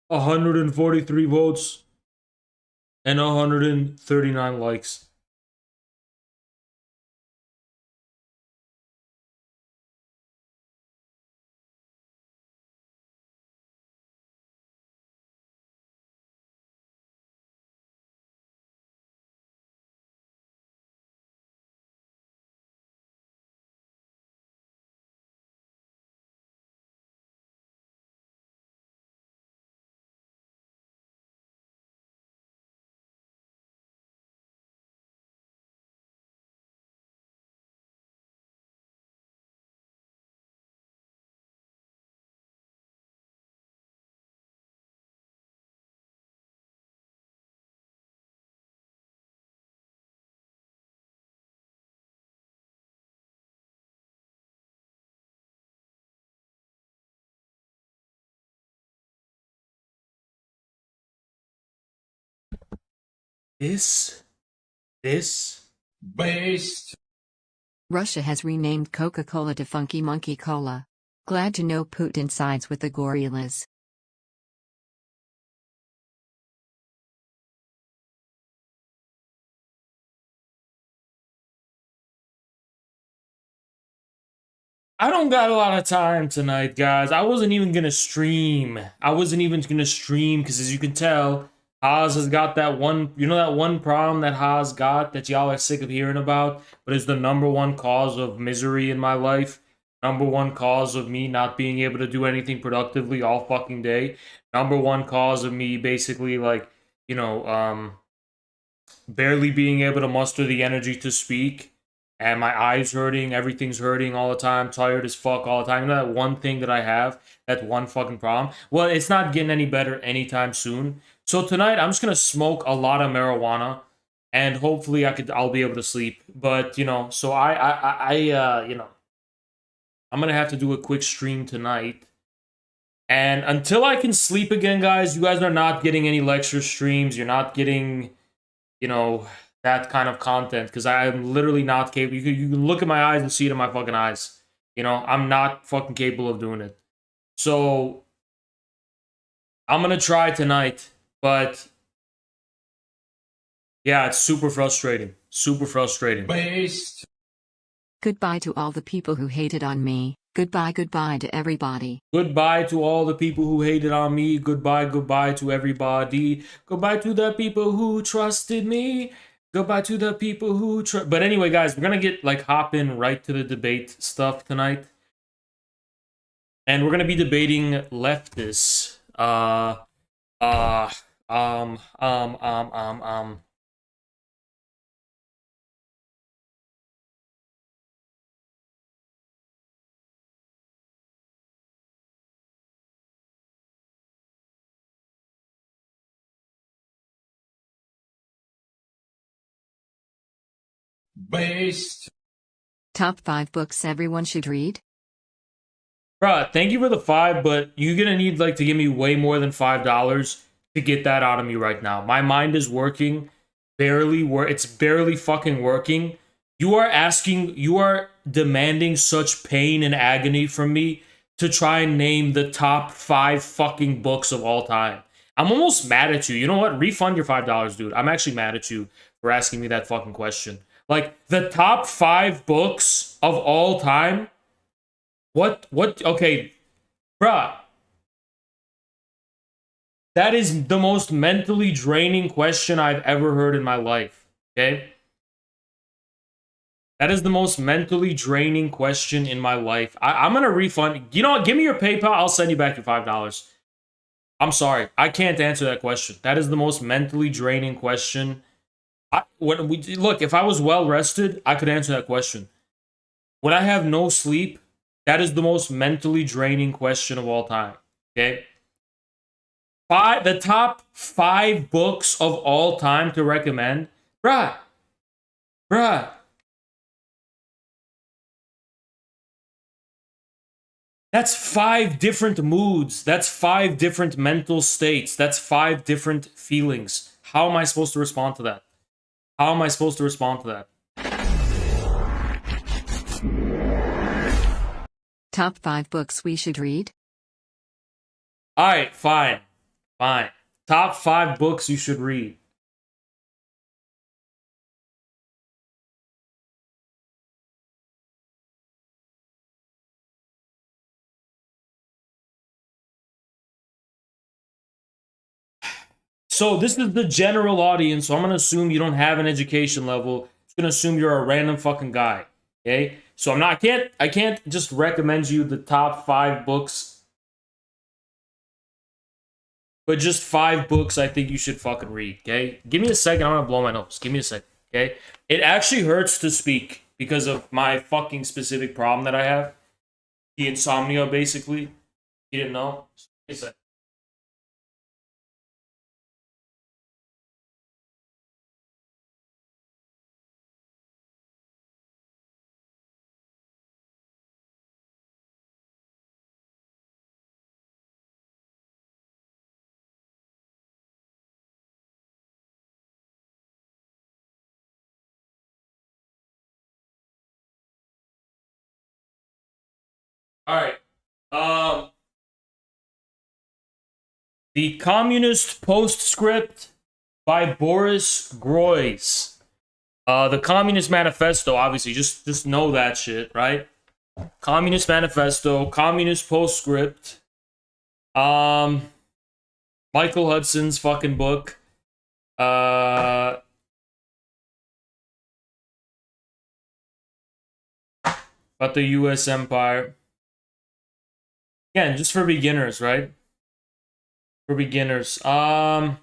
143 votes, and 139 likes. This Based. Russia has renamed Coca-Cola to Funky Monkey Cola. Glad to know Putin sides with the gorillas. I don't got a lot of time tonight, guys. I wasn't even gonna stream. Because as you can tell, Haas has got that one, that one problem that Haas got that y'all are sick of hearing about, but it's the number one cause of misery in my life. Number one cause of me not being able to do anything productively all fucking day. Number one cause of me basically barely being able to muster the energy to speak, and my eyes hurting, everything's hurting all the time, tired as fuck all the time. You know that one thing that I have, that one fucking problem? Well, it's not getting any better anytime soon. So tonight I'm just gonna smoke a lot of marijuana, and hopefully I'll be able to sleep. But so I'm gonna have to do a quick stream tonight. And until I can sleep again, guys, you guys are not getting any lecture streams. You're not getting that kind of content, because I'm literally not capable. You can look at my eyes and see it in my fucking eyes. I'm not fucking capable of doing it. So I'm gonna try tonight, but yeah, it's super frustrating. Super frustrating. Based. Goodbye to all the people who hated on me. Goodbye to everybody. Goodbye to all the people who hated on me. Goodbye to everybody. Goodbye to the people who trusted me. Goodbye to the people who But anyway, guys, we're gonna get hop in right to the debate stuff tonight. And we're gonna be debating leftists. Based. Top 5 books everyone should read? Bruh, thank you for the 5, but you're gonna need to give me way more than $5 to get that out of me right now. My mind is working. It's barely fucking working. You are demanding such pain and agony from me to try and name the top 5 fucking books of all time. I'm almost mad at you. You know what? Refund your $5, dude. I'm actually mad at you for asking me that fucking question. The top 5 books of all time? What? Okay, bruh. That is the most mentally draining question I've ever heard in my life, okay? That is the most mentally draining question in my life. I'm gonna refund. You know what? Give me your PayPal. I'll send you back your $5. I'm sorry. I can't answer that question. That is the most mentally draining question. Look, if I was well rested, I could answer that question. When I have no sleep, that is the most mentally draining question of all time. Okay? The top 5 books of all time to recommend. Bruh. That's 5 different moods. That's 5 different mental states. That's 5 different feelings. How am I supposed to respond to that? How am I supposed to respond to that? Top 5 books we should read? Alright, fine. Fine. Top 5 books you should read. So this is the general audience, so I'm gonna assume you don't have an education level. I'm gonna assume you're a random fucking guy. Okay? So I can't just recommend you the top 5 books, but just 5 books I think you should fucking read. Okay? Give me a second, I'm gonna blow my nose. Give me a second. Okay? It actually hurts to speak because of my fucking specific problem that I have. The insomnia, basically. You didn't know? Just give me a second. Alright. Um The Communist Postscript by Boris Groys. The Communist Manifesto, obviously, just know that shit, right? Communist Manifesto, Communist Postscript. Michael Hudson's fucking book. About the U.S. Empire. Again, just for beginners, right? For beginners. Yeah,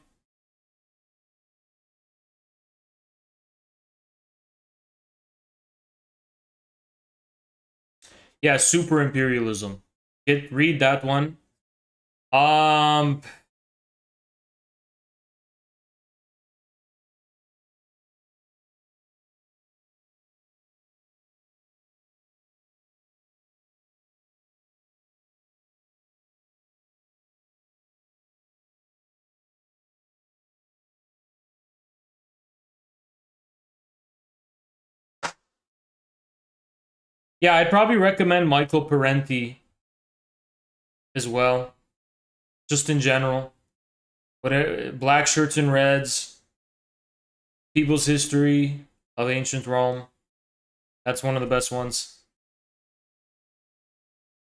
Super Imperialism. Read that one. Um, yeah, I'd probably recommend Michael Parenti as well, just in general. But Black Shirts and Reds, People's History of Ancient Rome. That's one of the best ones.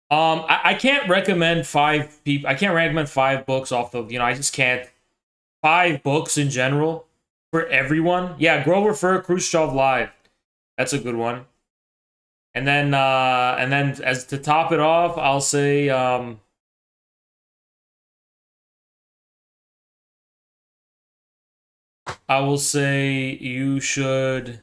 I can't recommend 5 people. I can't recommend 5 books off the. I just can't. 5 books in general for everyone. Yeah, Grover Fur, Khrushchev Live. That's a good one. And then as to top it off, I'll say I will say you should.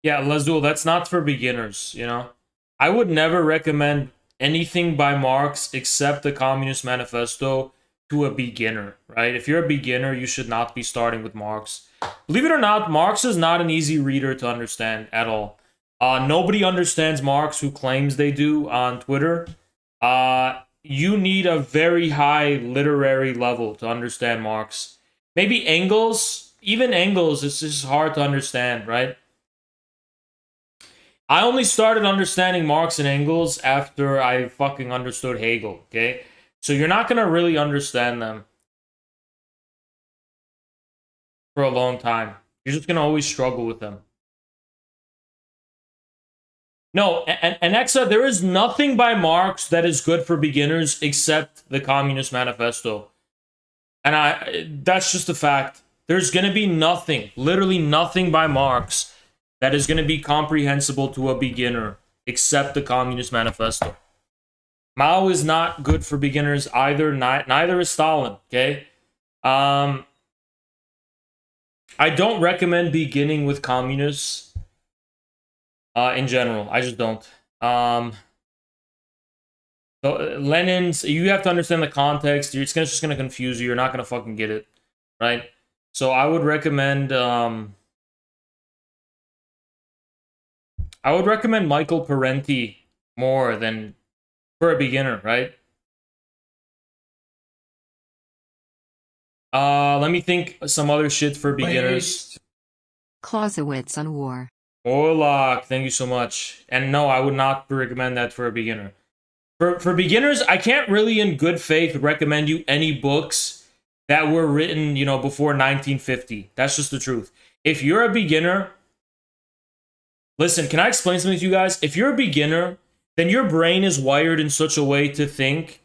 Yeah, Lazul, that's not for beginners. I would never recommend anything by Marx except the Communist Manifesto to a beginner, right? If you're a beginner, you should not be starting with Marx. Believe it or not, Marx is not an easy reader to understand at all. Nobody understands Marx who claims they do on Twitter. You need a very high literary level to understand Marx. Maybe Engels, even Engels, it's just hard to understand, right? I only started understanding Marx and Engels after I fucking understood Hegel, okay? So you're not gonna really understand them for a long time. You're just gonna always struggle with them. No, and Exa, there is nothing by Marx that is good for beginners except the Communist Manifesto. And that's just a fact. There's gonna be nothing, literally nothing by Marx that is gonna be comprehensible to a beginner except the Communist Manifesto. Mao is not good for beginners either. Neither is Stalin. Okay. I don't recommend beginning with communists. In general, I just don't. So Lenin's. You have to understand the context. It's just gonna confuse you. You're not gonna fucking get it, right? So I would recommend. I would recommend Michael Parenti more than for a beginner, right? Let me think some other shit for beginners. Clausewitz on war. Orlok, thank you so much. And no, I would not recommend that for a beginner. For beginners, I can't really in good faith recommend you any books that were written, before 1950. That's just the truth. If you're a beginner, listen, can I explain something to you guys? If you're a beginner, then your brain is wired in such a way to think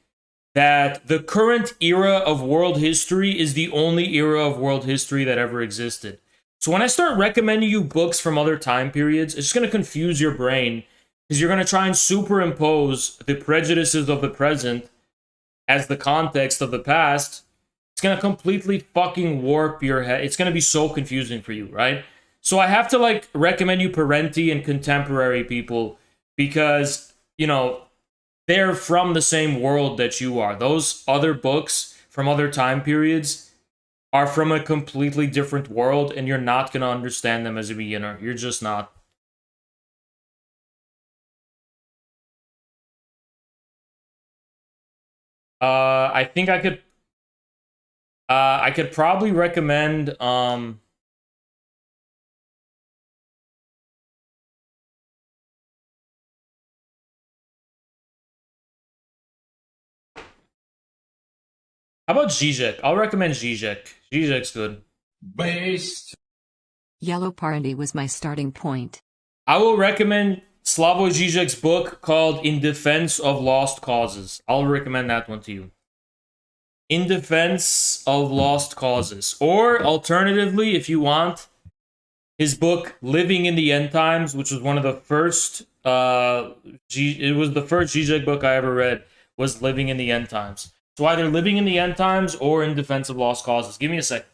that the current era of world history is the only era of world history that ever existed. So when I start recommending you books from other time periods, it's just going to confuse your brain because you're going to try and superimpose the prejudices of the present as the context of the past. It's going to completely fucking warp your head. It's going to be so confusing for you, right? So I have to recommend you Parenti and contemporary people because, they're from the same world that you are. Those other books from other time periods are from a completely different world, and you're not going to understand them as a beginner. You're just not. I think I could probably recommend how about Zizek? I'll recommend Zizek. Zizek's good. Based. Yellow Party was my starting point. I will recommend Slavoj Zizek's book called In Defense of Lost Causes. I'll recommend that one to you. In Defense of Lost Causes. Or, alternatively, if you want, his book Living in the End Times, which was one of the first, it was the first Zizek book I ever read, was Living in the End Times. So either Living in the End Times or In Defense of Lost Causes. Give me a sec.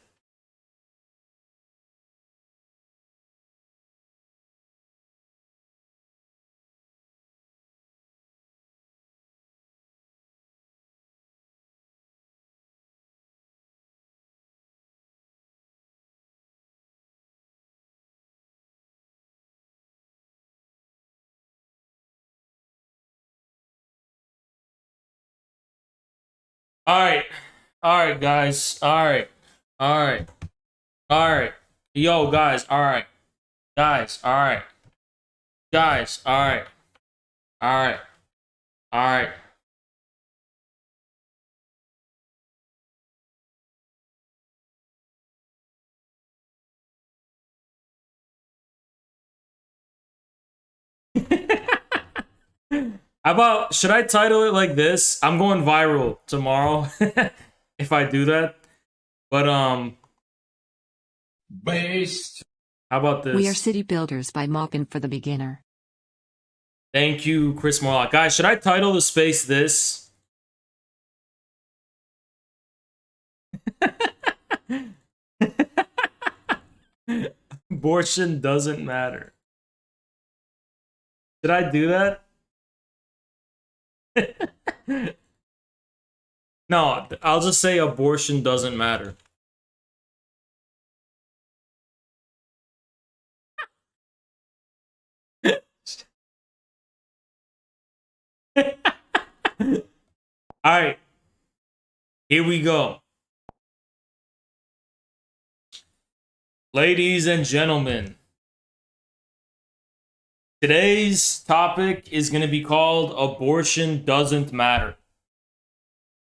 Alright, guys. Alright. Yo, guys, alright. Guys, alright. Guys, alright. Alright. Alright. How about, should I title it like this? I'm going viral tomorrow if I do that. But, Based. how about this? We are city builders by Maupin for the beginner. Thank you, Chris Morlock. Guys, should I title the space this? Abortion doesn't matter. Did I do that? No, I'll just say abortion doesn't matter. Alright. Here we go. Ladies and gentlemen, today's topic is going to be called Abortion Doesn't Matter.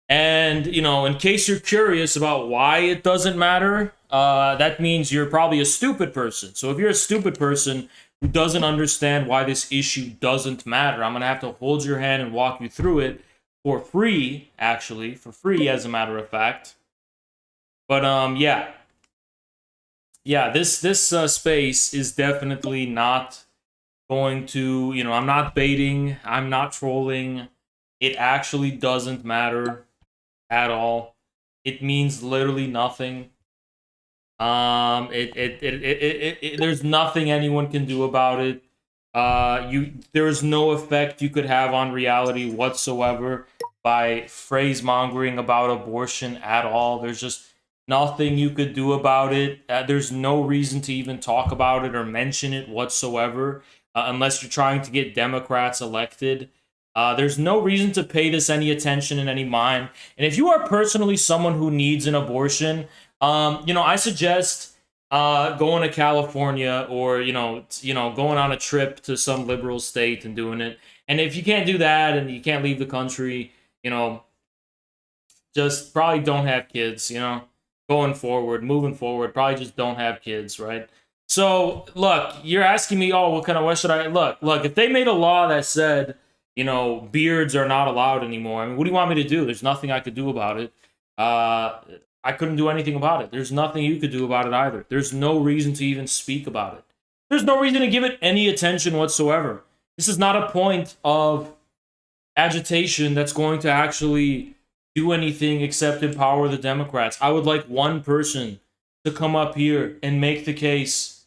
And, in case you're curious about why it doesn't matter, that means you're probably a stupid person. So if you're a stupid person who doesn't understand why this issue doesn't matter, I'm going to have to hold your hand and walk you through it for free, actually. For free, as a matter of fact. But, yeah. Yeah, this space is definitely not going to, I'm not baiting, I'm not trolling. It actually doesn't matter at all. It means literally nothing. There's nothing anyone can do about it. There's no effect you could have on reality whatsoever by phrase mongering about abortion at all. There's just nothing you could do about it. There's no reason to even talk about it or mention it whatsoever, unless you're trying to get Democrats elected. There's no reason to pay this any attention in any mind. And if you are personally someone who needs an abortion, I suggest going to California, or going on a trip to some liberal state and doing it. And if you can't do that and you can't leave the country, just probably don't have kids. Moving forward, probably just don't have kids, right? So look, you're asking me, oh, what should I look? If they made a law that said, beards are not allowed anymore, I mean, what do you want me to do? There's nothing I could do about it. I couldn't do anything about it. There's nothing you could do about it either. There's no reason to even speak about it. There's no reason to give it any attention whatsoever. This is not a point of agitation that's going to actually do anything except empower the Democrats. I would like one person to come up here and make the case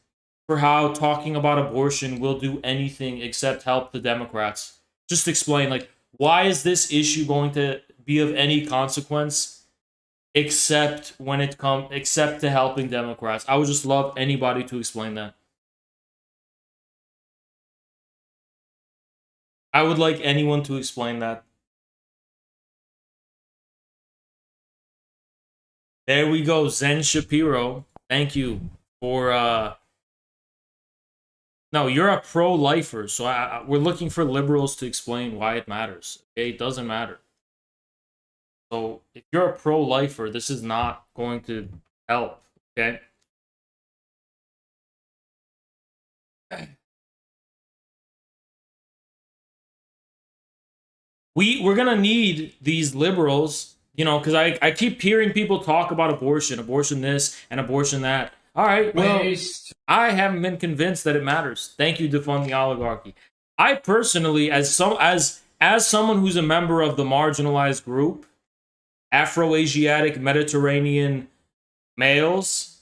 for how talking about abortion will do anything except help the Democrats. Just explain, why is this issue going to be of any consequence except to helping Democrats? I would just love anybody to explain that. I would like anyone to explain that. There we go, Zen Shapiro. Thank you for No, you're a pro-lifer, so we're looking for liberals to explain why it matters. Okay, it doesn't matter. So if you're a pro-lifer, this is not going to help. Okay. We're gonna need these liberals, because I keep hearing people talk about abortion this and abortion that. All right, well, I haven't been convinced that it matters. Thank you, Defund the Oligarchy. I personally, as someone who's a member of the marginalized group, Afro-Asiatic Mediterranean males,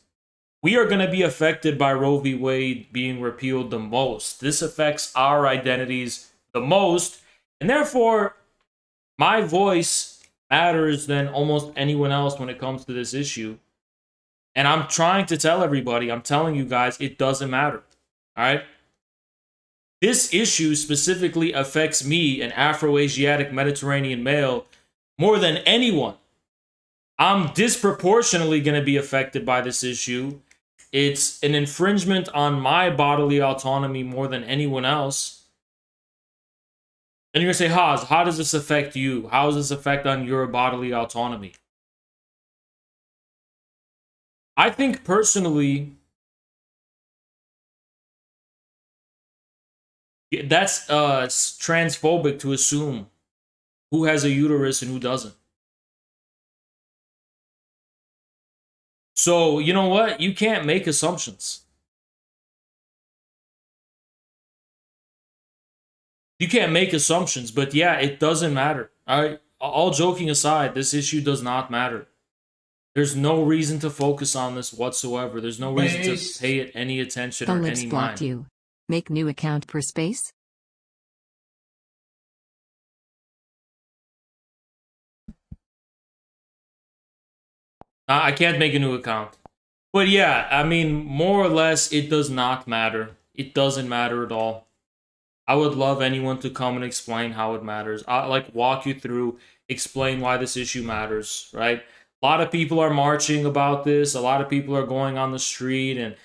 we are going to be affected by Roe v. Wade being repealed the most. This affects our identities the most, and therefore, my voice matters than almost anyone else when it comes to this issue. And I'm trying to tell everybody, I'm telling you guys, it doesn't matter. All right? This issue specifically affects me, an Afro-Asiatic Mediterranean male, more than anyone. I'm disproportionately going to be affected by this issue. It's an infringement on my bodily autonomy more than anyone else. And you're going to say, Haas, how does this affect you? How does this affect on your bodily autonomy? I think personally, that's transphobic to assume who has a uterus and who doesn't. So, you know what? You can't make assumptions. You can't make assumptions, but yeah, it doesn't matter. All right? All joking aside, this issue does not matter. There's no reason to focus on this whatsoever. There's no reason to pay it any attention The or libs any blocked mind. you. Make new account per space. I can't make a new account. But yeah, I mean, more or less, it does not matter. It doesn't matter at all. I would love anyone to come and explain how it matters. I walk you through, explain why this issue matters, right? A lot of people are marching about this. A lot of people are going on the street, and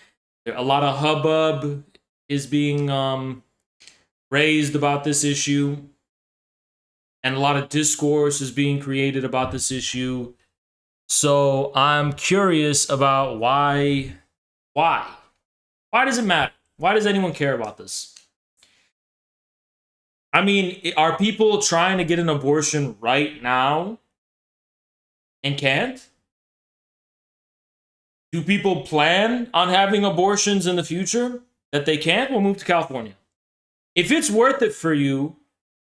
a lot of hubbub is being raised about this issue. And a lot of discourse is being created about this issue. So I'm curious about why. Why does it matter? Why does anyone care about this? I mean, are people trying to get an abortion right now and can't? Do people plan on having abortions in the future that they can't? We'll move to California. If it's worth it for you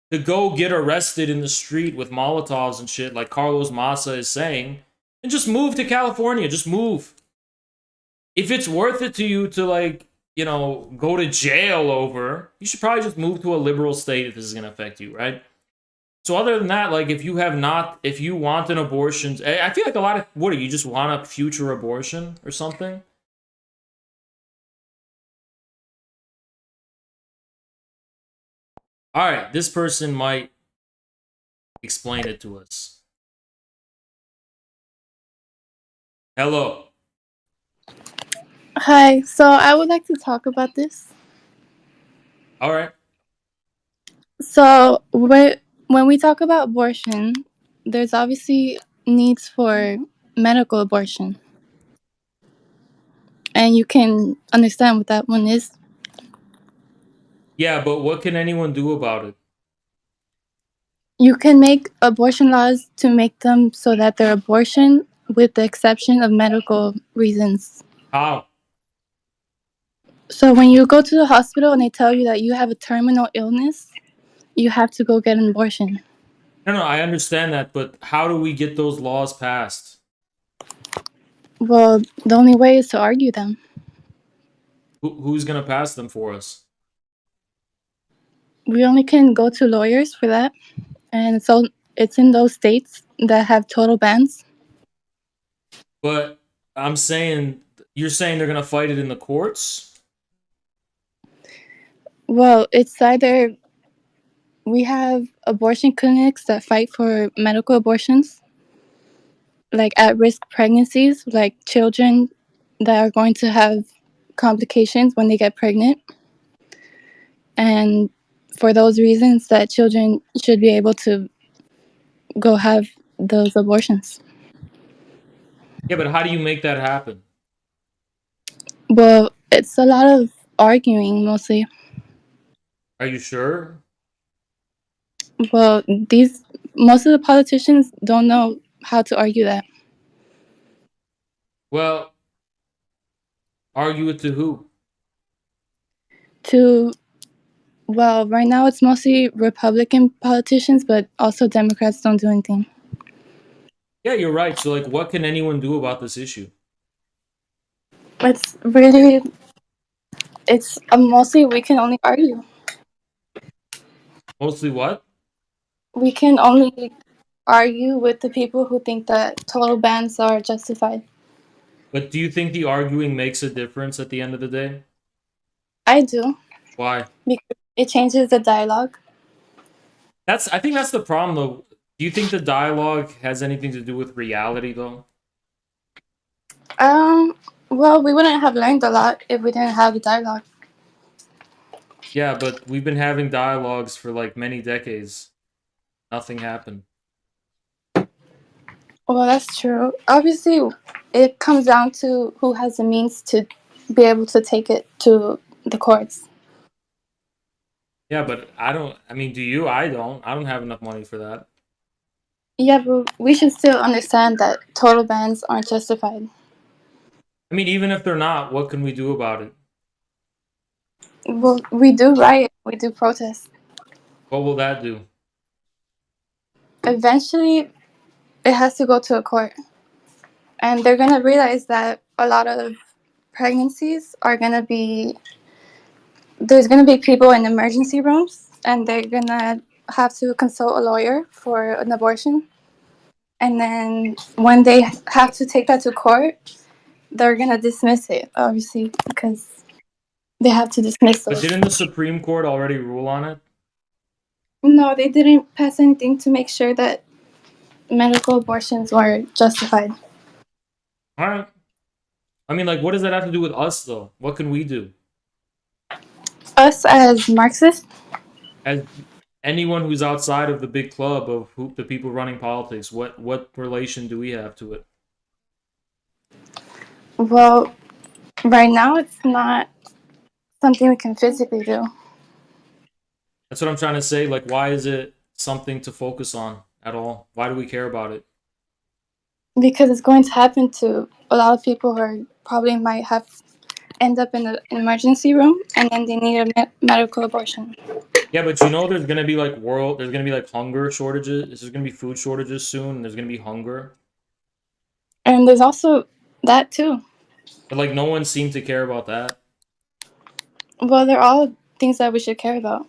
to go get arrested in the street with Molotovs and shit like Carlos Massa is saying, then just move to California. Just move. If it's worth it to you to go to jail over, you should probably just move to a liberal state if this is going to affect you, right? So other than that, if you want an abortion, I feel like a lot of, what do you just want a future abortion or something? All right, this person might Explain it to us. Hello. Hi, so I would like to talk about this. All right. So, when we talk about abortion, there's obviously needs for medical abortion. And you can understand what that one is. Yeah, but what can anyone do about it? You can make abortion laws to make them so that they're abortion with the exception of medical reasons. How? So, when you go to the hospital and they tell you that you have a terminal illness, you have to go get an abortion. No, I understand that, but how do we get those laws passed? Well, the only way is to argue them. Who's gonna pass them for us? We only can go to lawyers for that. And so it's in those states that have total bans. But I'm saying, you're saying they're gonna fight it in the courts? Well, it's either we have abortion clinics that fight for medical abortions, like at risk pregnancies, like children that are going to have complications when they get pregnant. And for those reasons, that children should be able to go have those abortions. Yeah, but how do you make that happen? Well, it's a lot of arguing mostly. Are you sure? Well, these most of the politicians don't know how to argue that. Well, argue it to who? To Well, right now it's mostly Republican politicians, but also Democrats don't do anything. Yeah, you're right. So, like, what can anyone do about this issue? It's really, it's mostly we can only argue. Mostly what? We can only argue with the people who think that total bans are justified. But do you think the arguing makes a difference at the end of the day? I do, Why? because it changes the dialogue. I think that's the problem though. Do you think the dialogue has anything to do with reality though? Um, well, we wouldn't have learned a lot if we didn't have the dialogue. Yeah, but we've been having dialogues for like many decades. Nothing happened. Well, that's true. Obviously, it comes down to who has the means to be able to take it to the courts. Yeah, but I mean, do you? I don't. I don't have enough money for that. Yeah, but we should still understand that total bans aren't justified. I mean, even if they're not, what can we do about it? Well, we do riot, we do protest. What will that do? Eventually, it has to go to a court. And they're going to realize that a lot of pregnancies are going to be, there's going to be people in emergency rooms, and they're going to have to consult a lawyer for an abortion. And then when they have to take that to court, they're going to dismiss it, obviously, because they have to dismiss But those. didn't the Supreme Court already rule on it? No, they didn't pass anything to make sure that medical abortions were justified. All right. I mean, like, what does that have to do with us though? What can we do? Us as Marxists, As anyone who's outside of the big club of the people running politics, what relation do we have to it? well, right now it's not something we can physically do That's what I'm trying to say. Like, why is it something to focus on at all? Why do we care about it? because it's going to happen to a lot of people who are probably might have end up in an emergency room and then they need a medical abortion. Yeah, but there's gonna be like there's gonna be like hunger shortages. There's gonna be food shortages soon. And there's gonna be hunger, And there's also that too. but like no one seemed to care about that. Well, they're all things that we should care about.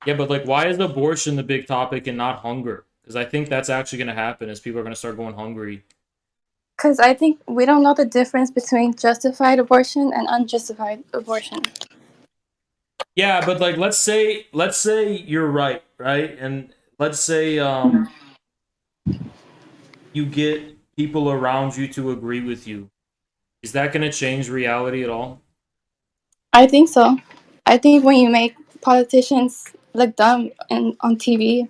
Yeah, but like, why is abortion the big topic and not hunger? Because I think that's actually gonna happen as people are gonna start going hungry. Because I think we don't know the difference between justified abortion and unjustified abortion. Yeah, but like, let's say you're right, right? And let's say you get people around you to agree with you. Is that going to change reality at all? I think so. I think when you make politicians look dumb on TV,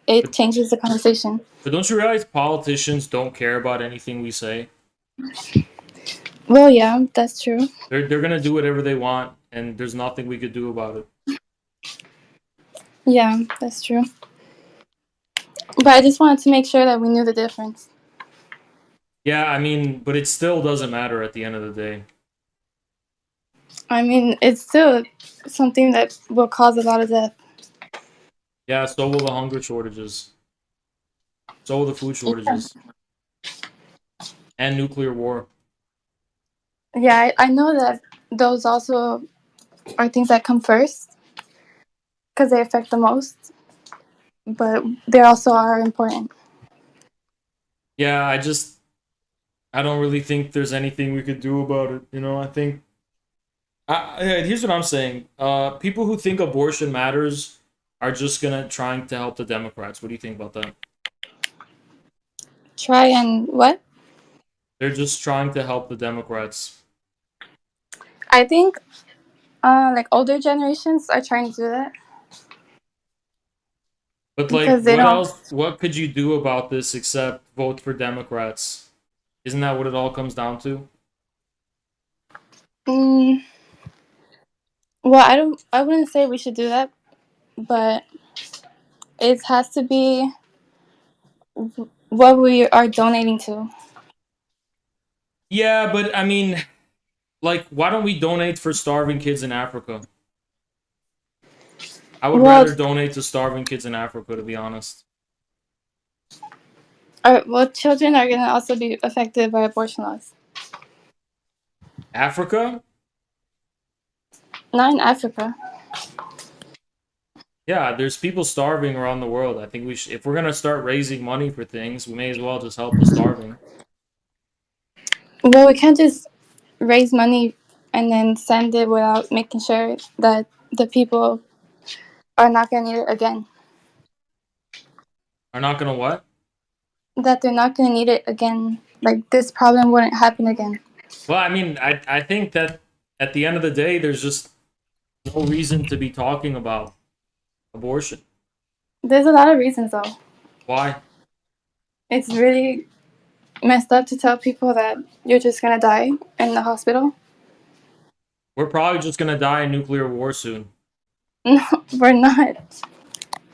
it But, changes the conversation. but don't you realize politicians don't care about anything we say? Well, yeah, that's true. They're going to do whatever they want, and there's nothing we could do about it. Yeah, that's true. But I just wanted to make sure that we knew the difference. Yeah, I mean, but it still doesn't matter at the end of the day. I mean, it's still something that will cause a lot of death. Yeah, so will the hunger shortages. So will the food shortages. And nuclear war. Yeah, I know that those also are things that come first because they affect the most, but they also are important. Yeah, I don't really think there's anything we could do about it. You know, I think here's what I'm saying. People who think abortion matters are just gonna trying to help the Democrats. What do you think about that? Try and what? They're just trying to help the Democrats. I think like older generations are trying to do that But like, because they what don't. else? What could you do about this except vote for Democrats? Isn't that what it all comes down to? Mm, well, I don't. I wouldn't say we should do that, but it has to be what we are donating to. Yeah, but I mean, like, why don't we donate for starving kids in Africa? I would Well, rather donate to starving kids in Africa, to be honest. children are gonna also be affected by abortion laws. Africa? Not in Africa. Yeah, there's people starving around the world. I think if we're gonna start raising money for things, we may as well just help the starving. Well, we can't just raise money and then send it without making sure that the people are not gonna need it again. Are not gonna what? That they're not gonna need it again. Like this problem wouldn't happen again. Well, I mean, I think that at the end of the day, there's just no reason to be talking about abortion. There's a lot of reasons though. Why? It's really messed up to tell people that you're just gonna die in the hospital. We're probably just gonna die in nuclear war soon. No, we're not.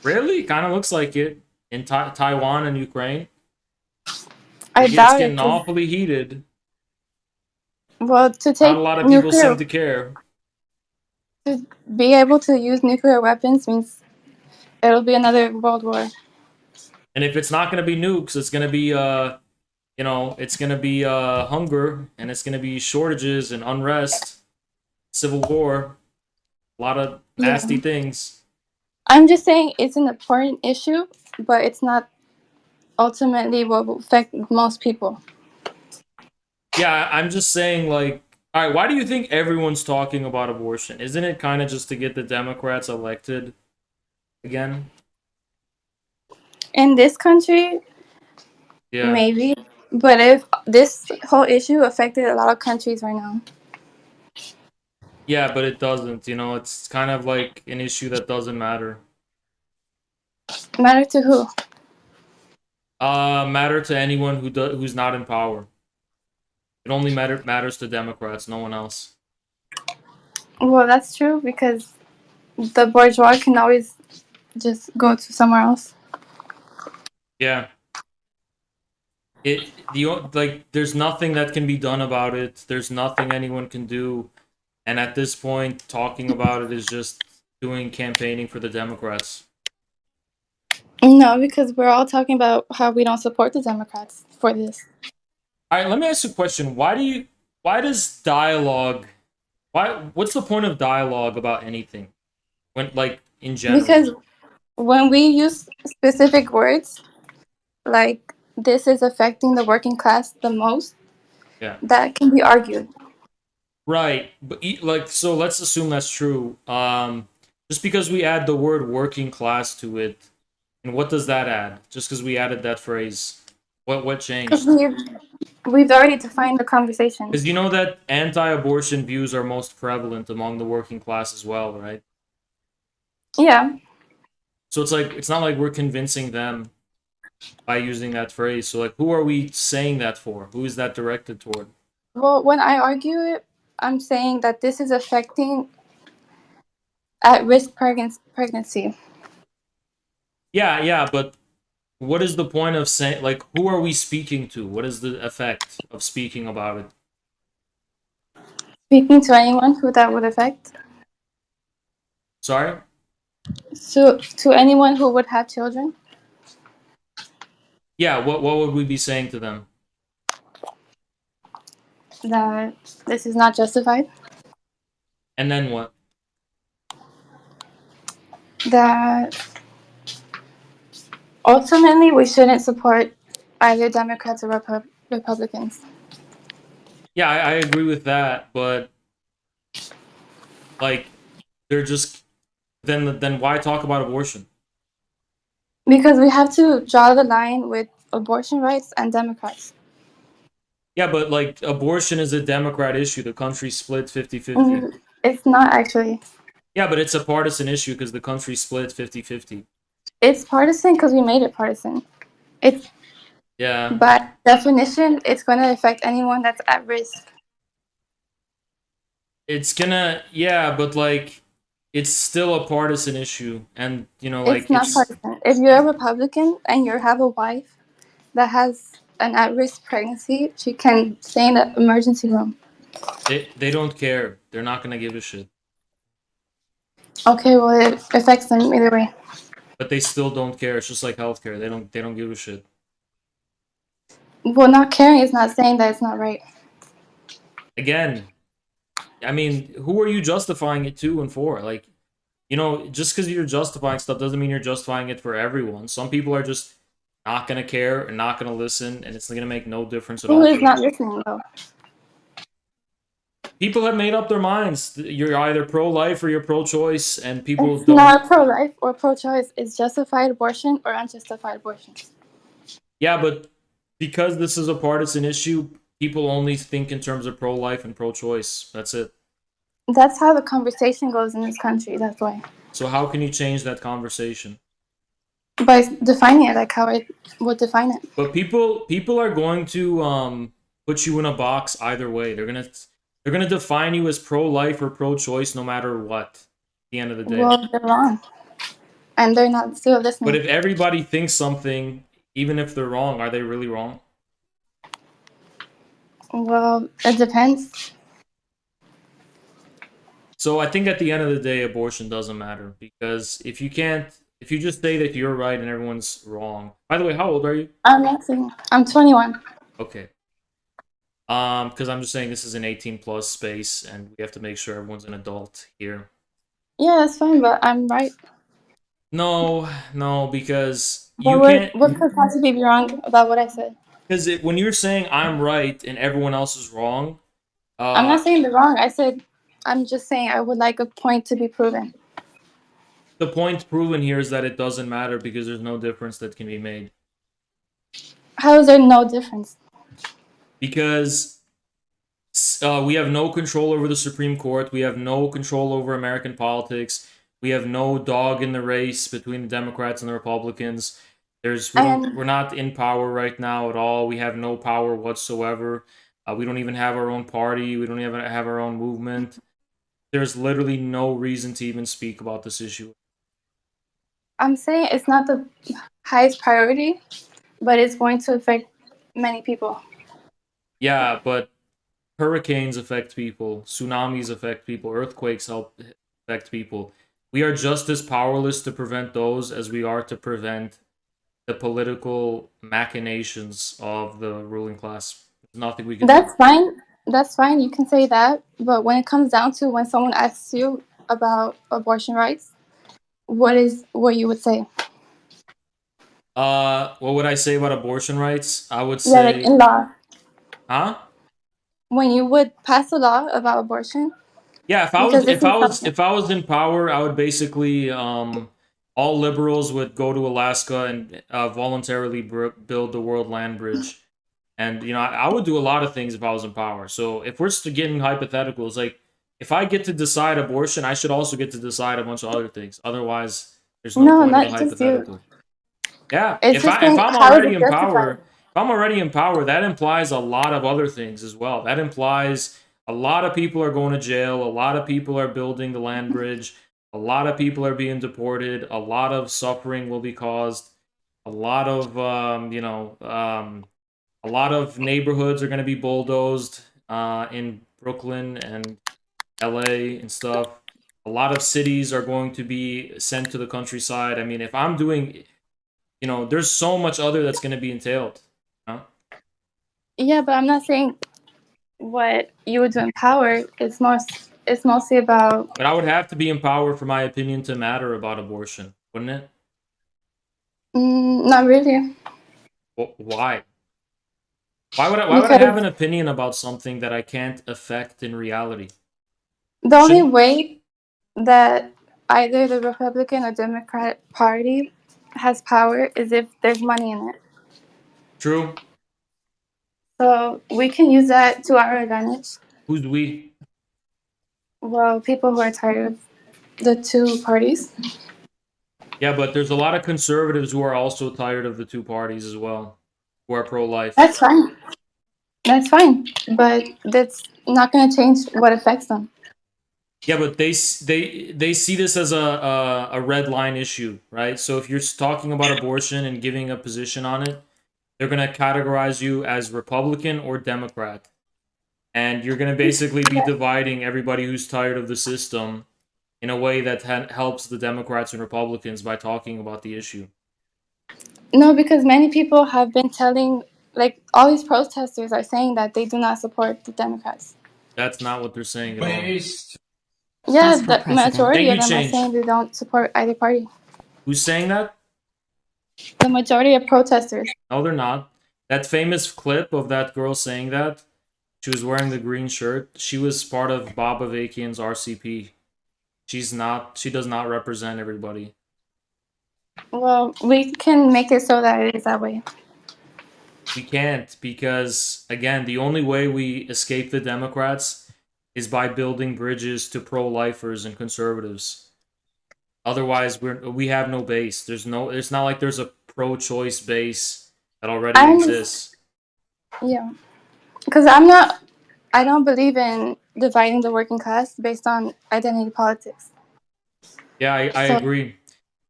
Really? Kind of looks like it in Taiwan and Ukraine. I It's doubt it. getting awfully heated. Well, to Not take a lot of people nuclear, seem to care. to be able to use nuclear weapons means it'll be another world war. And if it's not gonna be nukes, it's gonna be it's gonna be hunger, and it's gonna be shortages and unrest, civil war, a lot of nasty Yeah. things. I'm just saying it's an important issue, but it's not ultimately what will affect most people. Yeah, I'm just saying, like, all right, why do you think everyone's talking about abortion? Isn't it kind of just to get the Democrats elected again? In this country, Yeah. maybe, but if this whole issue affected a lot of countries right now. Yeah, but it doesn't. It's kind of like an issue that doesn't matter. Matter to who? Matter to anyone who's not in power. It only matters to Democrats, no one else. Well, that's true because the bourgeois can always just go to somewhere else. Yeah. There's nothing that can be done about it. There's nothing anyone can do. And at this point, talking about it is just doing campaigning for the Democrats. No, because we're all talking about how we don't support the Democrats for this. All right, let me ask you a question. Why does dialogue, what's the point of dialogue about anything? When, like, in general? Because when we use specific words, like this is affecting the working class the most, Yeah. that can be argued. Right. But like, so let's assume that's true. Just because we add the word working class to it, And what does that add? Just because we added that phrase, what Because changed? we've already defined the conversation. Because you know that anti-abortion views are most prevalent among the working class as well, right? Yeah. So it's like it's not like we're convincing them by using that phrase. So like, who are we saying that for? Who is that directed toward? Well, when I argue it, I'm saying that this is affecting at-risk pregnancy. Yeah, but what is the point of saying, like, who are we speaking to? What is the effect of speaking about it? Speaking to anyone who that would affect, Sorry? to anyone who would have children, Yeah, what would we be saying to them? that this is not justified, And then what? that ultimately we shouldn't support either Democrats or Republicans. Yeah, I agree with that, but like they're just then why talk about abortion? Because we have to draw the line with abortion rights and Democrats. Yeah, but like abortion is a Democrat issue. The country split 50-50. It's not actually. Yeah, but it's a partisan issue because the country split 50-50. It's partisan because we made it partisan. It's Yeah. by definition, it's going to affect anyone that's at risk. It's gonna, yeah, but like it's still a partisan issue, and you know, It's like not partisan. If you're a Republican and you have a wife that has an at-risk pregnancy, she can stay in the emergency room. they don't care. They're not gonna give a shit. Okay, well, it affects them either way. But they still don't care. It's just like healthcare. They don't give a shit. Well, not caring is not saying that it's not right. Again, I mean, who are you justifying it to and for? Like, you know, just because you're justifying stuff doesn't mean you're justifying it for everyone. Some people are just not gonna care and not gonna listen, and it's gonna make no difference at Who all is for not them. listening, though? People have made up their minds. You're either pro-life or you're pro-choice, and people It's don't. not pro-life or pro-choice. It's justified abortion or unjustified abortion. Yeah, but because this is a partisan issue, people only think in terms of pro-life and pro-choice. That's it. That's how the conversation goes in this country. That's why. So how can you change that conversation? By defining it like how I would define it. But people are going to put you in a box either way. They're gonna define you as pro-life or pro-choice no matter what. At the end of the day. Well, they're wrong. And they're not still But listening. if everybody thinks something, even if they're wrong, are they really wrong? Well, it depends. So I think at the end of the day, abortion doesn't matter because if you just say that you're right and everyone's wrong. By the way, how old are you? I'm not saying. I'm 21. Okay. Because I'm just saying this is an 18 plus space, and we have to make sure everyone's an adult here. Yeah, that's fine, but I'm right. No, because But you can't. what could possibly be wrong about what I said? Because when you're saying I'm right and everyone else is wrong, I'm not saying they're wrong. I said I'm just saying I would like a point to be proven. the point proven here is that it doesn't matter because there's no difference that can be made. How is there no difference? Because we have no control over the Supreme Court. We have no control over American politics. We have no dog in the race between the Democrats and the Republicans. We're not in power right now at all. We have no power whatsoever. We don't even have our own party. We don't even have our own movement. There's literally no reason to even speak about this issue. I'm saying it's not the highest priority, but it's going to affect many people. Yeah, but hurricanes affect people, tsunamis affect people, earthquakes affect people. We are just as powerless to prevent those as we are to prevent the political machinations of the ruling class. There's nothing we can That's do. fine. That's fine. You can say that. But when it comes down to when someone asks you about abortion rights, what you would say? What would I say about abortion rights? I would Yeah, like say, in law. huh? When you would pass a law about abortion, Yeah, because this is something. if I was in power, I would basically all liberals would go to Alaska and voluntarily build the World Land Bridge. And I would do a lot of things if I was in power. So if we're getting hypotheticals, like if I get to decide abortion, I should also get to decide a bunch of other things. Otherwise, there's no No, point of the not just you. hypothetical. Yeah, It's if just I if saying, I'm how is already it in power, justified? if I'm already in power, that implies a lot of other things as well. That implies a lot of people are going to jail, a lot of people are building the land bridge, a lot of people are being deported, a lot of suffering will be caused, a lot of a lot of neighborhoods are going to be bulldozed in Brooklyn and LA and stuff. A lot of cities are going to be sent to the countryside. I mean, if I'm doing, there's so much other that's going to be entailed. Huh? Yeah, but I'm not saying what you would do in power. It's mostly about. But I would have to be in power for my opinion to matter about abortion, wouldn't it? Not really, Why? Why would I have because an opinion about something that I can't affect in reality? the only Shouldn't way that either the Republican or Democrat Party has power is if there's money in it. true? So we can use that to our advantage. Who's we? Well, people who are tired of the two parties. Yeah, but there's a lot of conservatives who are also tired of the two parties as well, who are pro-life. That's fine. That's fine. But that's not going to change what affects them. Yeah, but they see this as a red line issue, right? So if you're talking about abortion and giving a position on it, they're gonna categorize you as Republican or Democrat, and you're gonna basically be dividing everybody who's tired of the system in a way that helps the Democrats and Republicans by talking about the issue. No, because many people have been telling, like, all these protesters are saying that they do not support the Democrats. That's not what they're saying at all. Yeah, As for the president, majority Thank of you, them are Change. saying they don't support either party. Who's saying that? The majority of protesters. No, they're not. That famous clip of that girl saying that, she was wearing the green shirt. She was part of Bob Avakian's RCP. She's not. She does not represent everybody. Well, we can make it so that it is that way. We can't because again, the only way we escape the Democrats is by building bridges to pro-lifers and conservatives. Otherwise, we have no base. There's no. It's not like there's a pro-choice base that already I'm exists. Yeah, because I don't believe in dividing the working class based on identity politics. Yeah, I So, agree.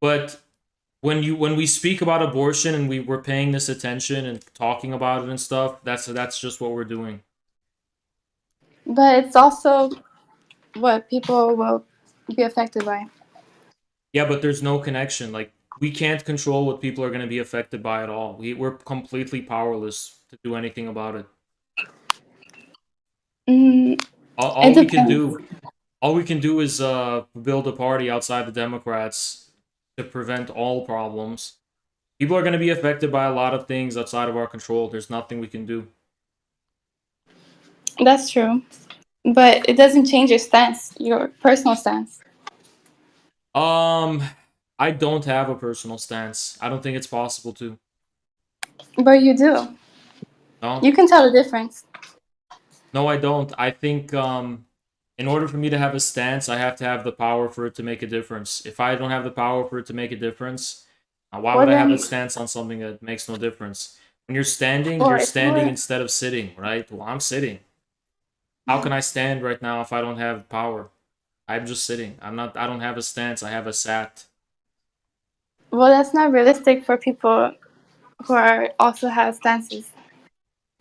But when we speak about abortion and we're paying this attention and talking about it and stuff, that's just what we're doing. but it's also what people will be affected by. Yeah, but there's no connection. Like we can't control what people are going to be affected by at all. We're completely powerless to do anything about it. Mm, All, it all we can depends. do, all we can do is build a party outside the Democrats to prevent all problems. People are going to be affected by a lot of things outside of our control. There's nothing we can do. That's true, but it doesn't change your stance, your personal stance. Um, I don't have a personal stance. I don't think it's possible to. But you do. No, You can tell the difference. no, I don't. I think in order for me to have a stance, I have to have the power for it to make a difference. If I don't have the power for it to make a difference, why Well would I have a then, stance on something that makes no difference? When well you're if you standing were, instead of sitting, right? Well, I'm sitting. How can I stand right now if I don't have power? I'm just sitting. I'm not. I don't have a stance. I have a sat. well, that's not realistic for people who are also have stances.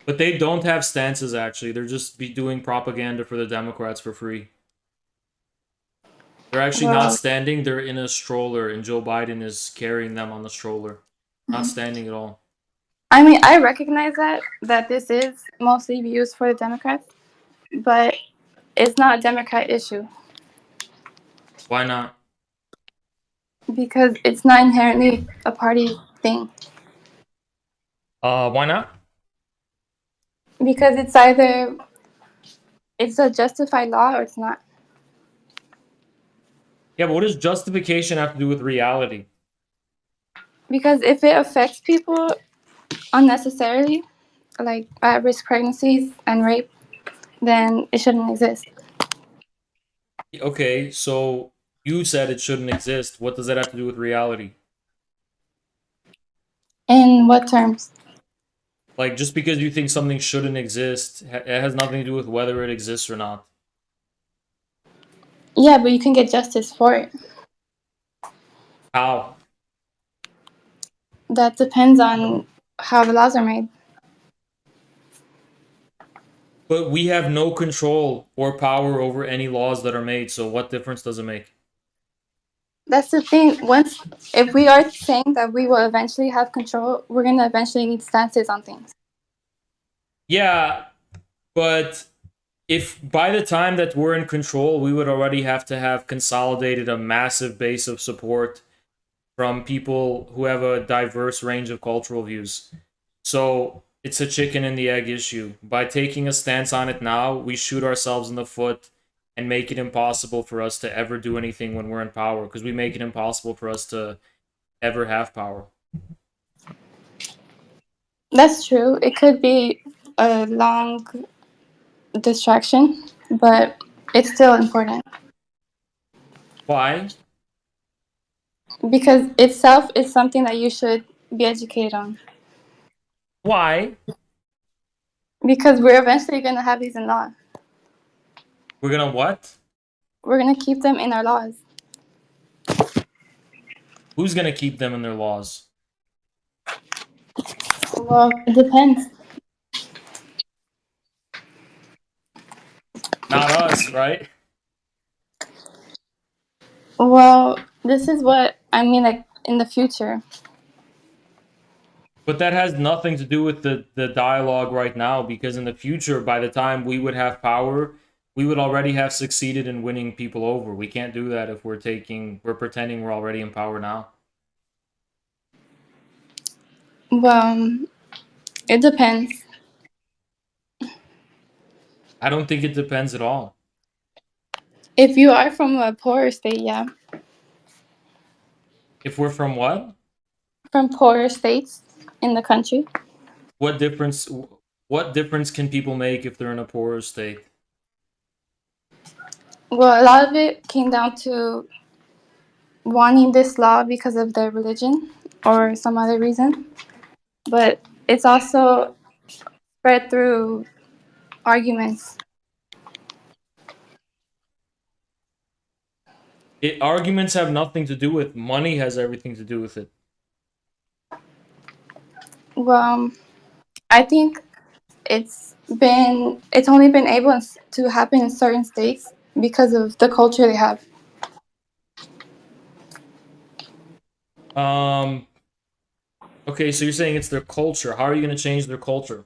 But they don't have stances. Actually, they're just be doing propaganda for the Democrats for free. They're actually not Well, standing. They're in a stroller, and Joe Biden is carrying them on the stroller. Not standing at all. I mean, I recognize that this is mostly used for the Democrats, but it's not a Democrat issue Why not? because it's not inherently a party thing. Why not? Because it's either it's a justified law or it's not. Yeah, but what does justification have to do with reality? Because if it affects people unnecessarily, like at-risk pregnancies and rape, then it shouldn't exist. Okay, so you said it shouldn't exist. What does that have to do with reality? In what terms? Like, just because you think something shouldn't exist, it has nothing to do with whether it exists or not. Yeah, but you can get justice for it. How? That depends on how the laws are made. But we have no control or power over any laws that are made, so what difference does it make? That's the thing. If we are saying that we will eventually have control, we're gonna eventually need stances on things. Yeah, but if by the time that we're in control, we would already have to have consolidated a massive base of support from people who have a diverse range of cultural views. So it's a chicken and the egg issue. By taking a stance on it now, we shoot ourselves in the foot and make it impossible for us to ever do anything when we're in power, because we make it impossible for us to ever have power. That's true. It could be a long distraction, but it's still important Why? because itself is something that you should be educated on. Why? Because we're eventually gonna have these in law. We're gonna what? We're gonna keep them in our laws. Who's gonna keep them in their laws? Well, it depends. Not us, right? Well, this is what I mean, like in the future. But that has nothing to do with the dialogue right now, because in the future, by the time we would have power, we would already have succeeded in winning people over. We can't do that if we're pretending we're already in power now. Well, it depends. I don't think it depends at all. If you are from a poorer state, yeah. If we're from what? From poorer states in the country. What difference what difference can people make if they're in a poorer state? Well, a lot of it came down to wanting this law because of their religion or some other reason. But it's also spread through arguments. Arguments have nothing to do with money, has everything to do with it. Well, I think it's only been able to happen in certain states because of the culture they have. Um okay, so you're saying it's their culture. How are you going to change their culture?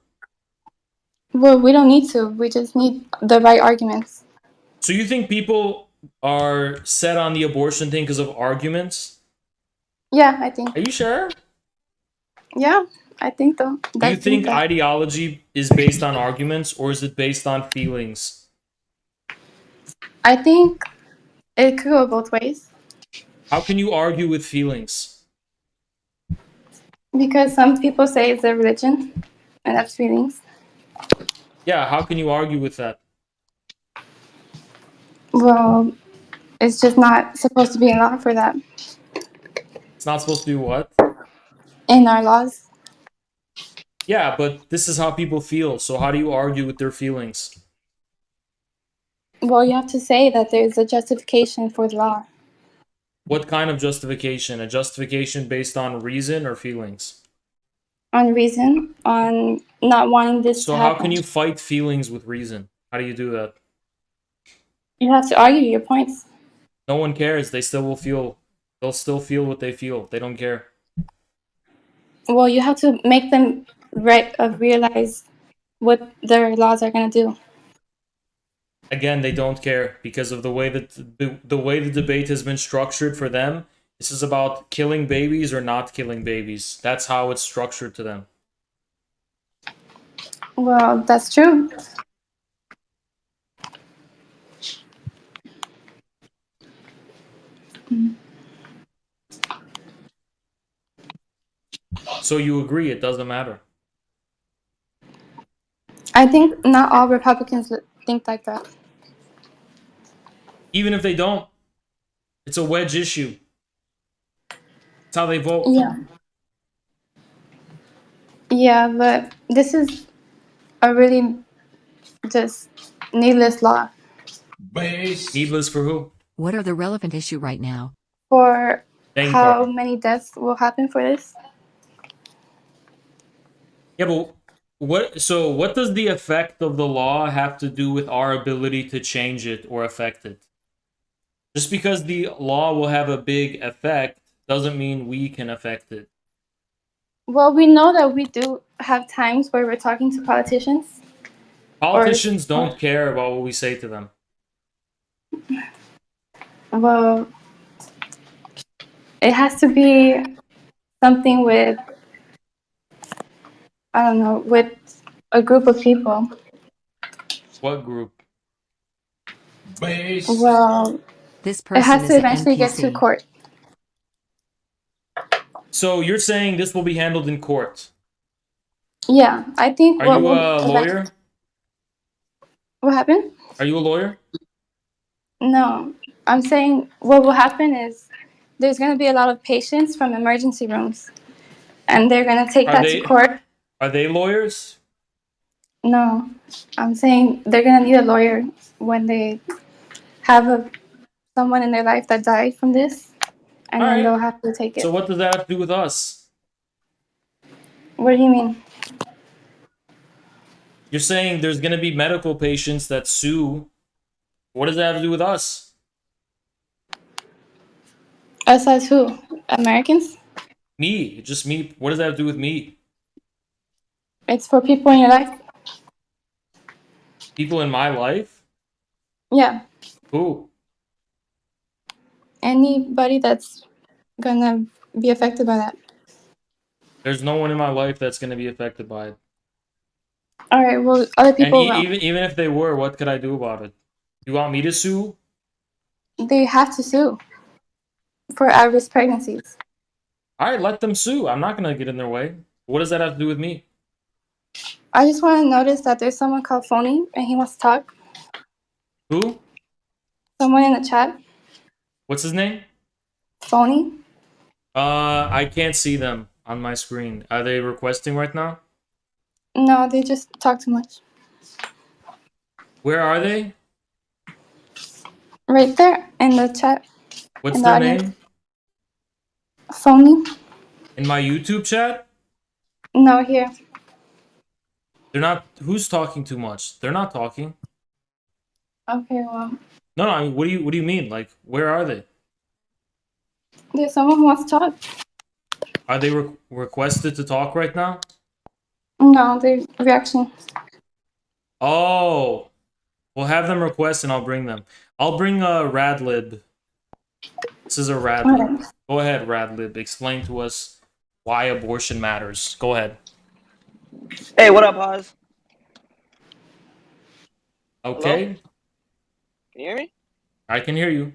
Well, we don't need to. We just need the right arguments. So you think people are set on the abortion thing because of arguments? Yeah, I think. Are you sure? Yeah, I think though. Do you I think think that. ideology is based on arguments, or is it based on feelings? I think it could go both ways How can you argue with feelings? because some people say it's a religion, and that's feelings. Yeah, how can you argue with that? Well, it's just not supposed to be in law for that It's not supposed to be what? in our laws. Yeah, but this is how people feel, so how do you argue with their feelings? Well, you have to say that there's a justification for the law What kind of justification? A justification based on reason or feelings? on reason, on not wanting this to So how can happen. you fight feelings with reason? How do you do that? You have to argue your points. No one cares. They'll still feel what they feel. They don't care. Well, you have to make them realize what their laws are going to do. Again, they don't care because of the way that the way the debate has been structured for them. This is about killing babies or not killing babies. That's how it's structured to them. Well, that's true. So you agree it doesn't matter. I think not all Republicans think like that. Even if they don't, it's a wedge issue. It's how they vote. Yeah. Yeah, but this is a really just needless law Needless for who? What are the relevant issue right now? for Beg your how pardon. many deaths will happen for this. Yeah, but what does the effect of the law have to do with our ability to change it or affect it? Just because the law will have a big effect doesn't mean we can affect it. Well, we know that we do have times where we're talking to politicians. Politicians don't care about what we say to them. Well, it has to be something with, I don't know, with a group of people. What group? Well, This it person has is to an eventually get to NPC. court. So you're saying this will be handled in court? Yeah, I think Are what you will a lawyer? what happened? Are you a lawyer? No, I'm saying what will happen is there's going to be a lot of patients from emergency rooms, and they're going to take Are that to they court. are they lawyers? No, I'm saying they're going to need a lawyer when they have someone in their life that died from this, and All then right. they'll have to take So it. what does that have to do with us? What do you mean? You're saying there's going to be medical patients that sue. What does that have to do with us? Us as who? Americans? Me, just me. What does that have to do with me? It's for people in your life? People in my life? Yeah. Who? Anybody that's going to be affected by that. There's no one in my life that's going to be affected by it. All right, well, other And people will. even if they were, what could I do about it? You want me to sue? They have to sue for at-risk pregnancies. All right, let them sue. I'm not going to get in their way. What does that have to do with me? I just want to notice that there's someone called Phony, and he wants to talk. Who? Someone in the chat. What's his name? Phony. I can't see them on my screen. Are they requesting right now? No, they just talk too much. Where are they? Right there in the chat. What's In the their audience. name? Phony. In my YouTube chat? No, here. They're not. Who's talking too much? They're not talking. Okay, well, No, I mean, what do you mean? Like, where are they? there's someone who wants to talk. Are they requested to talk right now? No, they reaction. Oh, we'll have them request and I'll bring them. I'll bring a radlib. This is a radlib. Okay. Go ahead, radlib. Explain to us why abortion matters. Go ahead. Hey, what up, Oz? Okay, Hello? Can you hear me? I can hear you.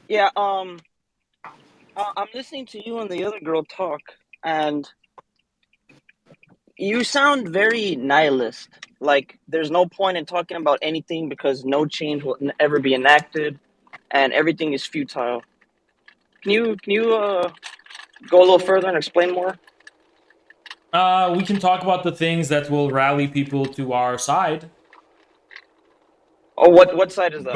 Yeah, I'm listening to you and the other girl talk, and you sound very nihilist. Like, there's no point in talking about anything because no change will ever be enacted, and everything is futile. Can you go a little further and explain more? We can talk about the things that will rally people to our side. Oh, what side is that?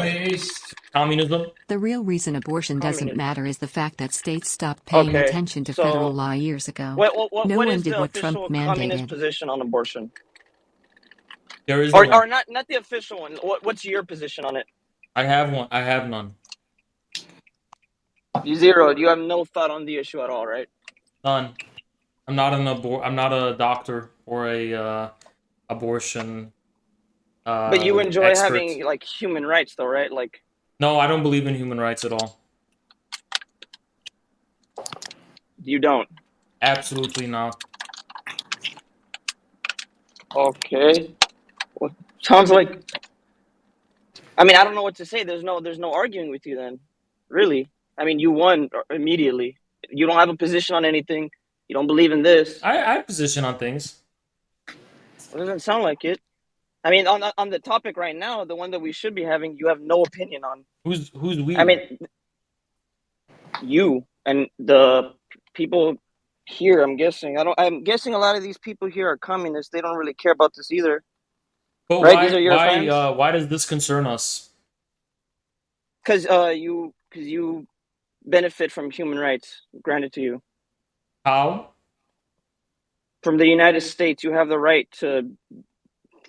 Communism. The real reason abortion doesn't Communism. matter is the fact that states stopped paying Okay, attention to federal so law years ago. what No what one is did the what Trump official communist mandated. position on abortion? There is no one. Or not the official one. What's your position on it? I have one. I have none. Zero. You have no thought on the issue at all, right? None. I'm not I'm not a doctor or a abortion But you enjoy expert. having like human rights, though, right? Like, No, I don't believe in human rights at all. you don't. Absolutely not. Okay. Well, sounds like. I mean, I don't know what to say. There's no arguing with you then, really. I mean, you won immediately. You don't have a position on anything. You don't believe in this. I have position on things. It doesn't sound like it. I mean, on the topic right now, the one that we should be having, you have no opinion on. Who's I we? mean, you and the people here. I'm guessing. I'm guessing a lot of these people here are communists. They don't really care about this either, But right? These are your friends. why does this concern us? Because you benefit from human rights granted to you How? from the United States. You have the right to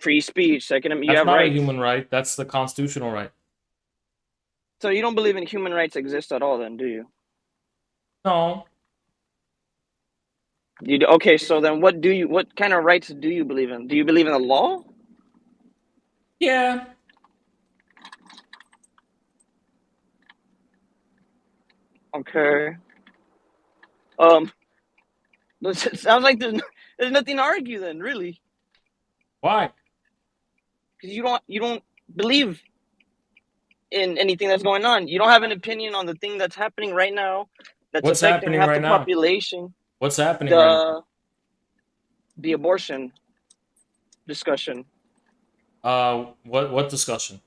free speech. Second, you That's have not a rights. human right. That's the constitutional right. So you don't believe in human rights exist at all, then, do you? No. You do, okay? So then, what kind of rights do you believe in? Do you believe in the law? Yeah. Okay. It sounds like there's nothing to argue then, really, Why? because you don't believe in anything that's going on. You don't have an opinion on the thing that's happening right now, that's What's affecting happening half right the now? population. What's happening right now? The abortion discussion, What discussion?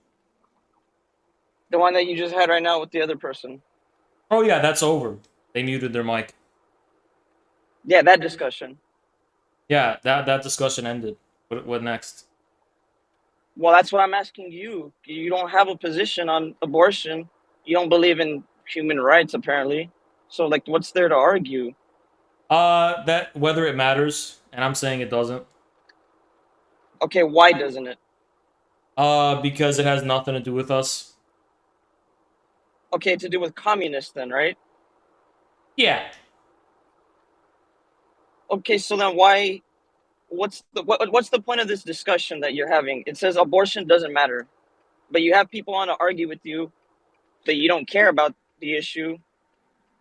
the one that you just had right now with the other person. Oh yeah, that's over. They muted their mic. Yeah, that discussion. Yeah, that discussion ended. What next? Well, that's what I'm asking you. You don't have a position on abortion. You don't believe in human rights, apparently. So, like, what's there to argue? That whether it matters, and I'm saying it doesn't. Okay, why doesn't it? Because it has nothing to do with us. Okay, to do with communists, then, right? Yeah. Okay, so then why? What's the point of this discussion that you're having? It says abortion doesn't matter, but you have people want to argue with you that you don't care about the issue.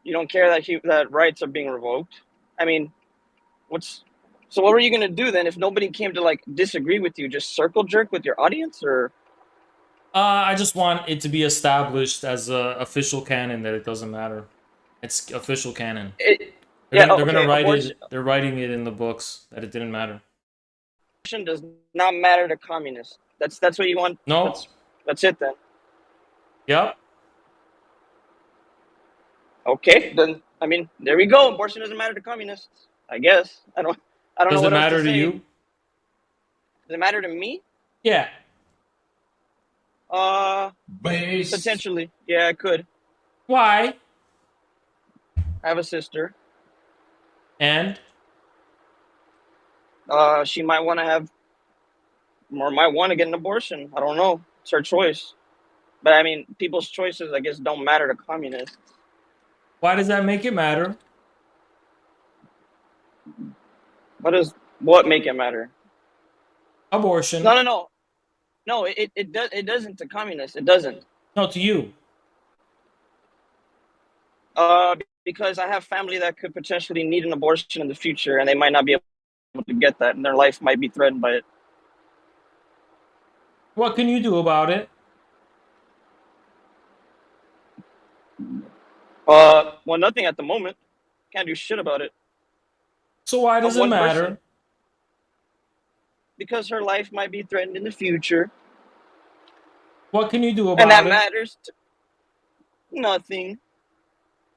You don't care that rights are being revoked. I mean, so what were you gonna do then if nobody came to like disagree with you? Just circle jerk with your audience, or I just want it to be established as a official canon that it doesn't matter. It's official canon. it? They're Yeah, gonna they're gonna okay. write it. They're writing it in the books that it didn't matter. Abortion does not matter to communists. That's what you want. No. That's it then. Yep. Okay, then I mean there we go. Abortion doesn't matter to communists. I guess I don't know Does it what else to matter to say. you? Does it matter to me? Yeah. Potentially. Yeah, I could. Why? I have a sister. And She might want to have, or might want to get an abortion. I don't know. It's her choice. But I mean, people's choices, I guess, don't matter to communists. why does that make it matter? What make it matter? Abortion. No. It doesn't to communists. It doesn't. No, to you. Because I have family that could potentially need an abortion in the future, and they might not be able to get that, and their life might be threatened by it. What can you do about it? Well, nothing at the moment. Can't do shit about it. So why does it One matter? person. Because her life might be threatened in the future. What can you do about And that it? matters to nothing.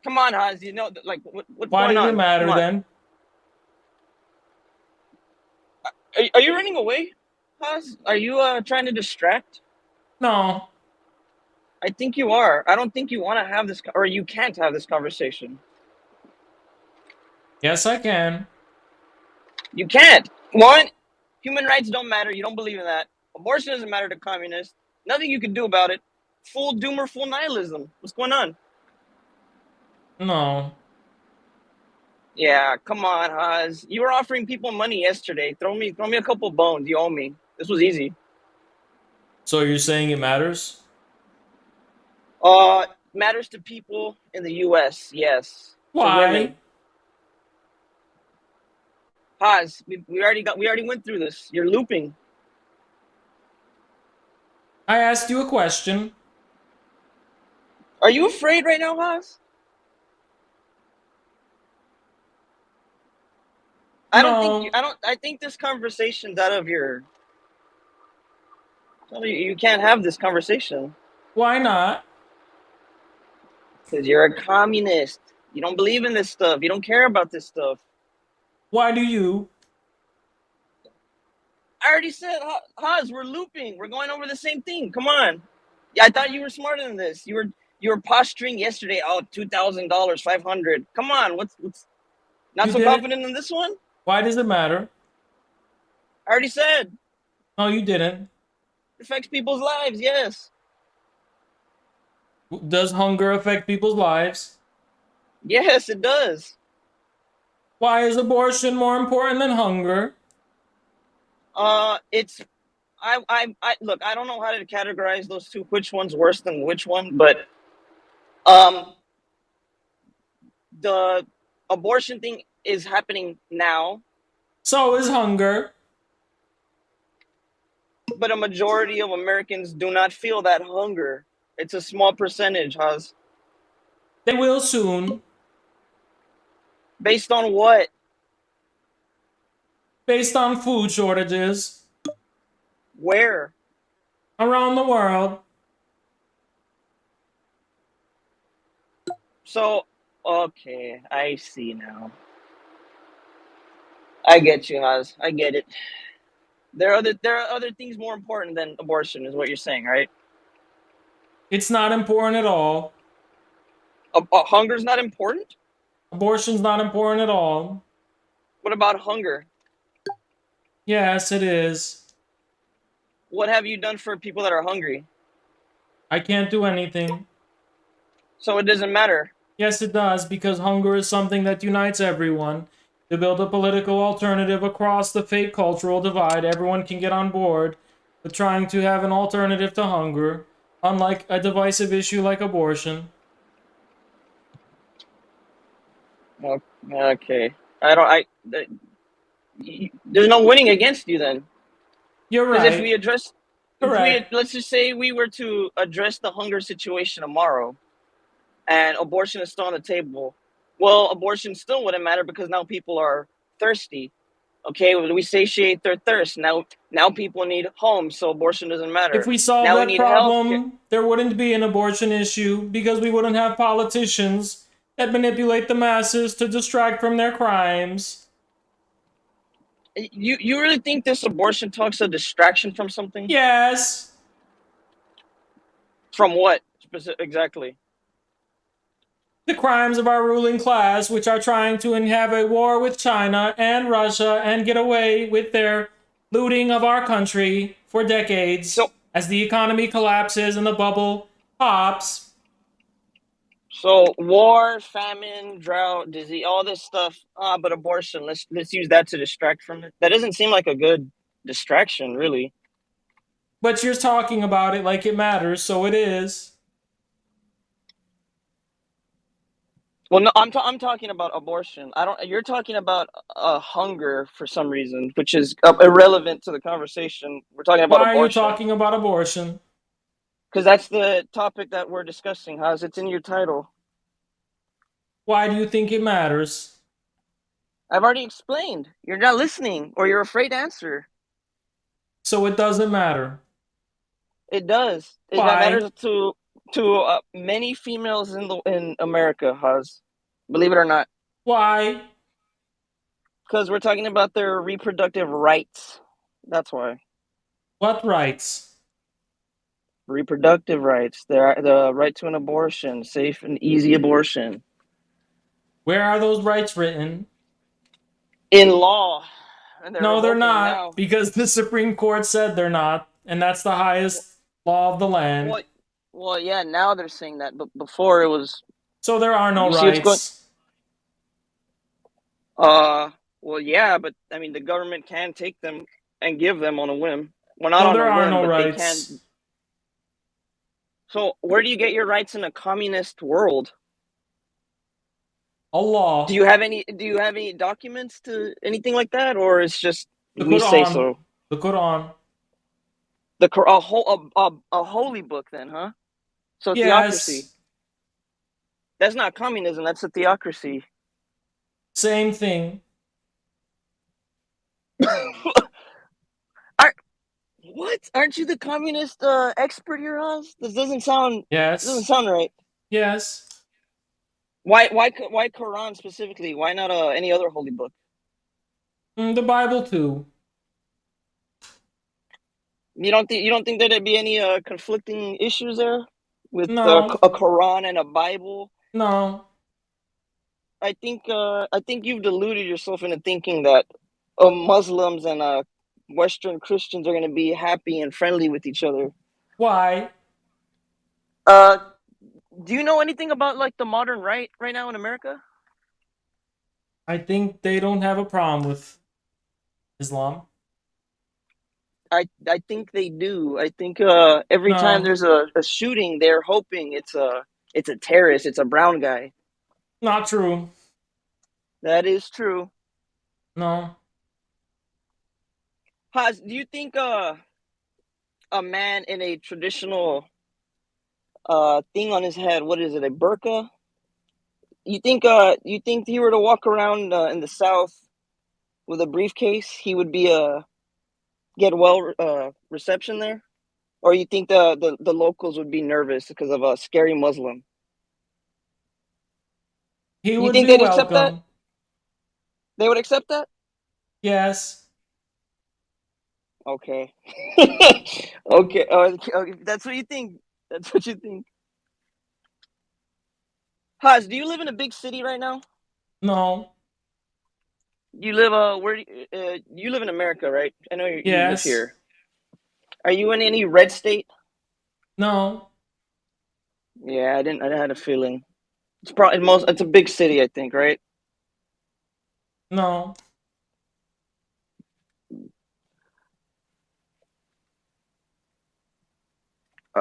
Come on, Haas. You know, like, what's Why going does on? it matter Come on. then? Are you running away, Haas? Are you trying to distract? No. I think you are. I don't think you want to have this, or you can't have this conversation. Yes, I can. You can't. One, human rights don't matter. You don't believe in that. Abortion doesn't matter to communists. Nothing you can do about it. Full doom or full nihilism. What's going on? No. Yeah, come on, Haas. You were offering people money yesterday. Throw me a couple bones. You owe me. This was easy. So you're saying it matters? Matters to people in the U.S. Yes. To Why? women. Haas, we already went through this. You're looping. I asked you a question. Are you afraid right now, Haas? I don't think you. No. I think this conversation's out of your. You can't have this conversation Why not? because you're a communist. You don't believe in this stuff. You don't care about this stuff. Why do you? I already said, Haas, we're looping. We're going over the same thing. Come on. Yeah, I thought you were smarter than this. You were posturing yesterday. Oh, $2,000, 500. Come on. What's not You so didn't? confident in this one? Why does it matter? I already said No, you didn't. it affects people's lives. Yes. Does hunger affect people's lives? Yes, it does. Why is abortion more important than hunger? It's I look. I don't know how to categorize those two. Which one's worse than which one? But um, the abortion thing is happening now, So is hunger. but a majority of Americans do not feel that hunger. It's a small percentage, Haas. They will soon. Based on what? Based on food shortages Where? around the world. So, okay, I see now. I get you, Haas. I get it. There are other things more important than abortion, is what you're saying, right? It's not important at all. Hunger's not important. Abortion's not important at all. What about hunger? Yes, it is. What have you done for people that are hungry? I can't do anything. So it doesn't matter. Yes, it does, because hunger is something that unites everyone. To build a political alternative across the fake cultural divide, everyone can get on board with trying to have an alternative to hunger, unlike a divisive issue like abortion. Okay. I don't. There's no winning against you then. You're Because right. Correct. let's just say we were to address the hunger situation tomorrow, and abortion is still on the table. Well, abortion still wouldn't matter because now people are thirsty. Okay, we satiate their thirst. Now people need homes, so abortion doesn't If matter. we solve Now we that need health care. problem, there wouldn't be an abortion issue because we wouldn't have politicians that manipulate the masses to distract from their crimes. You really think this abortion talk's a distraction from something? Yes. From what exactly? The crimes of our ruling class, which are trying to have a war with China and Russia and get away with their looting of our country for decades So as the economy collapses and the bubble pops. So war, famine, drought, disease, all this stuff. But abortion. Let's use that to distract from it. That doesn't seem like a good distraction, really. But you're talking about it like it matters, so it is. Well, no, I'm talking about abortion. I don't. You're talking about hunger for some reason, which is irrelevant to the conversation. We're talking about Why are you abortion talking about abortion? because that's the topic that we're discussing. How's it's in your title? Why do you think it matters? I've already explained. You're not listening, or you're afraid to answer. So it doesn't matter. It does. That Why? matters to many females in America. How's believe it or not, Why? because we're talking about their reproductive rights. That's why. What rights? Reproductive rights. The right to an abortion, safe and easy abortion. Where are those rights written? In law. And they're No, they're revoking them not, now. because the Supreme Court said they're not, and that's the highest law of the land. Well, yeah, now they're saying that, but before it was. So there are no You see what's going. rights. Well, yeah, but I mean, the government can take them and give them on a whim. Well, not No, on there a are whim, no but they rights. can. So, where do you get your rights in a communist world? A law. Do you have any documents to anything like that, or it's just The we say Quran. so? The Quran. A holy book, then, huh? So theocracy. Yes. That's not communism. That's a theocracy. Same thing. Are, what? Aren't you the communist expert here, Oz? This doesn't sound Yes. right. Yes. Why Quran specifically? Why not any other holy book? The Bible too. You don't think there'd be any conflicting issues there with No. a Quran and a Bible? No. I think you've deluded yourself into thinking that Muslims and Western Christians are going to be happy and friendly with each other. Why? Uh, do you know anything about like the modern right now in America? I think they don't have a problem with Islam. I think they do. I think every time No. there's a shooting, they're hoping it's a terrorist, it's a brown guy. Not true. That is true. No. Haz, do you think a man in a traditional thing on his head, what is it, a burqa? You think he were to walk around in the South with a briefcase, he would be get well reception there? Or you think the locals would be nervous because of a scary Muslim? He You would think be they'd accept that? welcome. They would accept that? Yes. Okay. Okay. Okay. That's what you think. That's what you think. Haz, do you live in a big city right now? No. You live where? You live in America, right? I know you live Yes. here. Are you in any red state? No. Yeah, I didn't. I had a feeling. It's probably most. It's a big city, I think, right? No.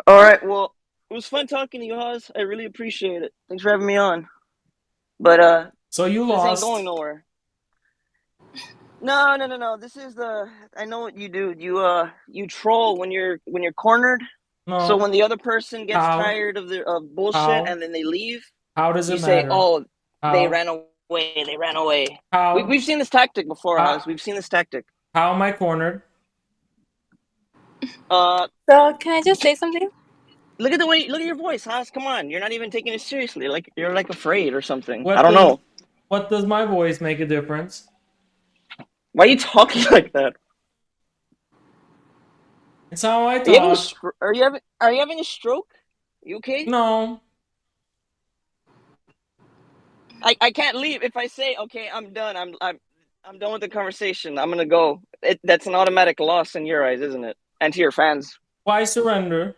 All right. Well, it was fun talking to you, Haz. I really appreciate it. Thanks for having me on. But So you this ain't going lost. nowhere. No. This is the. I know what you do. You troll when you're cornered. So No. when the other person gets How? tired of the bullshit How? and then they leave, How does you it say, matter? "Oh, they How? ran away. They ran away." How? We've seen this tactic before, How, Haz. We've seen this tactic. how am I cornered? Uh, So can I just say something? look at the way. Look at your voice, Haz. Come on, you're not even taking it seriously. Like you're like afraid or something. I What don't does know. what does my voice make a difference? Why are you talking like that? It's how I Are you having a talk. are you having a stroke? You okay? No. I can't leave if I say okay. I'm done. I'm done with the conversation. I'm gonna go. That's an automatic loss in your eyes, isn't it? And to your fans. Why surrender?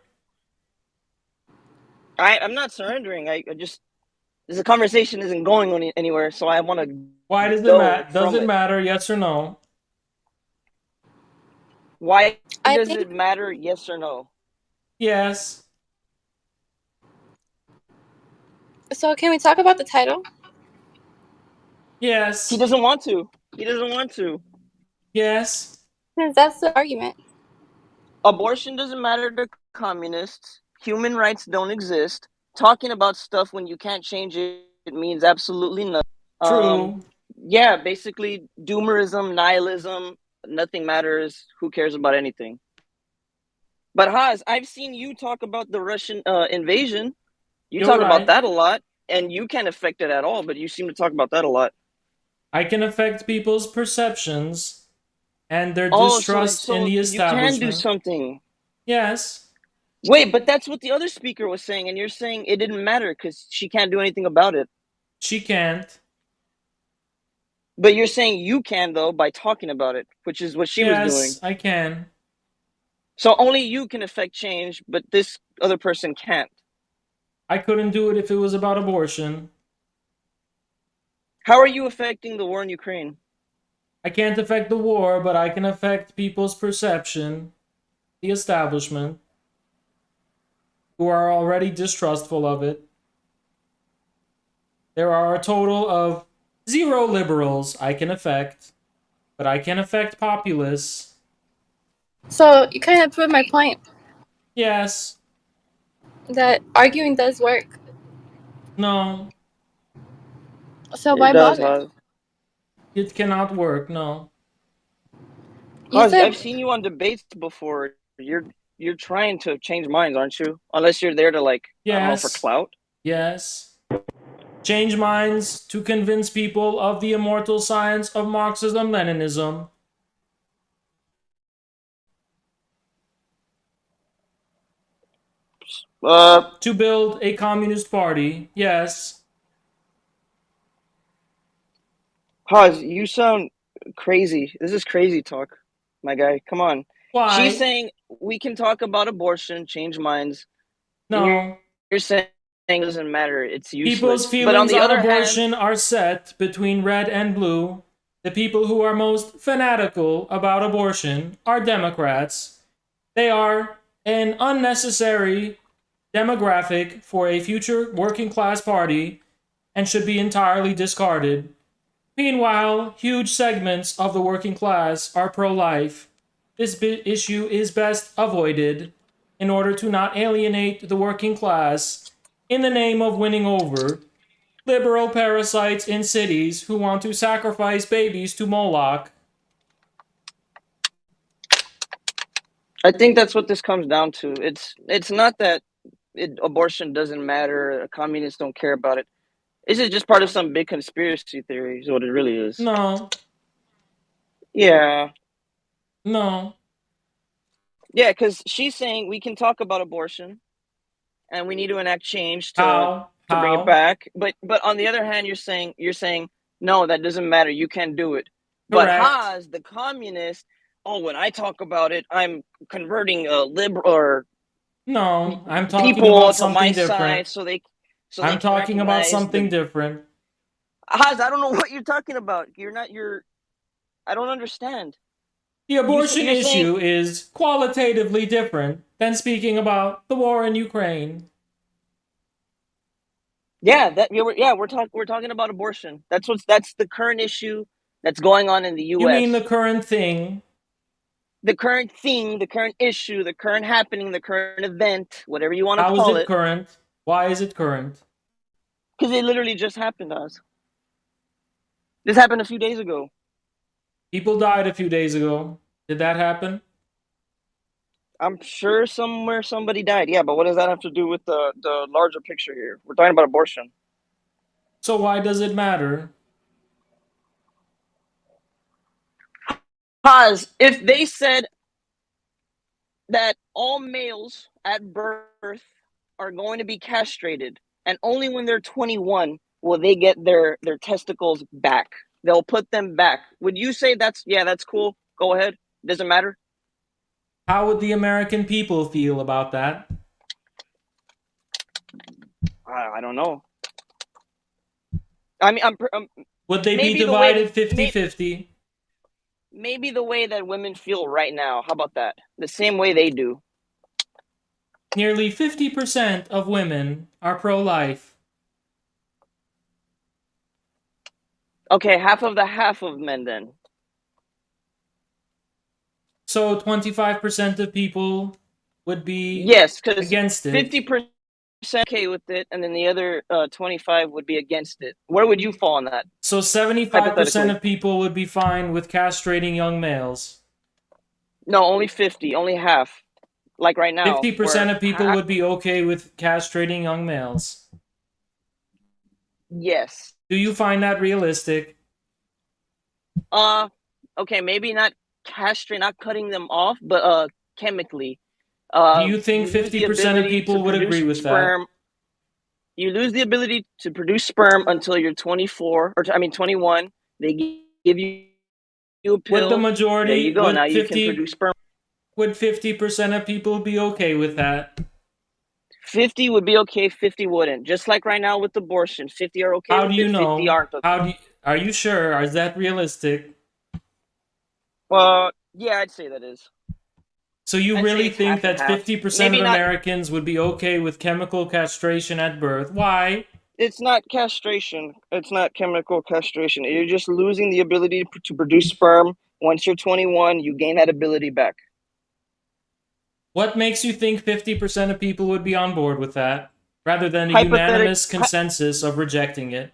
I'm not surrendering. I just the conversation isn't going anywhere, so I want to Why does it go matter? Does from it it. matter? Yes or no? Why I does think it matter? Yes or no? Yes. so. Can we talk about the title? He Yes. doesn't want to. He doesn't want to. Yes. Because that's the argument. Abortion doesn't matter to communists. Human rights don't exist. Talking about stuff when you can't change it, it means absolutely nothing. Um, True. yeah, basically doomerism, nihilism, nothing matters. Who cares about anything? But Haz, I've seen you talk about the Russian invasion. You You're talk about right. that a lot, and you can't affect it at all. But you seem to talk about that a lot. I can affect people's perceptions and their Oh, distrust in the you can do establishment. something. Yes. Wait, but that's what the other speaker was saying, and you're saying it didn't matter because she can't do anything about it. She can't. But you're saying you can though by talking about it, which is what she was Yes, doing. I can. So only you can affect change, but this other person can't. I couldn't do it if it was about abortion. How are you affecting the war in Ukraine? I can't affect the war, but I can affect people's perception, the establishment, who are already distrustful of it. There are a total of 0 liberals I can affect, but I can affect populists. So you kind of proved my point Yes. that arguing does work. No. So It why does, bother? huh? It cannot work. No. You Haz, I've said seen you on debates before. You're trying to change minds, aren't you? Unless you're there to like, I don't know, for Yes. clout. Yes. Change minds to convince people of the immortal science of Marxism-Leninism. To build a communist party. Yes. Haz, you sound crazy. This is crazy talk, my guy. Come on. She's Why? saying we can talk about abortion, change minds, and No. you're saying it doesn't matter. It's People's useless. But on feelings the on other hand, abortion are set between red and blue. The people who are most fanatical about abortion are Democrats. They are an unnecessary demographic for a future working class party and should be entirely discarded. Meanwhile, huge segments of the working class are pro life. This issue is best avoided in order to not alienate the working class in the name of winning over liberal parasites in cities who want to sacrifice babies to Moloch. I think that's what this comes down to. It's not that abortion doesn't matter. Communists don't care about it. Is it just part of some big conspiracy theory? Is what it really is. No, Yeah, no. yeah. Because she's saying we can talk about abortion, and we need to enact change How? to bring it How? back. But on the other hand, you're saying no, that doesn't matter. You can't do it. But Correct. Haas, the communist, oh, when I talk about it, I'm converting liberal or No, I'm talking people about to my something different. side so they I'm can talking about recognize something the different. Haas. I don't know what you're talking about. You're. I don't understand. The abortion You're saying issue is qualitatively different than speaking about the war in Ukraine. yeah we're talking about abortion. That's the current issue that's going on in the You mean the U.S. current thing? The current thing, the current issue, the current happening, the current event, whatever you want to How is call it it, current? Why is it current? because it literally just happened to us. This happened a few days ago. People died a few days ago. Did that happen? I'm sure somewhere somebody died. Yeah, but what does that have to do with the larger picture here? We're talking about abortion. So why does it matter? Pause. If they said that all males at birth are going to be castrated, and only when they're 21 will they get their testicles back. They'll put them back. Would you say that's cool? Go ahead. Doesn't matter. How would the American people feel about that? I don't know. I mean, Would they be maybe the way divided 50-50? maybe the way that women feel right now. How about that? The same way they do. Nearly 50% of women are pro-life. Okay, half of men then. So 25% of people would be Yes, because against it. 50% okay with it, and then the other 25 would be against it. Where would you fall on that? So 75% Hypothetically, of people would be fine with castrating young males. no, only 50, only half. Like right now, 50% where of people would be okay with castrating young males. yes, Do you find that realistic? okay, maybe not castrate, not cutting them off, but chemically, Do you think you lose the 50% of ability to people would agree produce with that? sperm. You lose the ability to produce sperm until you're 24, or I mean 21. They give you a Would the pill. There you majority, go. Now you can produce sperm. would 50% of people be okay with that? 50 would be okay, 50 wouldn't. Just like right now with abortion, 50 are okay How do with you it, 50 know? aren't okay. Are you sure? Is that realistic? Yeah, I'd say that is. So you I'd say really it's think half and that half. 50% of Maybe not. Americans would be okay with chemical castration at birth? Why? It's not castration. It's not chemical castration. You're just losing the ability to produce sperm. Once you're 21, you gain that ability back. What makes you think 50% of people would be on board with that, rather than a Hypothetic. unanimous consensus of rejecting it?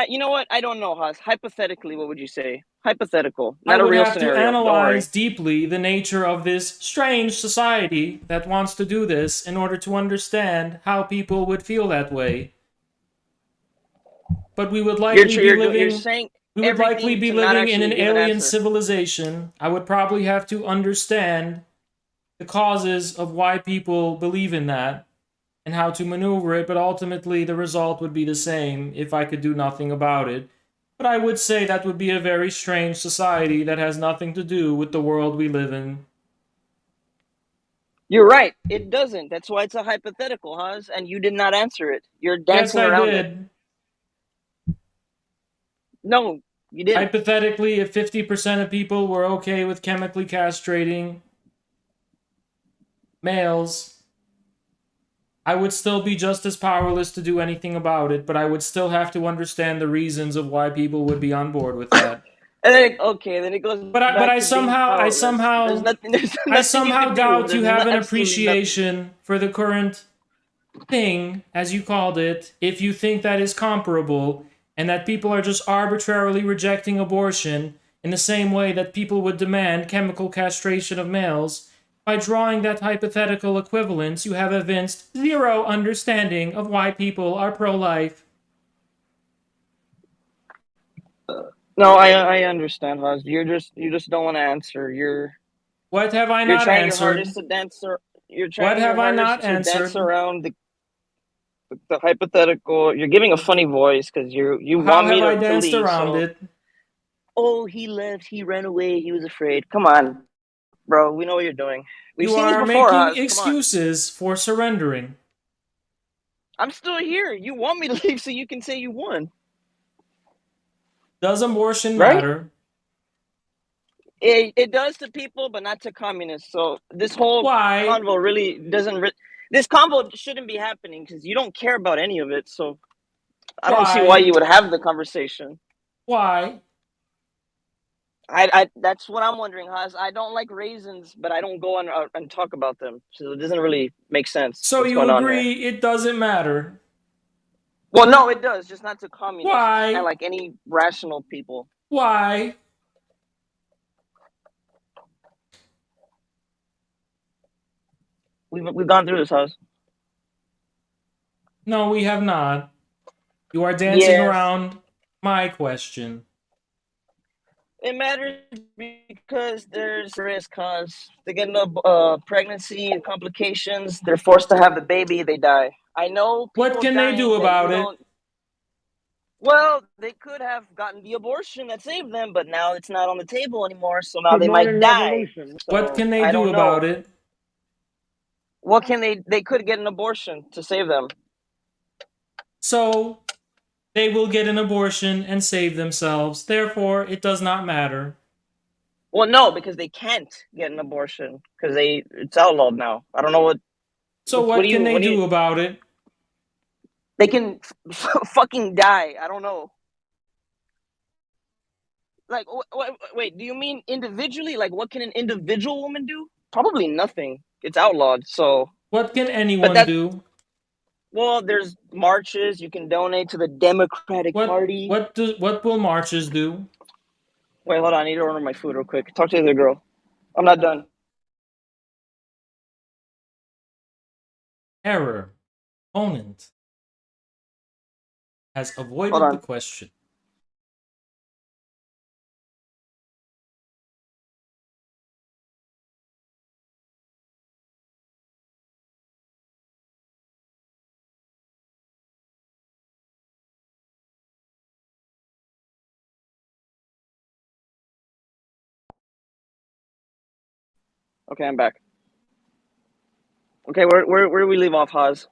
You know what? I don't know, Haas. Hypothetically, what would you say? Hypothetical, I not a would real have to scenario. Don't worry. analyze deeply the nature of this strange society that wants to do this in order to understand how people would feel that way. But we would likely be You're living saying we would likely everything be to not living in an actually give an alien answer. civilization. I would probably have to understand the causes of why people believe in that and how to maneuver it, but ultimately the result would be the same if I could do nothing about it. But I would say that would be a very strange society that has nothing to do with the world we live in. You're right. It doesn't. That's why it's a hypothetical, Haas, and you did not answer it. You're Yes, dancing I around it. did. No, you didn't. Hypothetically, if 50% of people were okay with chemically castrating males, I would still be just as powerless to do anything about it, but I would still have to understand the reasons of why people would be on board with that. And then then it goes But back I to being somehow I powerless. There's somehow nothing. There's I nothing you somehow can do. doubt you There's have an absolutely nothing. appreciation for the current thing, as you called it, if you think that is comparable and that people are just arbitrarily rejecting abortion in the same way that people would demand chemical castration of males. By drawing that hypothetical equivalence, you have evinced zero understanding of why people are pro-life. No, I understand, Haas. You just don't want to answer. What have I You're not trying your hardest answered? to dance. You're What trying your have I hardest not to dance answered? around the hypothetical. You're giving a funny voice because you How want me have I to danced leave. around So, it? oh, he left. He ran away. He was afraid. Come on, bro. We know what you're doing. We've You seen this are before, making Haas. Come on. excuses for surrendering. I'm still here. You want me to leave so you can say you won, Does abortion right? matter? It does to people, but not to communists. So this whole Why? convo really doesn't. This convo shouldn't be happening because you don't care about any of it. So I don't see why Why? you would have the conversation. Why? I that's what I'm wondering, Haas. I don't like raisins, but I don't go on and talk about them. So it doesn't really make sense So what's you going on here. agree it doesn't matter? Well, no, it does, just not to communists and Why? like any rational people. Why? We've gone through this, Haas. No, we have not. You are dancing Yes, around my question. it matters because there's risk, Haas. They get into pregnancy and complications. They're forced to have the baby. They die. I know What people can they do dying that you about it? don't. Well, they could have gotten the abortion that saved them, but now it's not on the table anymore, so now Good they might morning, die. Revolution. What So can they I do don't about know. it? What can they could get an abortion to save them. So they will get an abortion and save themselves. Therefore, it does not matter. Well, no, because they can't get an abortion because it's outlawed now. I don't know So what what do can you they do about it? they can fucking die. I don't know. Like wait, do you mean individually? Like what can an individual woman do? Probably nothing. It's outlawed. So, What can but anyone that do? well, there's marches. You can donate to the Democratic Party. What will marches do? Wait, hold on. I need to order my food real quick. Talk to the other girl. I'm not done. Error. Opponent has Hold avoided the on. question. Okay, I'm back. Okay, where do we leave off, Haas?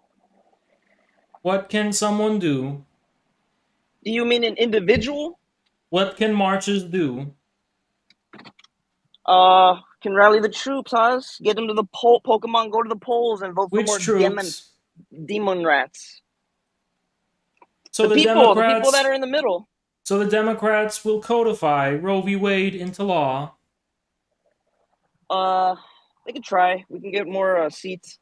What can someone do? Do you mean an individual? What can marches do? Can rally the troops, Haas. Get them to the Pokemon go to the polls and vote for Which more troops? demon rats. So The people that are in the middle. the Democrats will codify Roe v. Wade into law. Uh, they could try. We can get more seats.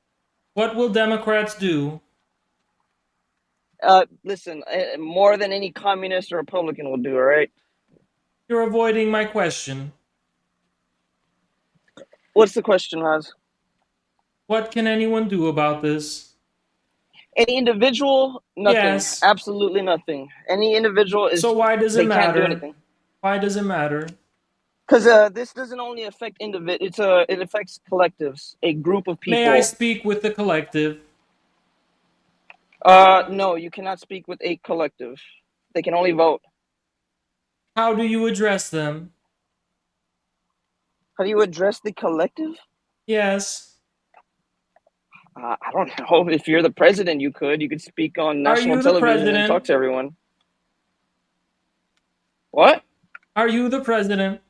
What will Democrats do? Listen, more than any communist or Republican will do. All right. You're avoiding my question. What's the question, Haz? What can anyone do about this? Any individual, nothing. Yes. Absolutely nothing. Any individual is. So why does it They can't do matter? anything. Why does it matter? Because this doesn't only affect it affects collectives, a group of May I people. speak with the collective? No, you cannot speak with a collective. They can only vote. How do you address them? How do you address the collective? Yes. I don't know. If you're the president, you could speak on Are national you the television and talk president? to everyone. What? Are you the president?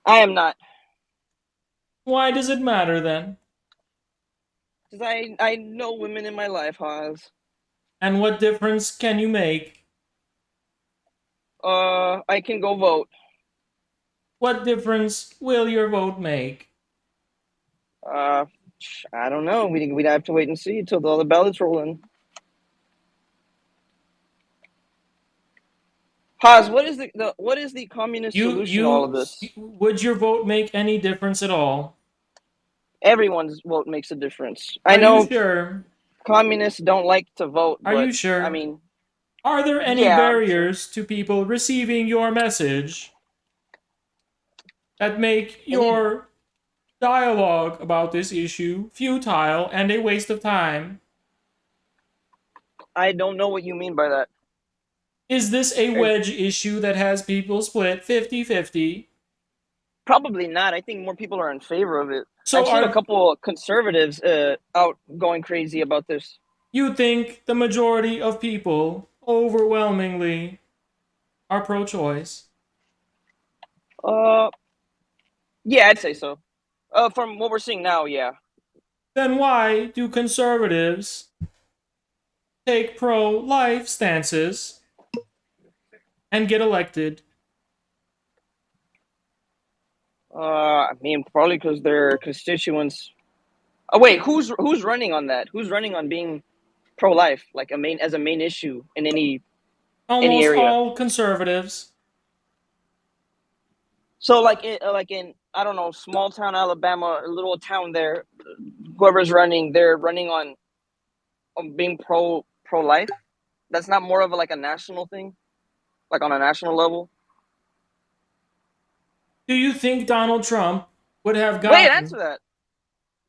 I am not. Why does it matter then? Because I know women in my life, Haas. And what difference can you make? I can go vote. What difference will your vote make? I don't know. We'd have to wait and see until all the ballots roll in. Haas, what is the communist solution to all of this? Would your vote make any difference at all? Everyone's vote makes a difference. I Are you know sure? communists don't like to vote, Are but you sure? I mean, Are there any yeah, I'm sure. barriers to people receiving your message that make your dialogue about this issue futile and a waste of time? I don't know what you mean by that. Is this a wedge issue that has people split 50-50? Probably not. I think more people are in favor of it. So I've seen a couple of conservatives out going crazy about this. you think the majority of people overwhelmingly are pro-choice? Yeah, I'd say so. From what we're seeing now, yeah. Then why do conservatives take pro-life stances and get elected? I mean, probably because their constituents. Oh wait, who's running on that? Who's running on being pro-life, like as a main issue in any Almost area? all conservatives. So like in I don't know, small town Alabama, a little town there, whoever's running, they're running on being pro-life. That's not more of like a national thing, like on a national level. Do you think Donald Trump would have gotten... Wait, answer that.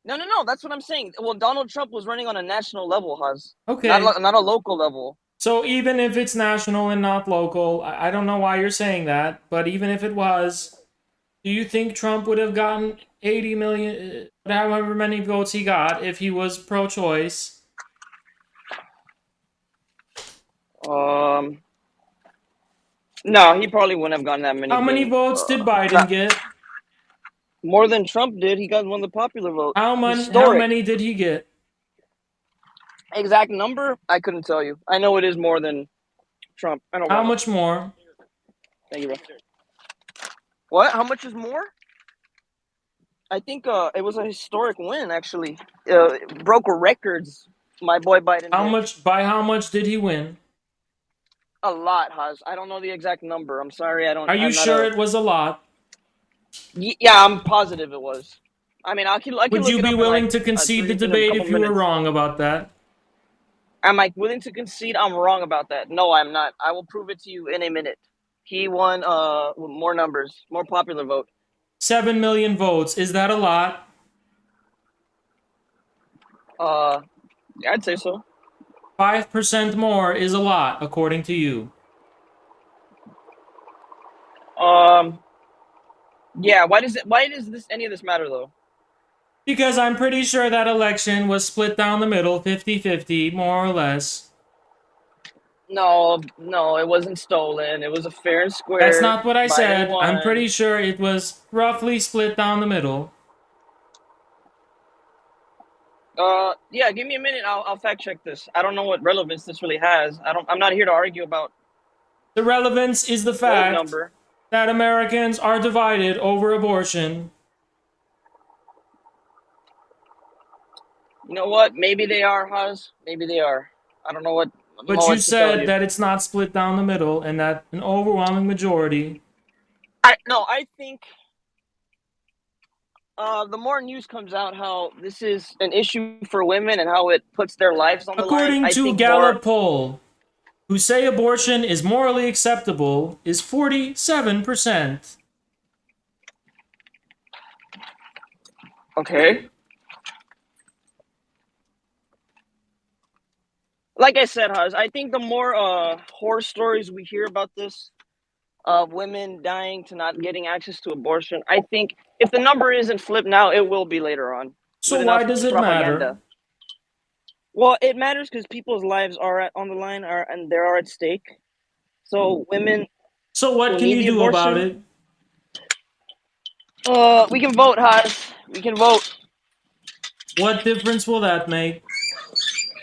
No. That's what I'm saying. Well, Donald Trump was running on a national level, Huz. Okay. Not a local level. So even if it's national and not local, I don't know why you're saying that, but even if it was, do you think Trump would have gotten 80 million, however many votes he got, if he was pro-choice? No, he probably wouldn't have gotten that many. How many votes did Biden get? More than Trump did. He got one of the popular votes. How many did he get? Exact number? I couldn't tell you. I know it is more than Trump. I don't know. How much more? Thank you, bro. What? How much is more? I think it was a historic win, actually. It broke records. My boy Biden. By how much did he win? A lot, Haz. I don't know the exact number. I'm sorry. I don't. Are you sure it was a lot? Yeah, I'm positive it was. I mean, I can Would look you it be up willing in to concede the debate if you were wrong about that? Am I willing to concede I'm wrong about that? No, I'm not. I will prove it to you in a minute. He won more numbers, more popular vote. 7 million votes. Is that a lot? Yeah, I'd say so. 5% more is a lot, according to you. Yeah, why does any of this matter though? Because I'm pretty sure that election was split down the middle, 50-50, more or less. No, it wasn't stolen. It was a fair and square. That's not what I said. won. I'm pretty sure it was roughly split down the middle. Yeah, give me a minute. I'll fact check this. I don't know what relevance this really has. I'm not here to argue about. The relevance is the fact number. that Americans are divided over abortion. You know what? Maybe they are, Huz. Maybe they are. I don't know what. don't But know you what to tell said you. that it's not split down the middle and that an overwhelming majority. I think the more news comes out how this is an issue for women and how it puts their lives on the line, According I to think more. Gallup poll, who say abortion is morally acceptable is 47%. Okay. Like I said, Haz, I think the more horror stories we hear about this, of women dying to not getting access to abortion, I think if the number isn't flipped now, it will be later on with So why enough does it matter? propaganda. Well, it matters because people's lives are on the line, and they are at stake. So women So what who can need you the do about abortion, it? we can vote, Haz. We can vote. What difference will that make?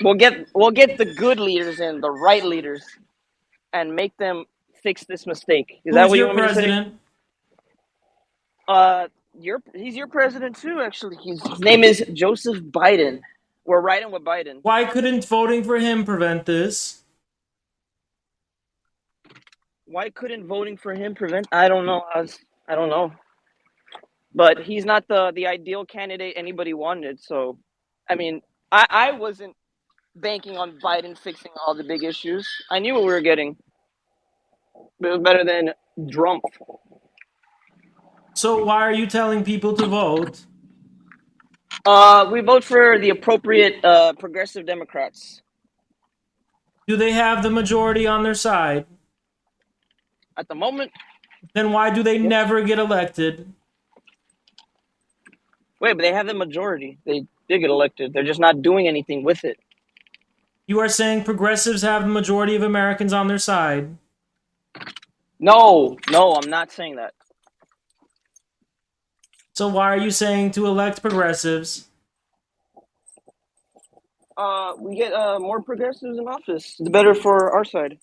We'll get the good leaders in, the right leaders, and make them fix this mistake. Is that Who's what you your want me to say? president? He's your president too. Actually, his name is Joseph Biden. We're riding with Biden. Why couldn't voting for him prevent this? Why couldn't voting for him prevent? I don't know. I don't know. But he's not the ideal candidate anybody wanted. So, I mean, I wasn't banking on Biden fixing all the big issues. I knew what we were getting. It was better than Trump. So why are you telling people to vote? We vote for the appropriate progressive Democrats. Do they have the majority on their side? At the moment, Then why do they yes. never get elected? Wait, but they have the majority. They did get elected. They're just not doing anything with it. You are saying progressives have the majority of Americans on their side. No, I'm not saying that. So why are you saying to elect progressives? We get more progressives in office. It's better for our side,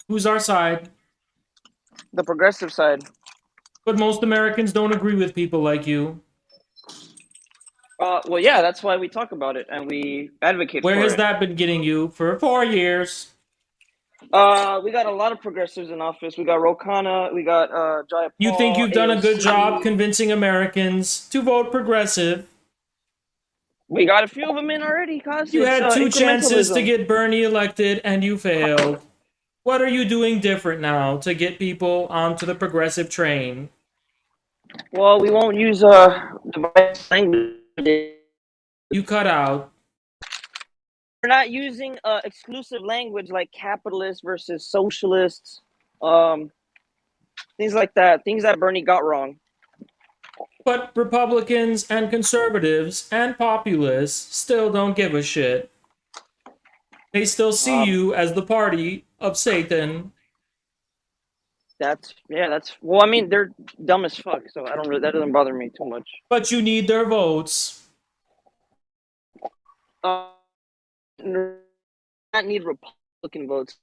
Who's our side? the progressive side. But most Americans don't agree with people like you. Well, yeah, that's why we talk about it and we advocate Where for has it. that been getting you for 4 years? We got a lot of progressives in office. We got Rokana, we got Jaya You think Paul, you've done a good job AOC. convincing Americans to vote progressive? We got a few of them in already, cause You it's had two chances to incrementalism. get Bernie elected and you failed. What are you doing different now to get people onto the progressive train? Well, we won't use device language. You cut out. We're not using exclusive language like capitalist versus socialists, um, things like that. Things that Bernie got wrong. But Republicans and conservatives and populists still don't give a shit. They still see Um, you as the party of Satan. that's well. I mean, they're dumb as fuck, so I don't really, that doesn't bother me too much. But you need their votes. Not need Republican votes.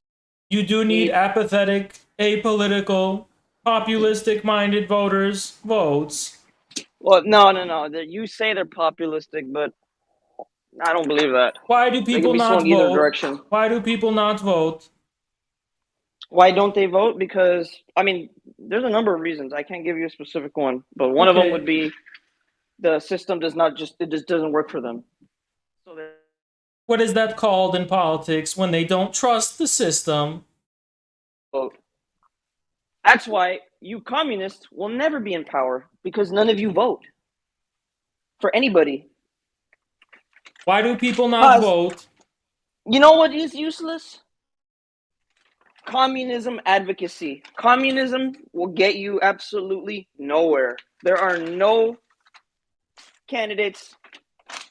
You do need apathetic, apolitical, populistic minded voters' votes. Well, no. You say they're populistic, but I don't believe that. Why do They can people be not swung either vote? direction. Why do people not vote? Why don't they vote? Because I mean, there's a number of reasons. I can't give you a specific one, but one of them would be the system it just doesn't work for them. So What is that called in politics when they don't trust the system? vote. That's why you communists will never be in power because none of you vote for anybody. Why do people not vote? You know what is useless? Communism advocacy. Communism will get you absolutely nowhere. There are no candidates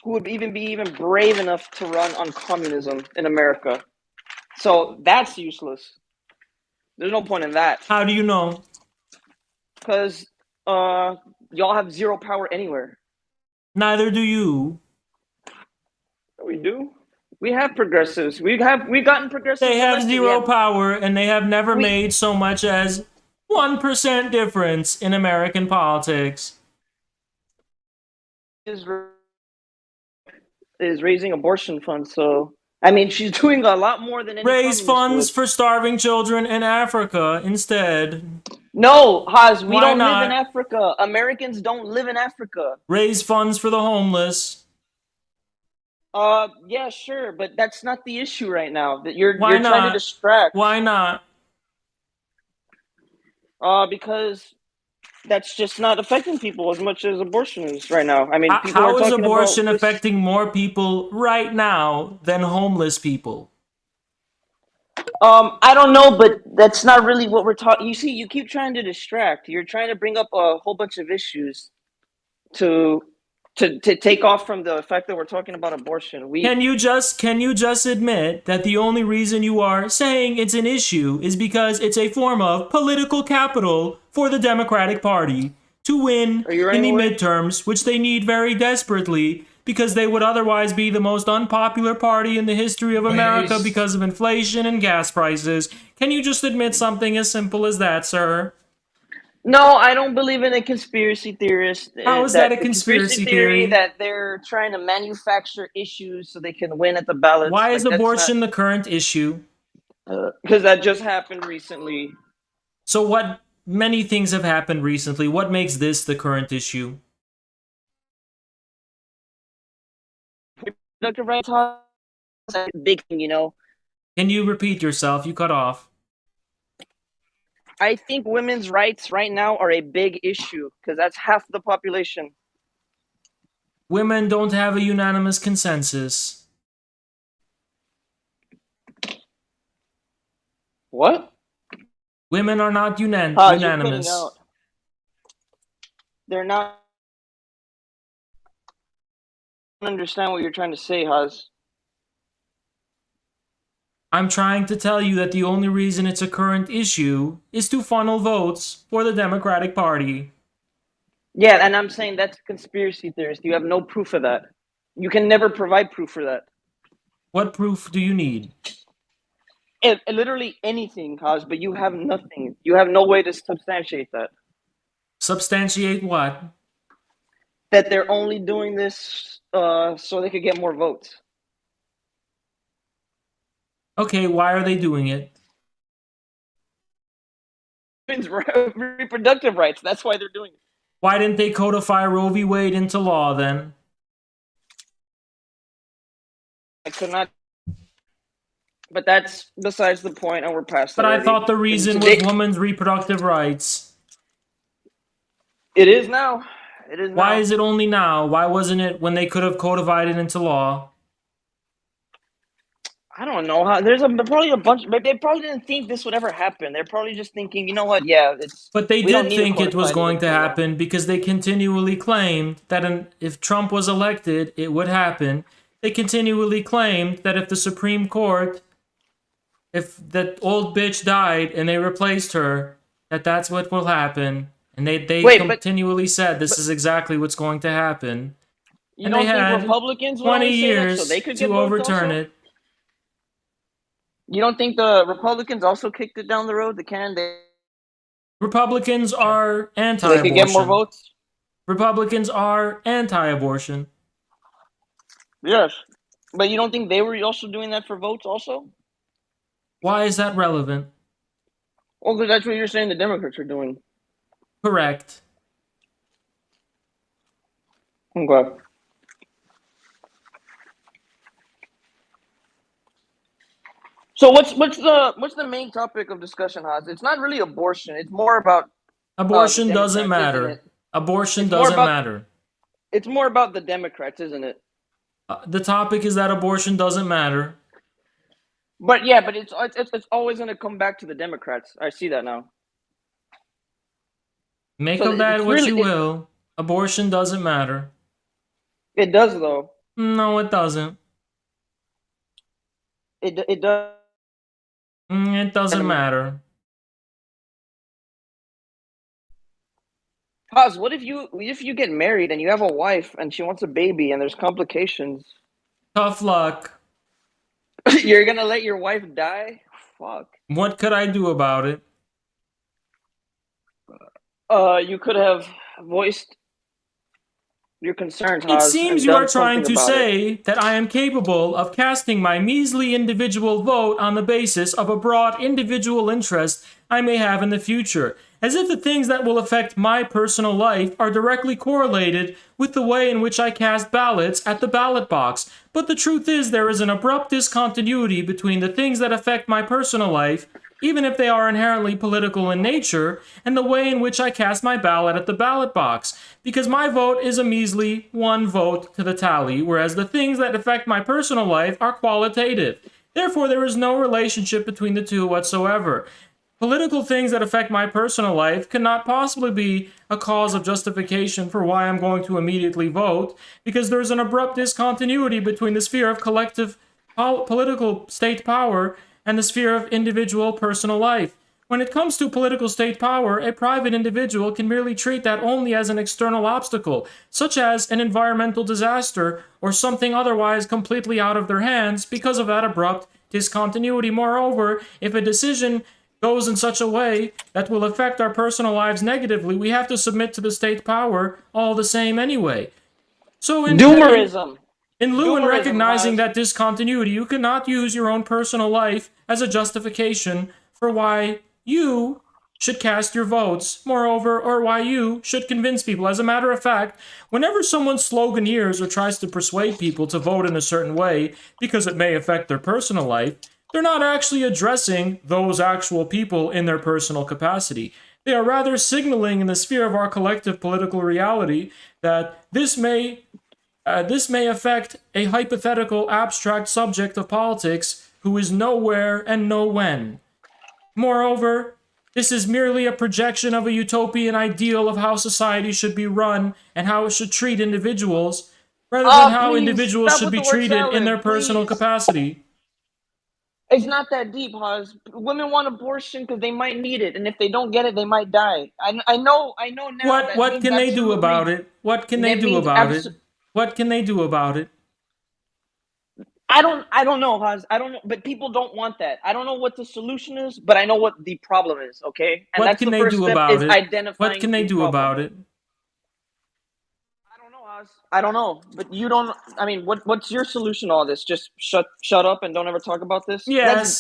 who would be even brave enough to run on communism in America. So that's useless. There's no point in that. How do you know? Because y'all have zero power anywhere. Neither do you. We do. We have progressives. We've gotten progressives. They have elected. zero power and they have never We- made so much as 1% difference in American politics. Is raising abortion funds, so I mean, she's doing a lot more than any Raise communist funds would. for starving children in Africa instead. No, Haas, we Why don't live in not? Africa. Americans don't live in Africa. Raise funds for the homeless. Yeah, sure, but that's not the issue right now. That you're Why trying to not? distract. Why not? Because that's just not affecting people as much as abortion is right now. I mean, people are How is talking about abortion this. affecting more people right now than homeless people? I don't know, but that's not really what we're talking. You see, you keep trying to distract. You're trying to bring up a whole bunch of issues to to take off from the fact that we're talking about abortion. Can you just admit that the only reason you are saying it's an issue is because it's a form of political capital for the Democratic Party to win Are you in running the away? midterms, which they need very desperately because they would otherwise be the most unpopular party in the history of America because of inflation and gas prices? Can you just admit something as simple as that, sir? No, I don't believe in a conspiracy theorist. How is that a That the conspiracy conspiracy theory theory? that they're trying to manufacture issues so they can win at the ballots. Why is Like that's not abortion the current issue? because that just happened recently. So what many things have happened recently. What makes this the current issue? Reproductive rights is a big thing, you know. Can you repeat yourself? You cut off. I think women's rights right now are a big issue because that's half the population. Women don't have a unanimous consensus. What? Women are not You're cutting unanimous. out. They're not. I don't understand what you're trying to say, Haz. I'm trying to tell you that the only reason it's a current issue is to funnel votes for the Democratic Party. Yeah, and I'm saying that's a conspiracy theorist. You have no proof of that. You can never provide proof for that. What proof do you need? Literally anything, Haz, but you have nothing. You have no way to substantiate that. Substantiate what? That they're only doing this so they could get more votes. Okay, why are they doing it? Women's reproductive rights. That's why they're doing it. Why didn't they codify Roe v. Wade into law then? I could not. But that's besides the point, and we're past that. But I already. thought the reason was women's reproductive rights. It is now. It is now. Why is it only now? Why wasn't it when they could have codified it into law? I don't know how. There's probably a bunch. They probably didn't think this would ever happen. They're probably just thinking, you know what? Yeah, it's. But they we don't did need to think it was codify going to into law. happen because they continually claimed that if Trump was elected, it would happen. They continually claimed that if the Supreme Court, if that old bitch died and they replaced her, that's what will happen. And they continually said this is exactly what's going to happen. You And don't they think had Republicans will 20 only say years that so they could get to votes overturn also? it. You don't think the Republicans also kicked it down the road? The candidate Republicans are so they could get more anti-abortion. votes? Republicans are anti-abortion. Yes, but you don't think they were also doing that for votes also? Why is that relevant? Well, because that's what you're saying the Democrats are doing. Correct. Okay. So what's the main topic of discussion, Haz? It's not really abortion. It's more about Abortion the doesn't Democrats, isn't matter. it? Abortion It's more doesn't about- matter. It's more about the Democrats, isn't it? The topic is that abortion doesn't matter. But yeah, but it's always going to come back to the Democrats. I see that now. Make So of that it's what really- you will. Abortion doesn't matter. It does though. No, it doesn't. It does. It doesn't matter. Haz, what if you get married and you have a wife and she wants a baby and there's complications? Tough luck. You're gonna let your wife die? Fuck. What could I do about it? You could have voiced your concerns, It Haas, seems and you are done trying something to about it. say that I am capable of casting my measly individual vote on the basis of a broad individual interest I may have in the future, as if the things that will affect my personal life are directly correlated with the way in which I cast ballots at the ballot box. But the truth is, there is an abrupt discontinuity between the things that affect my personal life, even if they are inherently political in nature, and the way in which I cast my ballot at the ballot box, because my vote is a measly one vote to the tally, whereas the things that affect my personal life are qualitative. Therefore, there is no relationship between the two whatsoever. Political things that affect my personal life cannot possibly be a cause of justification for why I'm going to immediately vote, because there's an abrupt discontinuity between the sphere of collective political state power and the sphere of individual personal life. When it comes to political state power, a private individual can merely treat that only as an external obstacle, such as an environmental disaster or something otherwise completely out of their hands because of that abrupt discontinuity. Moreover, if a decision goes in such a way that will affect our personal lives negatively, we have to submit to the state power all the same anyway. So Doomerism. in lieu in Doomerism, recognizing Haas. that discontinuity, you cannot use your own personal life as a justification for why you should cast your votes, moreover, or why you should convince people. As a matter of fact, whenever someone sloganeers or tries to persuade people to vote in a certain way because it may affect their personal life, they're not actually addressing those actual people in their personal capacity. They are rather signaling in the sphere of our collective political reality that this may affect a hypothetical abstract subject of politics who is nowhere and no when. Moreover, this is merely a projection of a utopian ideal of how society should be run and how it should treat individuals, rather than how Please, individuals stop should with be the word treated in salad, their personal please. capacity. It's not that deep, Haas. Women want abortion because they might need it, and if they don't get it, they might die. I know now that What means can they do absolutely. about it? What can they That do means about it? What can they do about it? I don't know, Haas. I don't know, but people don't want that. I don't know what the solution is, but I know what the problem is. Okay, and What that's can the they first do step about is it? What identifying can they the do problem. about it? I don't know, Haas. I don't know, but you don't. I mean, what's your solution to all this? Just shut up and don't ever talk about this. That's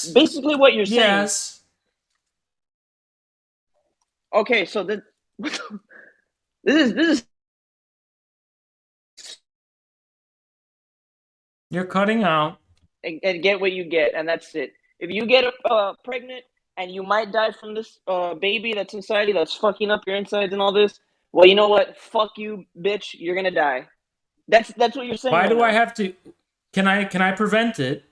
Yes. basically what you're saying. Yes. Okay, so this is You're cutting out. and get what you get, and that's it. If you get pregnant and you might die from this baby that's inside you that's fucking up your insides and all this, well, you know what? Fuck you, bitch. You're gonna die. That's what you're saying Why right do I now. have to? Can I prevent it?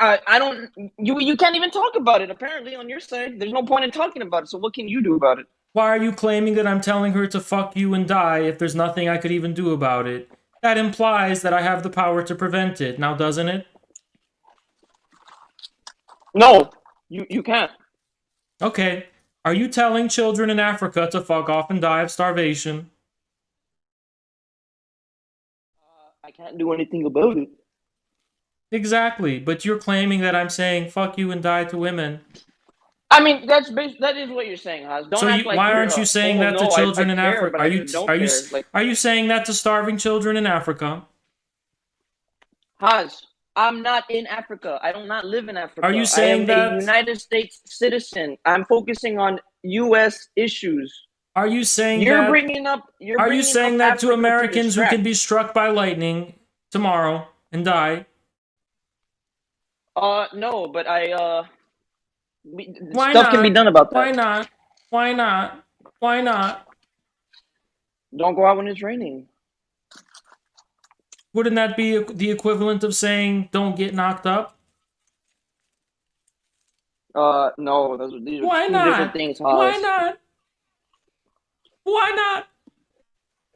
I don't. You can't even talk about it. Apparently, on your side, there's no point in talking about it. So what can you do about it? Why are you claiming that I'm telling her to fuck you and die if there's nothing I could even do about it? That implies that I have the power to prevent it, now doesn't it? No, you can't. Okay. Are you telling children in Africa to fuck off and die of starvation? I can't do anything about it. Exactly, but you're claiming that I'm saying fuck you and die to women. I mean, that is what you're saying, Haas. Don't So act like why you're. aren't you saying Oh that to no, I children in care, Africa? but I just don't care. Like, Are you saying that to starving children in Africa? Haas, I'm not in Africa. I do not live in Africa. Are you I saying am that? a United States citizen. I'm focusing on U.S. issues. Are you saying You're that? bringing up. You're Are bringing you saying up that Africa to Americans who distract. can be struck by lightning tomorrow and die? No, but Why stuff can be not? done about that. Why not? Why not? Why not? Don't go out when it's raining. Wouldn't that be the equivalent of saying don't get knocked up? No, these are Why two different not? things, Why Haas. not? Why not?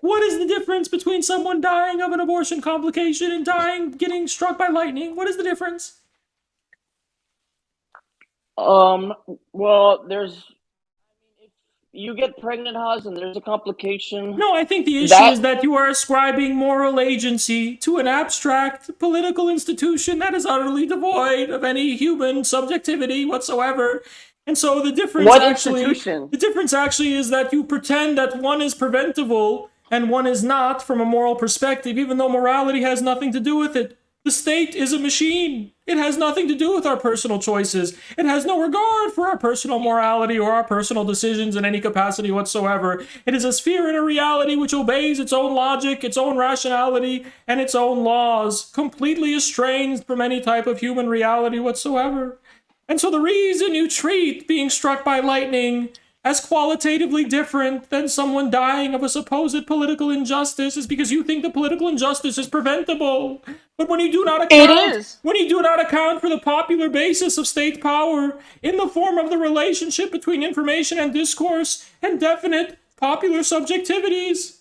What is the difference between someone dying of an abortion complication and getting struck by lightning? What is the difference? Well, if you get pregnant, Haas, and there's a complication. No, I think the issue is that you are ascribing moral agency to an abstract political institution that is utterly devoid of any human subjectivity whatsoever. And so the difference What actually institution? the difference actually is that you pretend that one is preventable and one is not from a moral perspective, even though morality has nothing to do with it. The state is a machine. It has nothing to do with our personal choices. It has no regard for our personal morality or our personal decisions in any capacity whatsoever. It is a sphere in a reality which obeys its own logic, its own rationality, and its own laws, completely estranged from any type of human reality whatsoever. And so the reason you treat being struck by lightning as qualitatively different than someone dying of a supposed political injustice is because you think the political injustice is preventable. But when you do not account for the popular basis of state power in the form of the relationship between information and discourse and definite popular subjectivities,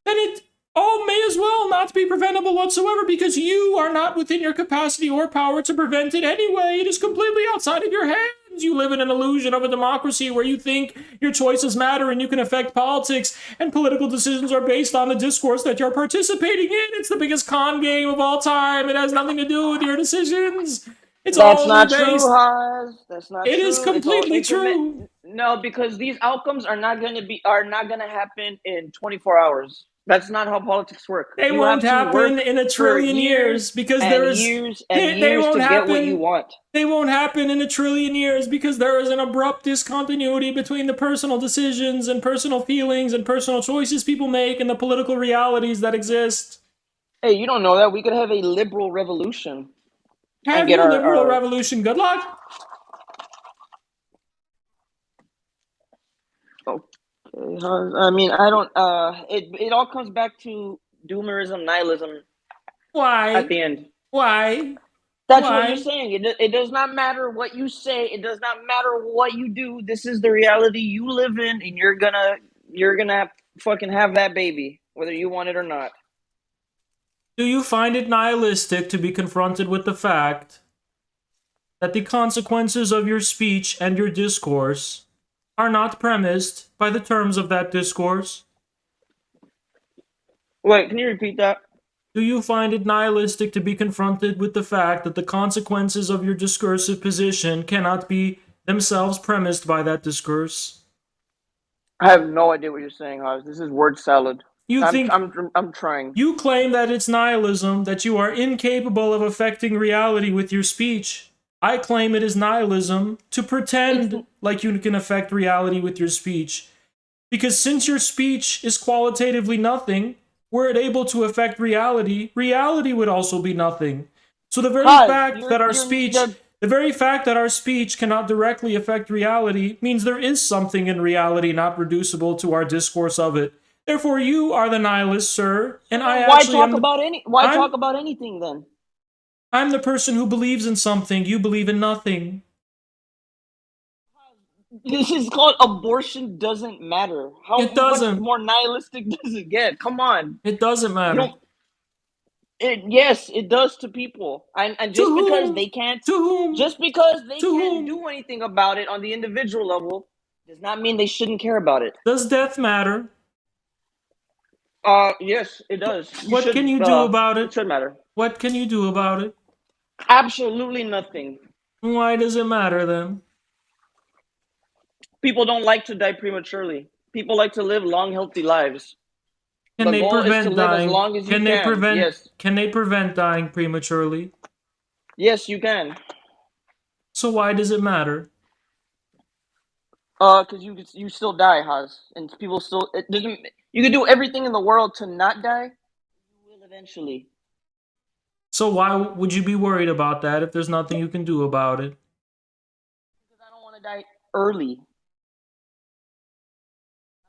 then it all may as well not be preventable whatsoever because you are not within your capacity or power to prevent it anyway. It is completely outside of your hands. You live in an illusion of a democracy where you think your choices matter and you can affect politics, and political decisions are based on the discourse that you're participating in. It's the biggest con game of all time. It has nothing to do with your decisions. It's That's all not based. true, Haas. That's not It true. is completely true. No, because these outcomes are not going to happen in 24 hours. That's not how politics work. They won't happen in a trillion years because there's years and years to get what you want. They won't happen in a trillion years because there is an abrupt discontinuity between the personal decisions and personal feelings and personal choices people make and the political realities that exist. Hey, you don't know that. We could have a liberal revolution. Have your liberal revolution. Good luck. I mean, I don't. It all comes back to doomerism, nihilism. Why? At the end. Why? That's what you're saying. It does not matter what you say. It does not matter what you do. This is the reality you live in, and you're gonna fucking have that baby, whether you want it or not. Do you find it nihilistic to be confronted with the fact that the consequences of your speech and your discourse are not premised by the terms of that discourse? Wait, can you repeat that? Do you find it nihilistic to be confronted with the fact that the consequences of your discursive position cannot be themselves premised by that discourse? I have no idea what you're saying, Haas. This is word salad. I'm trying. You claim that it's nihilism, that you are incapable of affecting reality with your speech. I claim it is nihilism to pretend like you can affect reality with your speech. Because since your speech is qualitatively nothing, were it able to affect reality, reality would also be nothing. So the very fact that our speech cannot directly affect reality means there is something in reality not reducible to our discourse of it. Therefore, you are the nihilist, sir, and Why talk about anything then? I'm the person who believes in something. You believe in nothing. This is called abortion doesn't matter. It doesn't. Much more nihilistic does it get? Come on. It doesn't matter. Yes, it does to people. And just because they can't do anything about it on the individual level does not mean they shouldn't care about it. Does death matter? Yes, it does. What can you do about it? It should matter. What can you do about it? Absolutely nothing. Why does it matter then? People don't like to die prematurely. People like to live long, healthy lives. Can they prevent dying? Can they prevent dying prematurely? Yes, you can. So why does it matter? Because you still die, Haas, and people still. It doesn't. You can do everything in the world to not die. You will eventually. So why would you be worried about that if there's nothing you can do about it? Because I don't want to die early.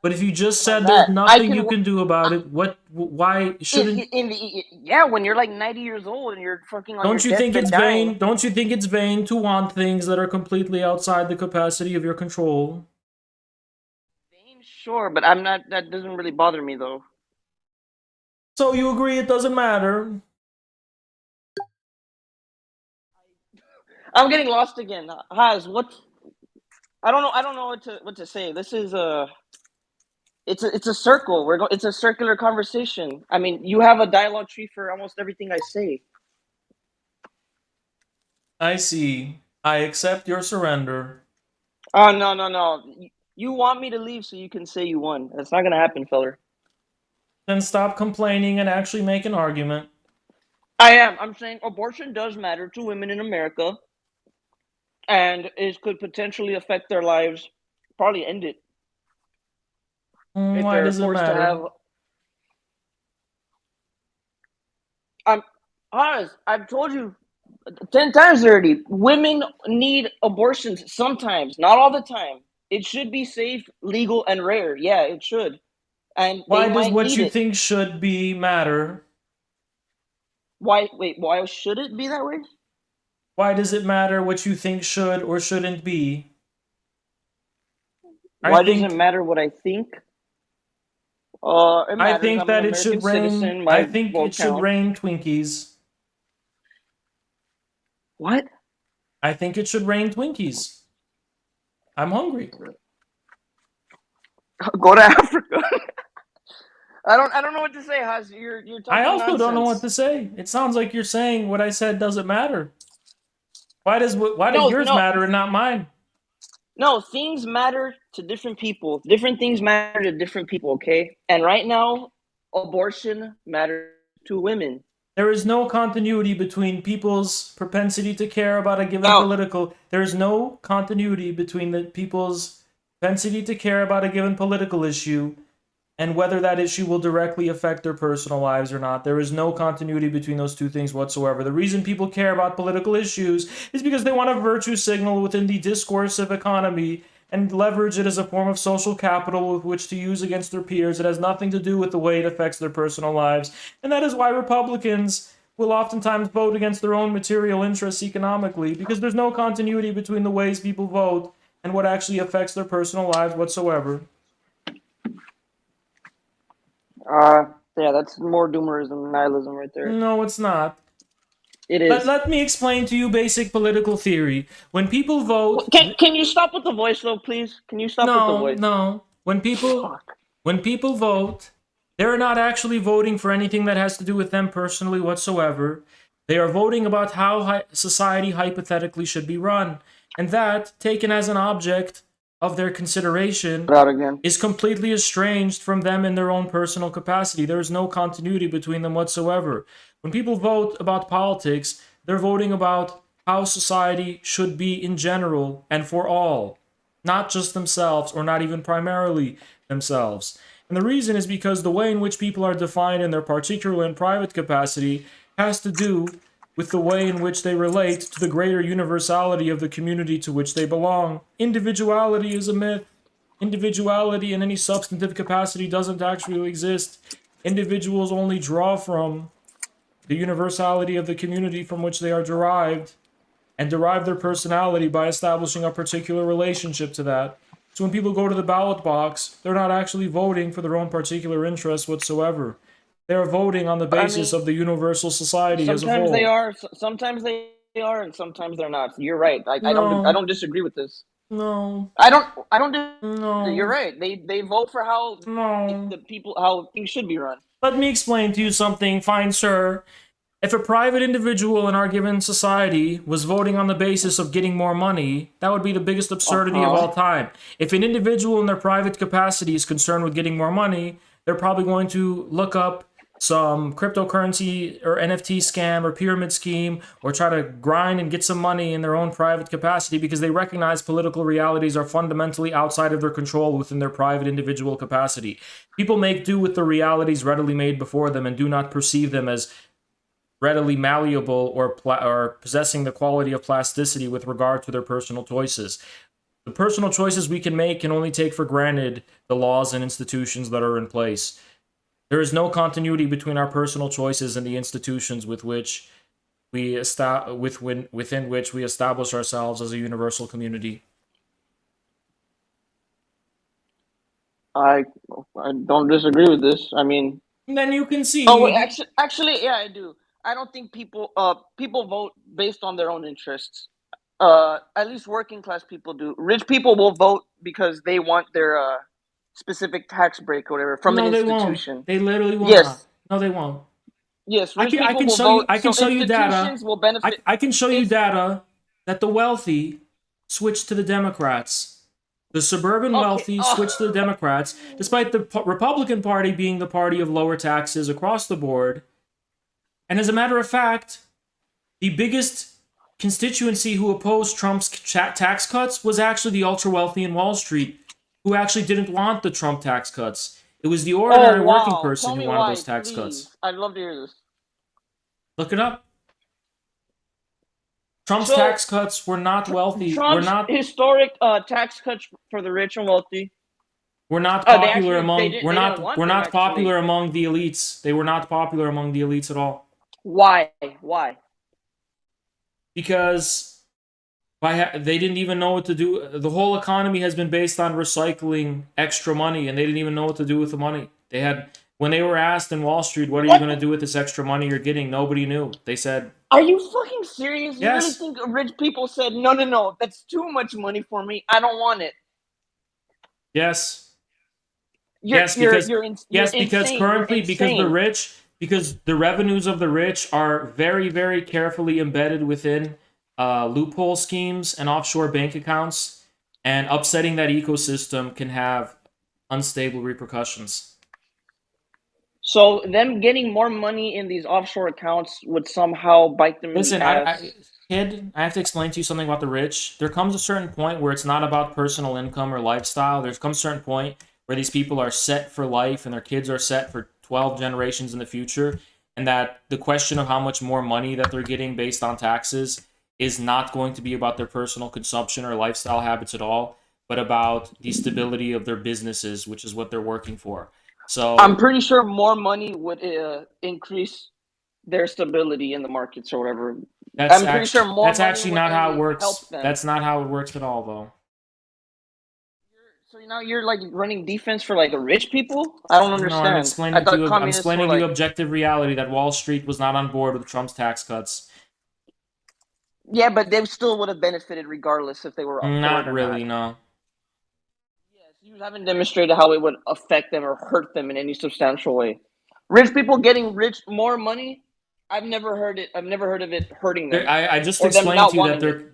But if you just said there's nothing you can do about it, why shouldn't? When you're like 90 years old and you're fucking on Don't you think it's dying, vain? Don't you think it's vain to want things that are completely outside the capacity of your control? Vain, sure, but I'm not. That doesn't really bother me though. So you agree it doesn't matter? I'm getting lost again. Haz, what? I don't know what to say. This is it's a circle. It's a circular conversation. I mean, you have a dialogue tree for almost everything I say. I see. I accept your surrender. Oh no. You want me to leave so you can say you won. That's not gonna happen, feller. Then stop complaining and actually make an argument. I am. I'm saying abortion does matter to women in America, and it could potentially affect their lives, probably end it if Why they're does it forced to matter? have. I'm honest. I've told you 10 times already. Women need abortions sometimes, not all the time. It should be safe, legal, and rare. Yeah, it should, and they Why does might what need you it. think should be matter? Why? Wait. Why should it be that way? Why does it matter what you think should or shouldn't be? I Why does it think matter what I think? It I matters. think I'm an that it American should rain. citizen. I My think it vote should counts. rain Twinkies. What? I think it should rain Twinkies. I'm hungry. Go to Africa. I don't know what to say, Haz. You're I talking also don't know what nonsense. to say. It sounds like you're saying what I said doesn't matter. Why does No, yours no, matter and not mine? no. Things matter to different people. Different things matter to different people. Okay. And right now, abortion matters to women. There is no continuity between people's propensity to care about a given Now, political. There is no continuity between the people's propensity to care about a given political issue and whether that issue will directly affect their personal lives or not. There is no continuity between those two things whatsoever. The reason people care about political issues is because they want a virtue signal within the discoursive economy and leverage it as a form of social capital with which to use against their peers. It has nothing to do with the way it affects their personal lives. And that is why Republicans will oftentimes vote against their own material interests economically, because there's no continuity between the ways people vote and what actually affects their personal lives whatsoever. yeah, that's more doomerism and nihilism right there. No, it's not. It Let, is. let me explain to you basic political theory. When people vote, Can you stop with the voice though, please? Can you stop with the no, voice? no. Fuck. When people vote, they're not actually voting for anything that has to do with them personally whatsoever. They are voting about how society hypothetically should be run. And that, taken as an object of their consideration, Out again. is completely estranged from them in their own personal capacity. There is no continuity between them whatsoever. When people vote about politics, they're voting about how society should be in general and for all, not just themselves or not even primarily themselves. And the reason is because the way in which people are defined in their particular and private capacity has to do with the way in which they relate to the greater universality of the community to which they belong. Individuality is a myth. Individuality in any substantive capacity doesn't actually exist. Individuals only draw from the universality of the community from which they are derived and derive their personality by establishing a particular relationship to that. So when people go to the ballot box, they're not actually voting for their own particular interests whatsoever. They're voting on the I basis mean, of the universal society as a sometimes they whole. are. Sometimes they are, and sometimes they're not. You're right. I don't. I No, don't disagree with this. no, I don't. I don't. You're no, right. They vote for how no. the people how things should be run. Let me explain to you something, fine sir. If a private individual in our given society was voting on the basis of getting more money, that would be the biggest absurdity of all time. If an individual in their private capacity is concerned with getting more money, they're probably going to look up some cryptocurrency or NFT scam or pyramid scheme or try to grind and get some money in their own private capacity because they recognize political realities are fundamentally outside of their control within their private individual capacity. People make do with the realities readily made before them and do not perceive them as readily malleable or possessing the quality of plasticity with regard to their personal choices. The personal choices we can make can only take for granted the laws and institutions that are in place. There is no continuity between our personal choices and the institutions with which within which we establish ourselves as a universal community. I I don't disagree with this. I mean, And then you oh wait, concede. actually, yeah, I do. I don't think people vote based on their own interests. At least working class people do. Rich people will vote because they want their specific tax break or whatever from an No, they won't. institution. They literally will not. Yes, No, they won't. yes, I rich can I people can will show you vote, I can so show you data. institutions will benefit. I can show you It's data that the wealthy switch to the Democrats. The suburban Okay. wealthy switched to the Democrats, despite the Republican Party being the party of lower taxes across the board. And as a matter of fact, the biggest constituency who opposed Trump's tax cuts was actually the ultra wealthy in Wall Street, who actually didn't want the Trump tax cuts. It was the Oh ordinary working wow. person Tell who me wanted why, those tax please. cuts. I'd love to hear this. Look it up. Trump's So tax cuts were not wealthy. Trump's historic tax cuts for the rich and wealthy. Were not They popular actually among. they didn't want them actually. Popular among the elites. They were not popular among the elites at all. Why? Why? Because they didn't even know what to do. The whole economy has been based on recycling extra money, and they didn't even know what to do with the money. They had when they were asked in Wall Street, "What are you going to do with this extra money you're getting?" Nobody knew. They said, Are you fucking serious? You really "Yes." think rich people said, no, that's too much money for me. I don't want it. Yes. You're Because insane. currently, You're insane. because the revenues of the rich are very, very carefully embedded within loophole schemes and offshore bank accounts, and upsetting that ecosystem can have unstable repercussions. So them getting more money in these offshore accounts would somehow bite them in Listen, the ass. kid, I have to explain to you something about the rich. There comes a certain point where it's not about personal income or lifestyle. There comes a certain point where these people are set for life and their kids are set for 12 generations in the future, and that the question of how much more money that they're getting based on taxes is not going to be about their personal consumption or lifestyle habits at all, but about the stability of their businesses, which is what they're working for. So I'm pretty sure more money would increase their stability in the markets or whatever. I'm pretty sure more money would not how it only help works. them. That's not how it works at all, though. So now you're like running defense for like the rich people? I don't No, I'm understand. I explaining to thought you. I'm communists were explaining to you like, objective reality that Wall Street was not on board with Trump's tax cuts. yeah, but they still would have benefited regardless if they were for it Not or really, not. no. Yes, you haven't demonstrated how it would affect them or hurt them in any substantial way. Rich people getting more money. I've never heard it. I've never heard of it hurting them I just or them explained not to you that wanting it.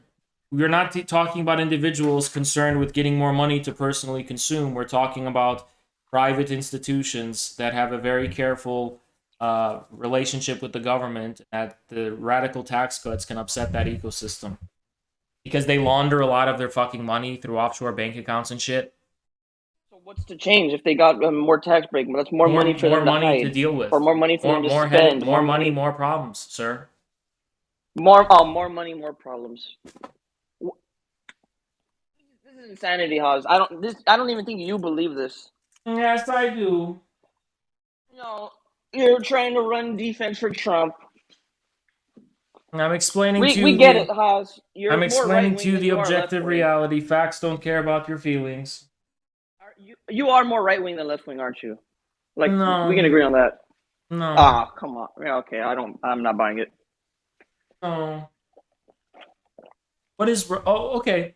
we're not talking about individuals concerned with getting more money to personally consume. We're talking about private institutions that have a very careful relationship with the government. That the radical tax cuts can upset that ecosystem because they launder a lot of their fucking money through offshore bank accounts and shit. So what's the change if they got more tax break? That's more money for them to money to hide, deal with. or more money for them to More spend. more money, more problems, sir. More money, more problems. This is insanity, Haas. I don't even think you believe this. Yes, I do. No, you're trying to run defense for Trump. I'm explaining to We you get it, Haas. You're I'm more right explaining to wing you than the you are left objective wing. reality. Facts don't care about your feelings. You are more right wing than left wing, aren't you? Like we can No. agree on that. No. Ah, come on. Yeah, okay. I'm not buying it. No. What is? Oh, okay.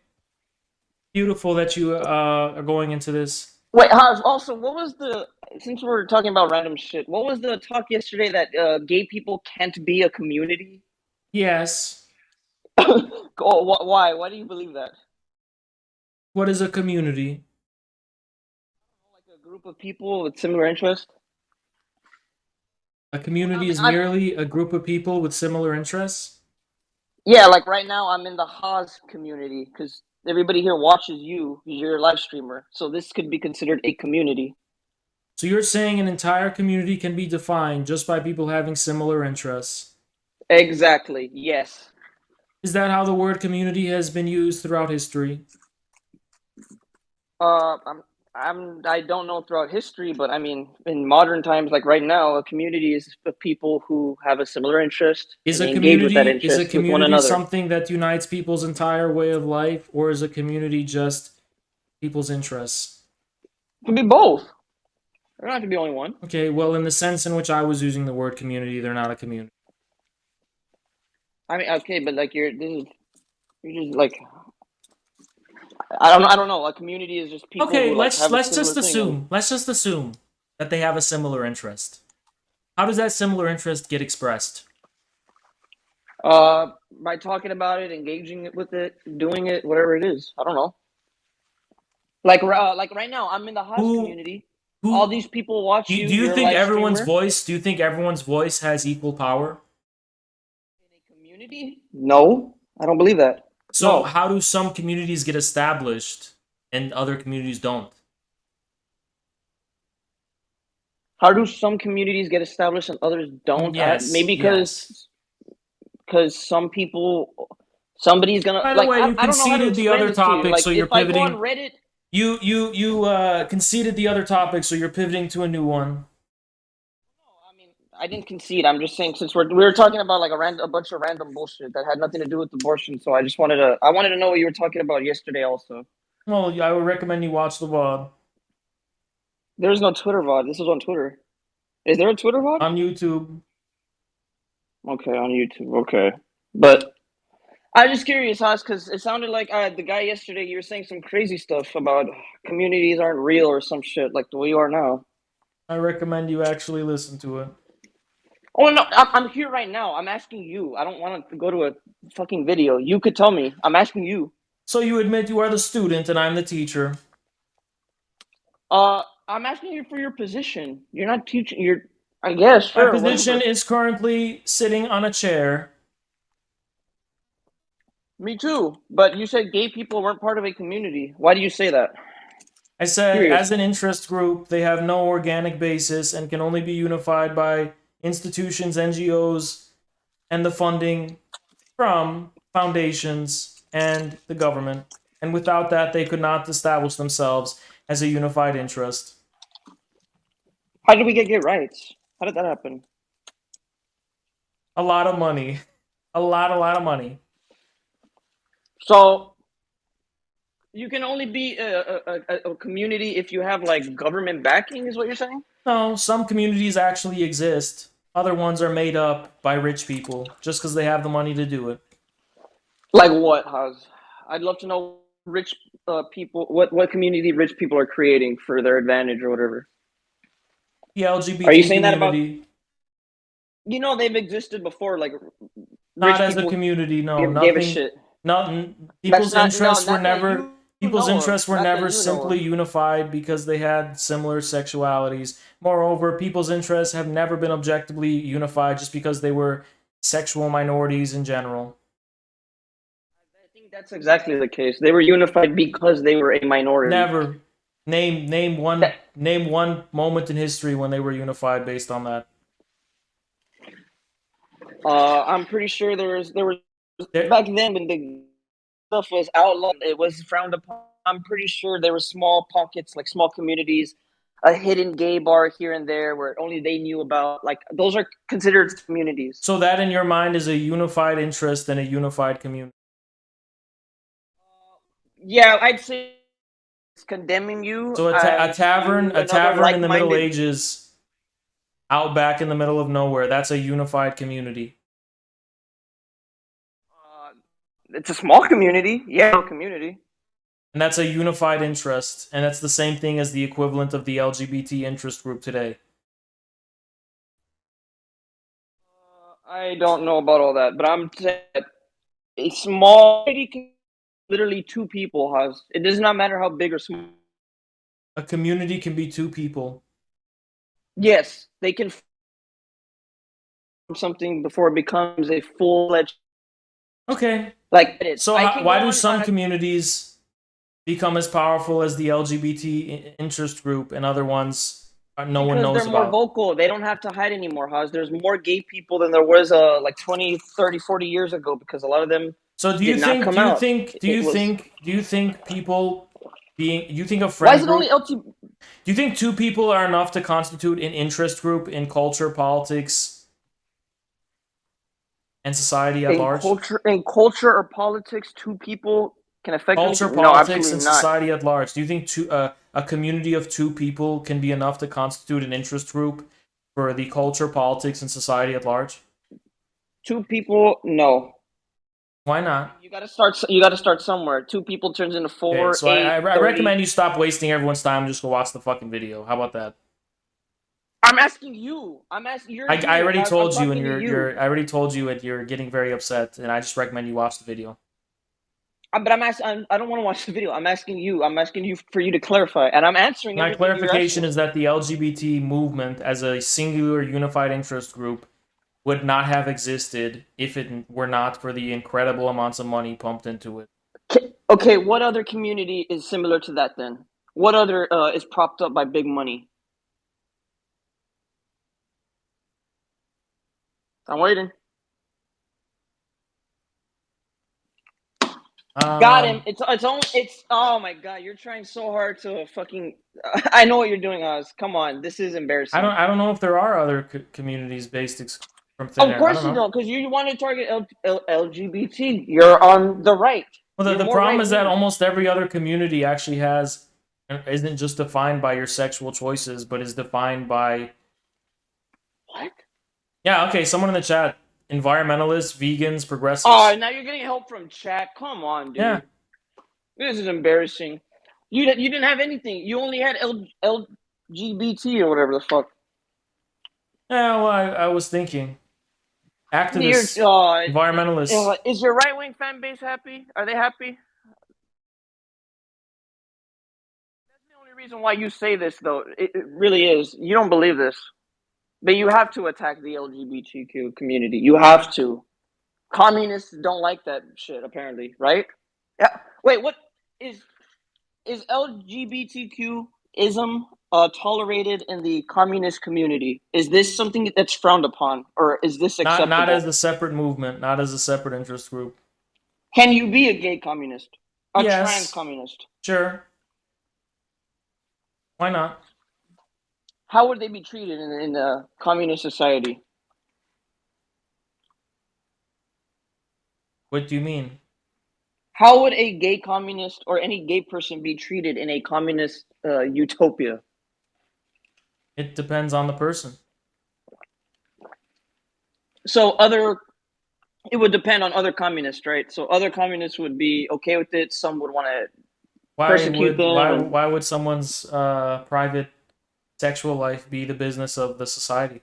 Beautiful that you are going into this. Wait, Haas. Also, what was the? Since we're talking about random shit, what was the talk yesterday that gay people can't be a community? Yes. Why? Why do you believe that? What is a community? Like a group of people with similar interests. A community is merely a group of people with similar interests. Yeah, like right now, I'm in the Haas community because everybody here watches you. You're a live streamer, so this could be considered a community. So you're saying an entire community can be defined just by people having similar interests. Exactly. Yes. Is that how the word community has been used throughout history? I don't know throughout history, but I mean, in modern times, like right now, a community is of people who have a similar interest and they engage with that interest with one another. Something that unites people's entire way of life, or is a community just people's interests? It can be both. There don't have to be only one. Okay, well, in the sense in which I was using the word community, they're not a community. I mean, okay, but like you're just like I don't know. A community is just people Okay, who like have a let's just thing. let's just assume that they have a similar interest. How does that similar interest get expressed? By talking about it, engaging with it, doing it, whatever it is. I don't know. Like right now, I'm in the Haas Who community. All who these people watch do you. you You're a think live everyone's streamer. voice? Do you think everyone's voice has equal power? In a community? No, I don't believe that. So No. how do some communities get established and other communities don't? How do some communities get established and others don't? Yes, Maybe yes. because some people, somebody's gonna By the like. way, you I don't know how to conceded the explain other this to you. topic, Like so you're if I go on pivoting. Reddit, You conceded the other topic, so you're pivoting to a new one. I mean, I didn't concede. I'm just saying since we were talking about like a bunch of random bullshit that had nothing to do with abortion. So I wanted to know what you were talking about yesterday. Also, Well, I would recommend you watch the VOD there's no Twitter VOD. This is on Twitter. Is there a Twitter VOD? on YouTube. Okay, on YouTube. Okay, but I'm just curious, Haas, because it sounded like the guy yesterday. You were saying some crazy stuff about communities aren't real or some shit like the way you are now. I recommend you actually listen to it. Oh no, I'm here right now. I'm asking you. I don't want to go to a fucking video. You could tell me. I'm asking you. So you admit you are the student and I'm the teacher. I'm asking you for your position. You're not teaching. You're. I guess My sure, position whatever. is currently sitting on a chair. Me too. But you said gay people weren't part of a community. Why do you say that? I said, Curious. as an interest group, they have no organic basis and can only be unified by institutions, NGOs, and the funding from foundations and the government. And without that, they could not establish themselves as a unified interest. How did we get gay rights? How did that happen? A lot of money. A lot of money. So you can only be a community if you have like government backing, is what you're saying? No, some communities actually exist. Other ones are made up by rich people just because they have the money to do it. Like what, Haz? I'd love to know rich people, what community rich people are creating for their advantage or whatever. The Are you LGBT saying that about? community, You know, they've existed before. Like not rich as a people community. No, gave a nothing. shit. Nothing. That's People's not no, interests were not that never. you People's know of. interests were Not that never you know simply of. unified because they had similar sexualities. Moreover, people's interests have never been objectively unified just because they were sexual minorities in general. I think that's exactly the case. They were unified because they were a minority. Never. Name one moment in history when they were unified based on that. I'm pretty sure there was There, back then when the stuff was outlawed, it was frowned upon. I'm pretty sure there were small pockets, like small communities, a hidden gay bar here and there where only they knew about. Like those are considered communities. so that in your mind is a unified interest and a unified community. Yeah, I'd say it's condemning you So as tavern, you a another tavern in the Middle like-minded. Ages, out back in the middle of nowhere. That's a unified community. It's a small community, yeah, community. And that's a unified interest. And that's the same thing as the equivalent of the LGBT interest group today. I don't know about all that, but I'm saying a small community can literally two people has. It does not matter how big or small. A community can be two people. Yes, they can something before it becomes a full-fledged. Okay. Like it is. So why do some communities become as powerful as the LGBT interest group and other ones no one knows because they're more about? vocal. They don't have to hide anymore, Haz. There's more gay people than there was like 20, 30, 40 years ago because a lot of them So do did not come out. do you think people being you think a Why friend is it group only LGBT? do you think two people are enough to constitute an interest group in culture, politics, and society at large? In culture or politics, two people can affect Culture, anything? No, politics, and absolutely not. society at large. Do you think a community of two people can be enough to constitute an interest group for the culture, politics, and society at large? Two people, no. Why not? You gotta start. You gotta start somewhere. Two people turns into Okay, 4, so 8, I 30. recommend you stop wasting everyone's time and just go watch the fucking video. How about that? I'm asking you. I'm asking. You're. I already told you, and talking to you're I already told you, and you're getting very upset, and I just recommend you watch the video. But I'm asking. I don't want to watch the video. I'm asking you. I'm asking you for you to clarify, and I'm answering My everything you're clarification asking. is that the LGBT movement as a singular unified interest group would not have existed if it were not for the incredible amounts of money pumped into it. Okay, what other community is similar to that then? What other is propped up by big money? I'm waiting. Got him. It's oh my god, you're trying so hard to fucking I know what you're doing, Oz. Come on. This is embarrassing. I don't know if there are other communities based from thin Of air. I don't course you know. don't, because you want to target LGBT. You're on the right. Well, You're the more problem right is that wing. almost every other community actually isn't just defined by your sexual choices, but is defined by What? yeah. Okay, someone in the chat: environmentalists, vegans, Oh, progressives. now you're getting help from chat. Come on, Yeah, dude. This is embarrassing. You didn't have anything. You only had LGBT or whatever the fuck. yeah. Well, I was thinking You're, activists, environmentalists. is your right wing fan base happy? Are they happy? That's the only reason why you say this, though. It really is. You don't believe this, but you have to attack the LGBTQ community. You have to. Communists don't like that shit, apparently, right? Yeah. Wait, what is LGBTQ ism tolerated in the communist community? Is this something that's frowned upon, or is this Not acceptable? as a separate movement, not as a separate interest group. Can you be a gay communist? A trans Yes, communist? sure. Why not? How would they be treated in a communist society? What do you mean? How would a gay communist or any gay person be treated in a communist utopia? It depends on the person. So it would depend on other communists, right? So other communists would be okay with it. Some would want to persecute them, and Why would someone's private sexual life be the business of the society?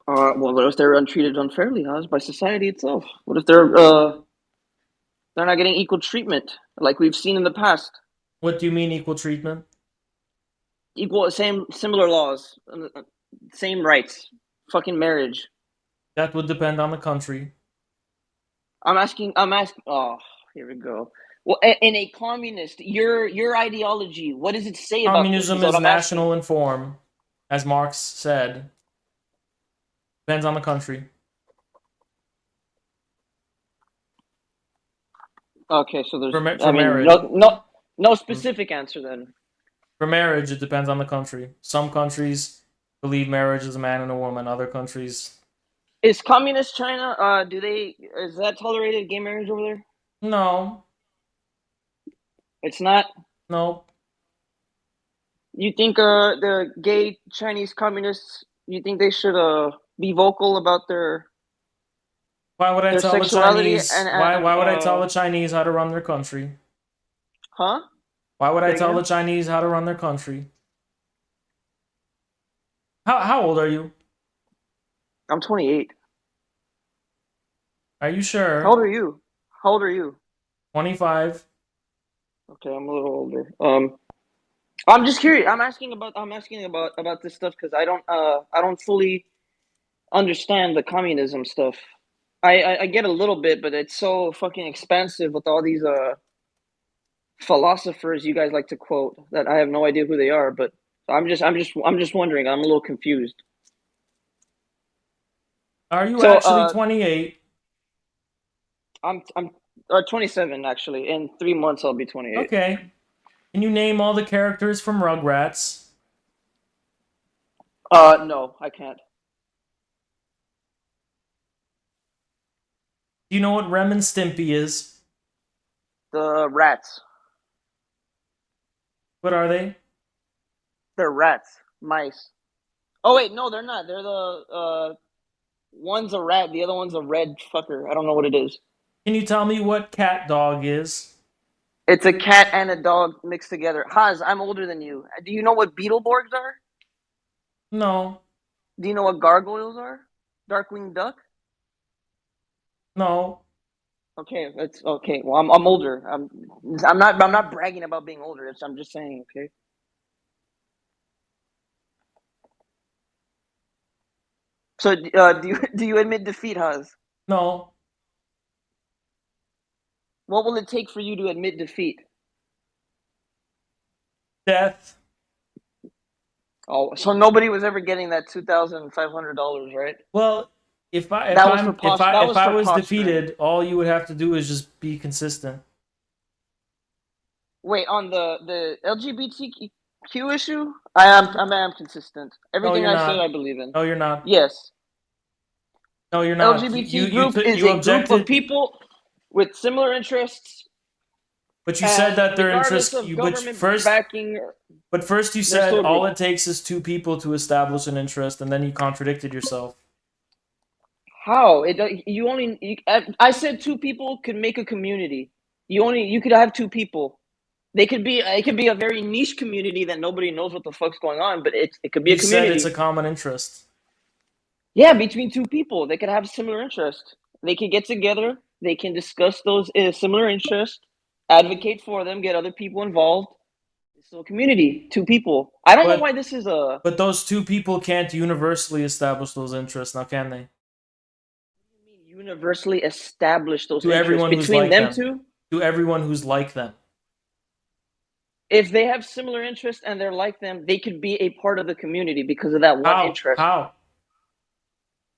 well, what if they're untreated unfairly, Oz, by society itself? What if they're not getting equal treatment like we've seen in the past? What do you mean equal treatment? Equal, similar laws, same rights, fucking marriage. That would depend on the country. I'm asking. Oh, here we go. Well, in a communist, your ideology, what does it say about this? Is Communism what is I'm asking. national in form, as Marx said. Depends on the country. Okay, so there's, I For mean, marriage, no specific answer then. for marriage, it depends on the country. Some countries believe marriage is a man and a woman. Other countries, Is communist China? Is that tolerated gay marriage over there? no, It's not. no. You think the gay Chinese communists? You think they should be vocal about Why would I their tell the sexuality Chinese? Why would I tell the Chinese how to run their country? huh? Why would I Say tell the again? Chinese how to run their country? How old are you? I'm 28. Are you How old sure? are you? How old are you? 25. Okay, I'm a little older. I'm just curious. I'm asking about this stuff because I don't fully understand the communism stuff. I get a little bit, but it's so fucking expensive with all these philosophers you guys like to quote that I have no idea who they are. But I'm just wondering. I'm a little confused. Are you So actually 28? I'm 27 actually. In 3 months I'll be 28. Okay. Can you name all the characters from Rugrats? No, I can't. Do you know what Rem and Stimpy is? The rats. What are they? They're rats. Mice. Oh wait, no, they're not. They're the one's a rat, the other one's a red fucker. I don't know what it is. Can you tell me what Cat Dog is? It's a cat and a dog mixed together. Haz, I'm older than you. Do you know what Beetleborgs are? No. Do you know what gargoyles are? Darkwing Duck? No. Okay, that's okay. Well, I'm older. I'm not bragging about being older. I'm just saying. Okay. So, do you admit defeat, Haz? No. What will it take for you to admit defeat? Death. Oh, so nobody was ever getting that $2,500, right? Well, if I if That was for I'm if I That if was I for was posturing. defeated, all you would have to do is just be consistent. Wait, on the LGBTQ issue, I am consistent. No, Everything you're I said, not. I believe in. No, you're not. Yes, No, you're not. LGBT group is You a group of objected, people with similar interests, but you said and that their regardless interest. of You but government first, backing, but first you they're said still a all group. it takes is two people to establish an interest, and then you contradicted yourself. How it you only you, I said two people could make a community. You could have two people. They could be it could be a very niche community that nobody knows what the fuck's going on, but it could be a You said it's a community. common interest. Yeah, between two people, they could have similar interests. They can get together. They can discuss those similar interests, advocate for them, get other people involved. So a community, two people. I don't know why But this is a but those two people can't universally establish those interests, now can they? universally establish those To interests everyone who's between like them them. two. To everyone who's like them. If they have similar interests and they're like them, they could be a part of the community because of that one How? interest. How?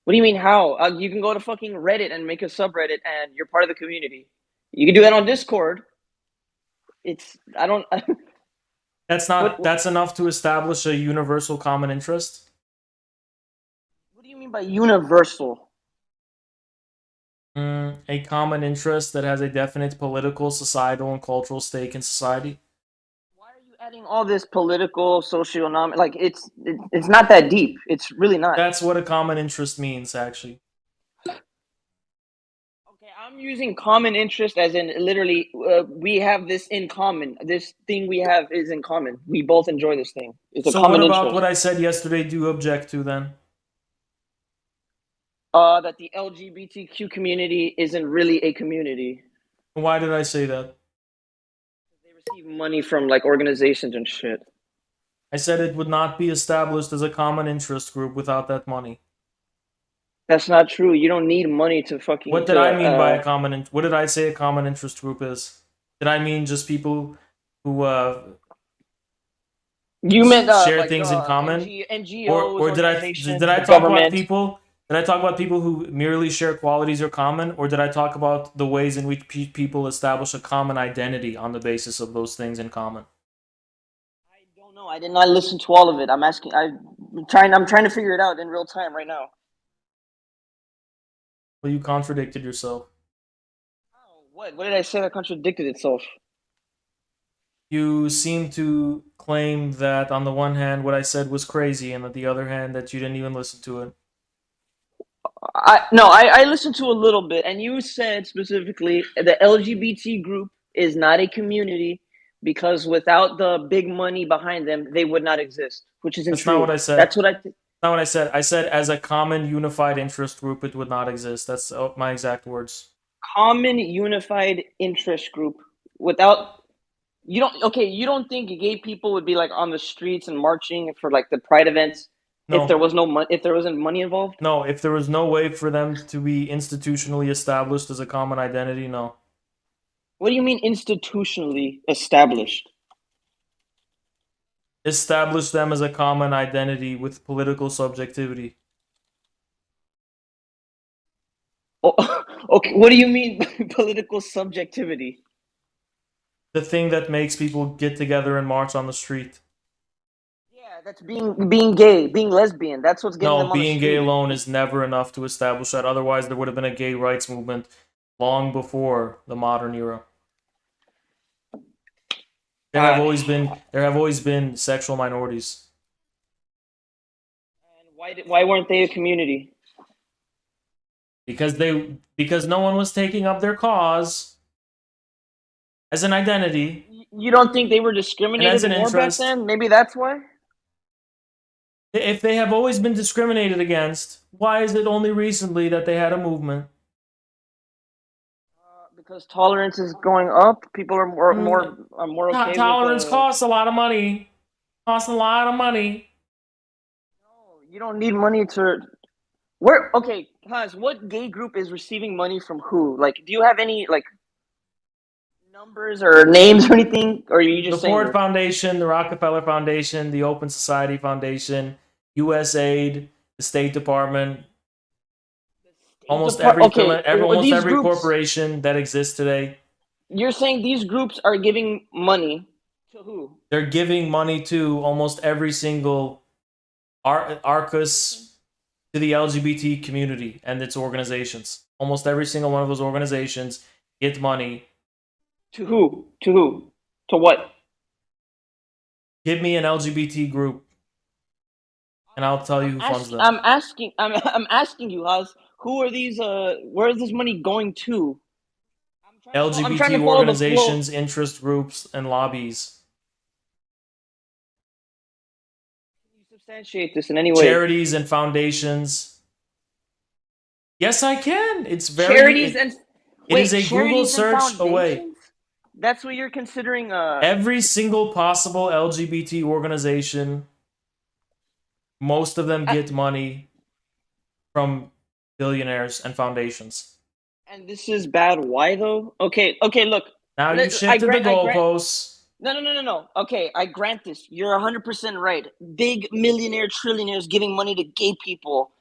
What do you mean how? You can go to fucking Reddit and make a subreddit and you're part of the community. You can do that on Discord. It's I don't That's what not. That's enough to establish a universal common interest. what do you mean by universal? A common interest that has a definite political, societal, and cultural stake in society. Why are you adding all this political, socioeconomic? Like it's not that deep. It's really not. That's what a common interest means, actually. Okay, I'm using common interest as in literally we have this in common. This thing we have is in common. We both enjoy this thing. It's a So, what common about interest. what I said yesterday? Do you object to then? That the LGBTQ community isn't really a community. Why did I say that? They receive money from like organizations and shit. I said it would not be established as a common interest group without that money. That's not true. You don't need money to fucking What did I to mean by a common? What did I say a common interest group is? Did I mean just people who you meant share like things in common, NGOs, or did organizations, I the talk about government. people? Did I talk about people who merely share qualities or common, or did I talk about the ways in which people establish a common identity on the basis of those things in common? I don't know. I did not listen to all of it. I'm asking. I'm trying to figure it out in real time right now. Well, you contradicted yourself. Oh, what? What did I say that contradicted itself? You seem to claim that on the one hand what I said was crazy, and on the other hand that you didn't even listen to it. I listened to a little bit, and you said specifically the LGBT group is not a community because without the big money behind them, they would not exist, which isn't That's not what true. I said. That's what I Not what I said. I said as a common unified interest group, it would not exist. That's my exact words. common unified interest group without you don't okay you don't think gay people would be like on the streets and marching for like the pride events if there No, was no money if there wasn't money involved. no. If there was no way for them to be institutionally established as a common identity, no. What do you mean institutionally established? Establish them as a common identity with political subjectivity. Oh, okay, what do you mean by political subjectivity? The thing that makes people get together and march on the street. Yeah, that's being gay, being lesbian. That's what's getting No, them on the being gay street. alone is never enough to establish that. Otherwise, there would have been a gay rights movement long before the modern era. uh, There have always been sexual minorities and why weren't they a community? because no one was taking up their cause as an identity You don't think they were and as discriminated an more back interest. then? Maybe that's why. If they have always been discriminated against, why is it only recently that they had a movement? Because tolerance is going up. People are more okay Tolerance with. costs a lot of money. Costs a lot of money. No, you don't need money to. Where? Okay, Hans, what gay group is receiving money from who? Like, do you have any like numbers or names or anything, or are you The just saying Ford this? Foundation, the Rockefeller Foundation, the Open Society Foundation, USAID, the State Department, almost every Okay, almost these every groups. corporation that exists today. You're saying these groups are giving money to who? They're giving money to almost every single Arcus, to the LGBT community and its organizations. Almost every single one of those organizations get money. To who? To who? To what? Give me an LGBT group, and I'll tell you who funds them. I'm asking you, Haz. Who are these? Where is this money going to? I'm trying LGBT to follow the flow. organizations, interest groups, and lobbies. Can you substantiate this in any way? Charities and foundations. Yes, I can. It's Charities and it is wait, a Google charities and search away. foundations. That's what you're considering. Every single possible LGBT organization, most of them get money from billionaires and foundations. And this is bad. Why though? Okay. Look. Now you shifted the goalposts. No. Okay, I grant this. You're 100% right. Big millionaire trillionaires giving money to gay people.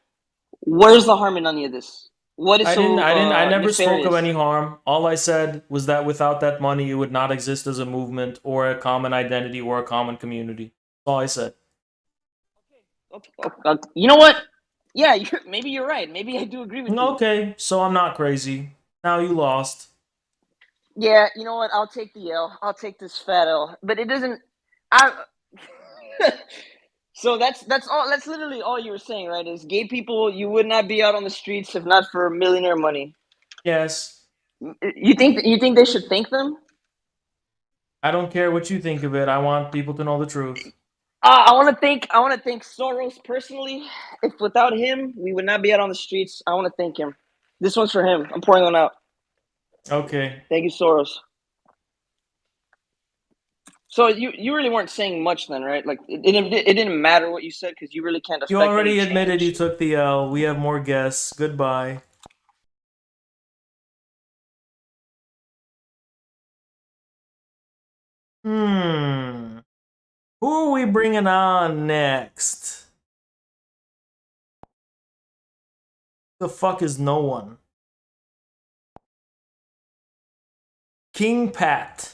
Where's the harm in any of this? What is I never spoke of nefarious? any harm. All I said was that without that money, it would not exist as a movement or a common identity or a common community. That's all I said. You know what? Yeah, maybe you're right. Maybe I do agree with you. Okay, so I'm not crazy. Now you lost. Yeah, you know what? I'll take the L. I'll take this fat L. But it doesn't. I. So that's all. That's literally all you were saying, right? Is gay people, you would not be out on the streets if not for millionaire money. Yes. You think they should thank them? I don't care what you think of it. I want people to know the truth. I want to thank Soros personally. If without him, we would not be out on the streets. I want to thank him. This one's for him. I'm pouring one out. Okay. Thank you, Soros. So you really weren't saying much then, right? Like it didn't matter what you said because you really can't affect. You already any admitted you change. took the L. We have more guests. Goodbye. Who are we bringing on next? The fuck is no one? King Pat.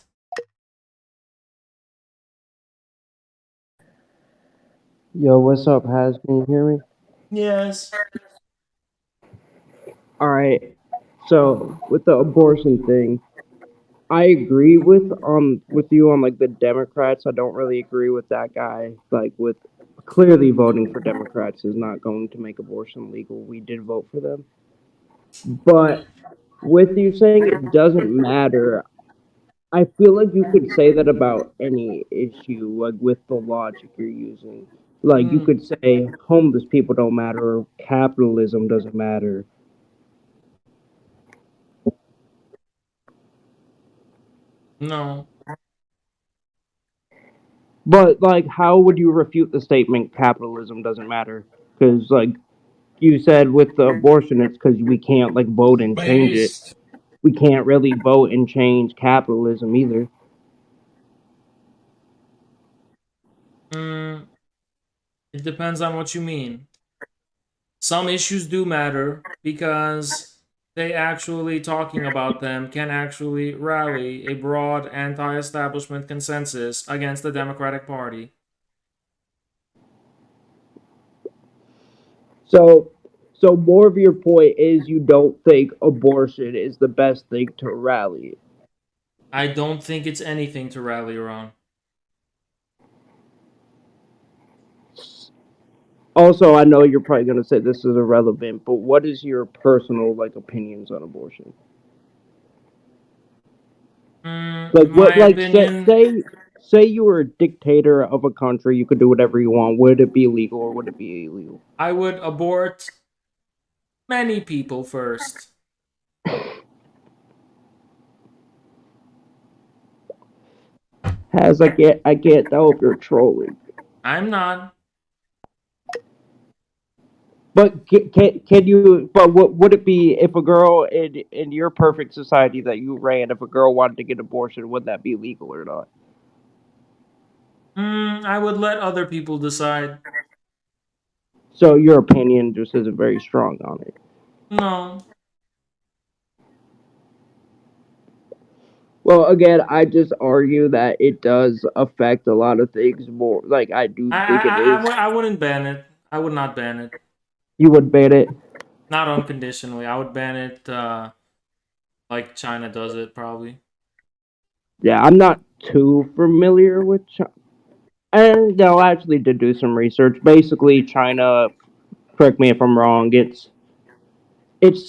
Yo, what's up, Haz? Can you hear me? Yes. All right. So with the abortion thing, I agree with you on like the Democrats. I don't really agree with that guy. Like with clearly voting for Democrats is not going to make abortion legal. We did vote for them. But with you saying it doesn't matter, I feel like you could say that about any issue, like with the logic you're using. Like you could say homeless people don't matter, or capitalism doesn't matter. No. But like, how would you refute the statement capitalism doesn't matter? Because like you said with the abortion, it's because we can't like vote and change it. We can't really vote and change capitalism either. It depends on what you mean. Some issues do matter because they actually talking about them can actually rally a broad anti-establishment consensus against the Democratic Party. So more of your point is you don't think abortion is the best thing to rally. I don't think it's anything to rally around. Also, I know you're probably gonna say this is irrelevant, but what is your personal like opinions on abortion? Like what? My Like opinion, say you were a dictator of a country, you could do whatever you want. Would it be legal or would it be illegal? I would abort many people first. I can't tell if you're trolling. I'm not. But can you? But what would it be if a girl in your perfect society that you ran, if a girl wanted to get abortion, would that be legal or not? I would let other people decide. So your opinion just isn't very strong on it. No. Well, again, I just argue that it does affect a lot of things more. Like I do think it is. I wouldn't ban it. I would not ban it. You would ban it. Not unconditionally. I would ban it like China does it, probably. Yeah, I'm not too familiar with China. And no, I actually did do some research. Basically, China. Correct me if I'm wrong. It's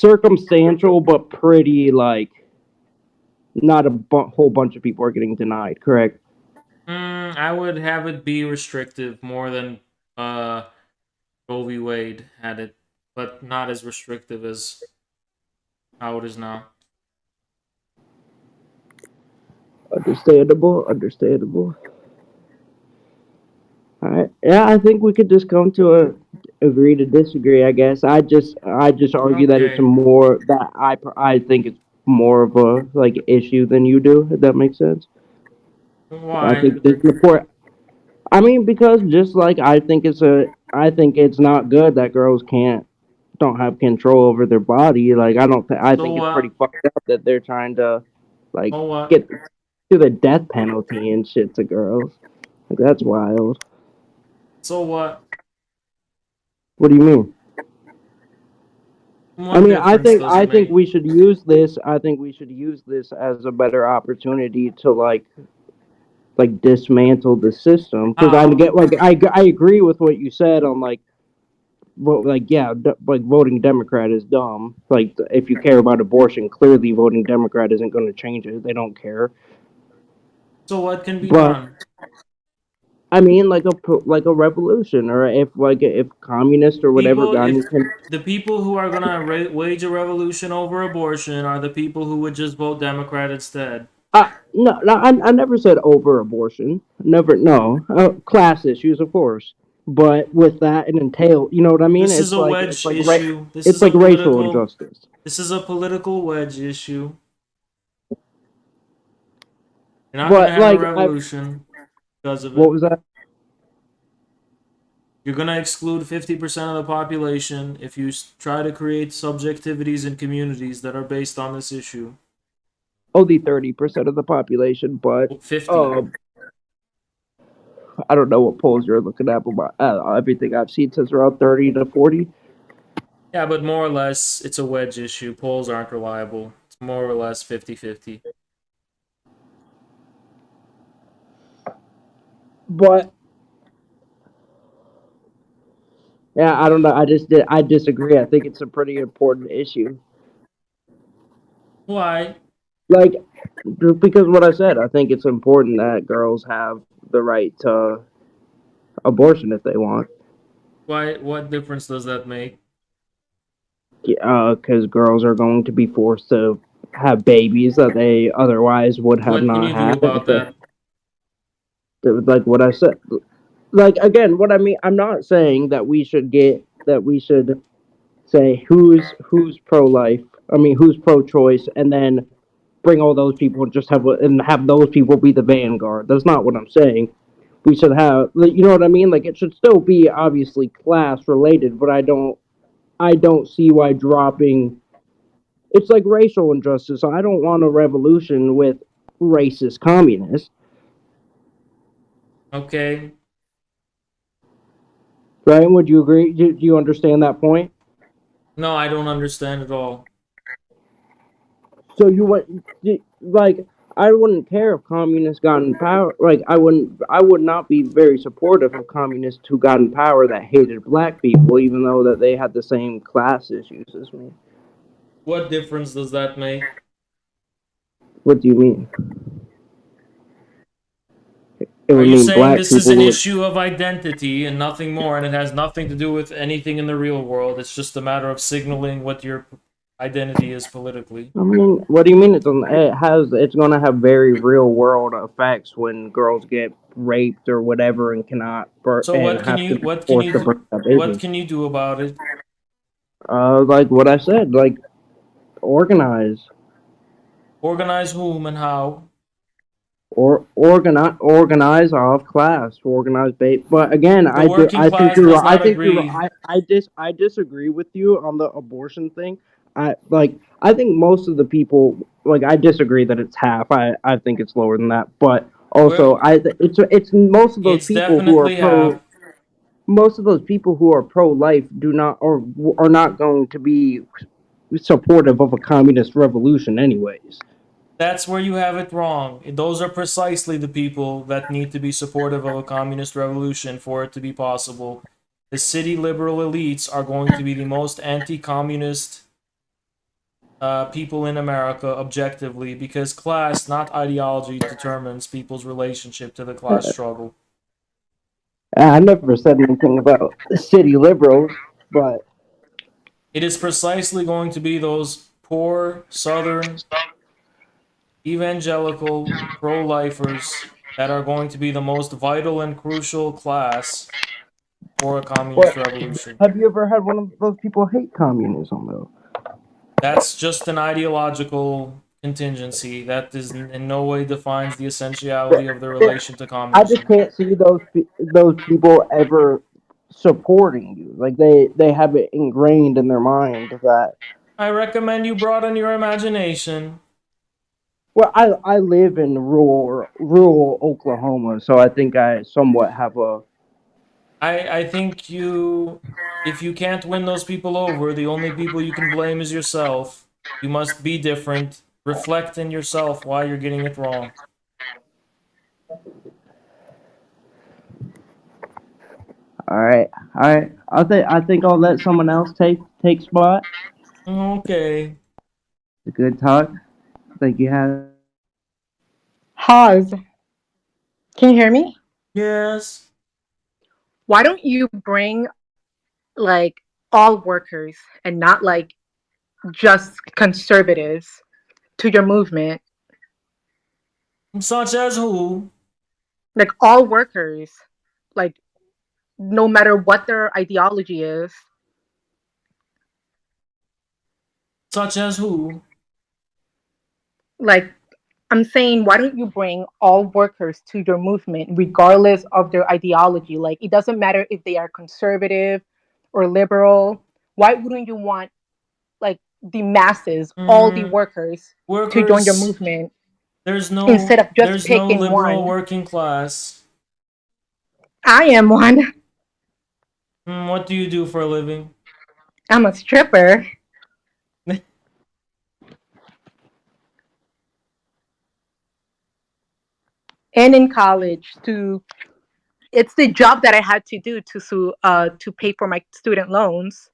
circumstantial, but pretty like not a whole bunch of people are getting denied. Correct. I would have it be restrictive more than Roe v. Wade had it, but not as restrictive as how it is now. Understandable. Understandable. All right. Yeah, I think we could just come to a agree to disagree. I guess I just argue that it's Okay. more that I think it's more of a like issue than you do. If that makes sense. I Why? think this report. I mean, because just like I think it's not good that girls don't have control over their body. Like I So think it's pretty what? fucked up that they're trying to like So what? get to the death penalty and shit to girls. Like that's wild. So what? What do you mean? I What mean, difference does it I think make? we should use this. I think we should use this as a better opportunity to like dismantle the system because I How? get like I agree with what you said on like vote like yeah like voting Democrat is dumb. Like if you care about abortion, clearly voting Democrat isn't going to change it. They don't care. So what can be But done? I mean, like a revolution, or if communists or whatever People, got if any. the people who are gonna wage a revolution over abortion are the people who would just vote Democrat instead. No, I never said over abortion. Never, no. Class issues, of course, but with that, it entail. You know what I mean? This is a wedge issue. It's like racial injustice. This is a political wedge issue. You're not gonna But have a like, I revolution because of what it. was that? You're gonna exclude 50% of the population if you try to create subjectivities in communities that are based on this issue. Only 30% of the population, but 50. um, I don't know what polls you're looking at, but everything I've seen says around 30 to 40. Yeah, but more or less, it's a wedge issue. Polls aren't reliable. It's more or less 50-50. But yeah, I don't know. I disagree. I think it's a pretty important issue. Why? Like because what I said, I think it's important that girls have the right to abortion if they want. Why? What difference does that make? Because girls are going to be forced to have babies that they otherwise would have What can not you do had. about that? Like what I said, like again, what I mean, I'm not saying that we should say who's pro life. I mean, who's pro choice, and then bring all those people and just have those people be the vanguard. That's not what I'm saying. We should have, you know what I mean? Like it should still be obviously class related, but I don't see why dropping. It's like racial injustice. I don't want a revolution with racist communists, Okay. right? Would you agree? Do you understand that point? No, I don't understand at all. So you want like I wouldn't care if communists got in power. Like I would not be very supportive of communists who got in power that hated black people, even though that they had the same class issues as me. What difference does that make? What do you mean? It Are would you mean saying black this is people an would. issue of identity and nothing more, and it has nothing to do with anything in the real world? It's just a matter of signaling what your identity is politically. I mean, what do you mean? It's gonna have very real world effects when girls get raped or whatever and cannot So and have to be what can forced you to do, birth a baby. about it? Like what I said, like organize Organize whom and how? or organize off class, organize bait. But again, The working I think class you're does right. I not think you're agree. I disagree with you on the abortion thing. I think most of the people like I disagree that it's half. I think it's lower than that. But We're, also it's most of those it's people who are definitely half. most of those people who are pro life do not or are not going to be supportive of a communist revolution anyways. That's where you have it wrong. Those are precisely the people that need to be supportive of a communist revolution for it to be possible. The city liberal elites are going to be the most anti-communist people in America objectively because class, not ideology, determines people's relationship to the class struggle. I never said anything about city liberals, but It is precisely going to be those poor southern evangelical pro-lifers that are going to be the most vital and crucial class for a communist what revolution. have you ever had one of those people hate communism though? That's just an ideological contingency that is in no way defines the essentiality of the relation to I just communism. can't see those people ever supporting you. Like they have it ingrained in their mind that I recommend you broaden your imagination. well, I live in rural Oklahoma, so I think I somewhat have a I think if you can't win those people over, the only people you can blame is yourself. You must be different. Reflect in yourself why you're getting it wrong. all right. All right. I think I'll let someone else take spot. Okay. It's a good talk. I think you have Pause. Can you hear me? Yes. Why don't you bring like all workers and not like just conservatives to your movement? Such as who? Like all workers, like no matter what their ideology is. Such as who? Like I'm saying, why don't you bring all workers to your movement regardless of their ideology? Like it doesn't matter if they are conservative or liberal. Why wouldn't you want like the masses, all the Mm, workers to join your workers. movement instead of just There's no picking liberal one? working class. I am one. What do you do for a living? I'm a stripper. And in college to it's the job that I had to do to pay for my student loans.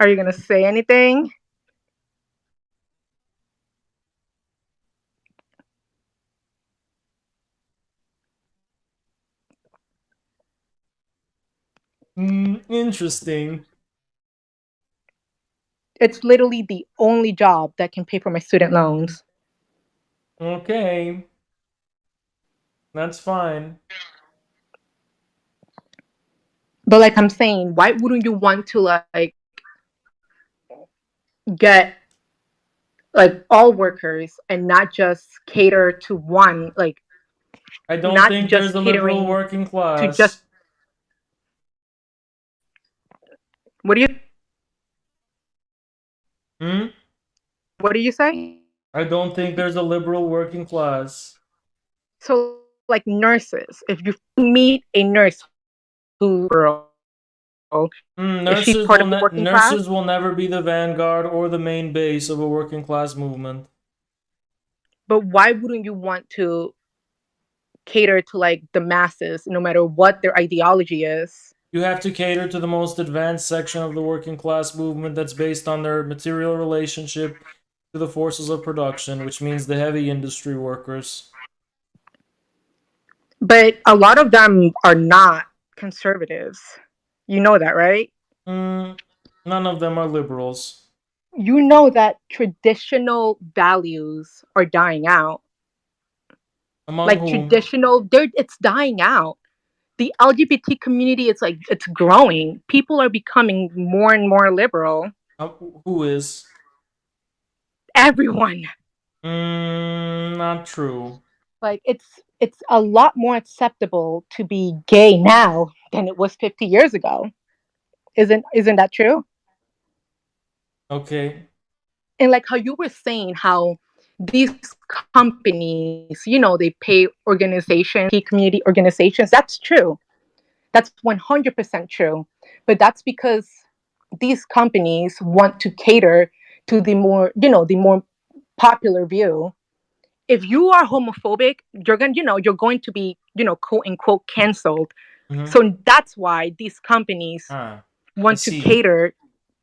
Are you gonna say anything? Interesting. It's literally the only job that can pay for my student loans. Okay. That's fine. But like I'm saying, why wouldn't you want to like get like all workers and not just cater to one, like I don't not think just there's a liberal catering working to just class. what do you Hmm? what do you say? I don't think there's a liberal working class. So like nurses, if you meet a nurse who girl, is she part of the working class? Nurses will never be the vanguard or the main base of a working class movement. But why wouldn't you want to cater to like the masses no matter what their ideology is? You have to cater to the most advanced section of the working class movement that's based on their material relationship to the forces of production, which means the heavy industry workers. But a lot of them are not conservatives. You know that, right? None of them are liberals. You know that traditional values are dying out. Among Like whom? it's dying out. The LGBT community, it's growing. People are becoming more and more liberal. Uh, who is? Everyone. Not true. Like it's a lot more acceptable to be gay now than it was 50 years ago. Isn't that true? Okay. And like how you were saying how these companies, they pay organizations, community organizations. That's true. That's 100% true. But that's because these companies want to cater to the more popular view. If you are homophobic, you're going to be, quote unquote canceled. Mm-hmm. So that's why these companies I want to see. cater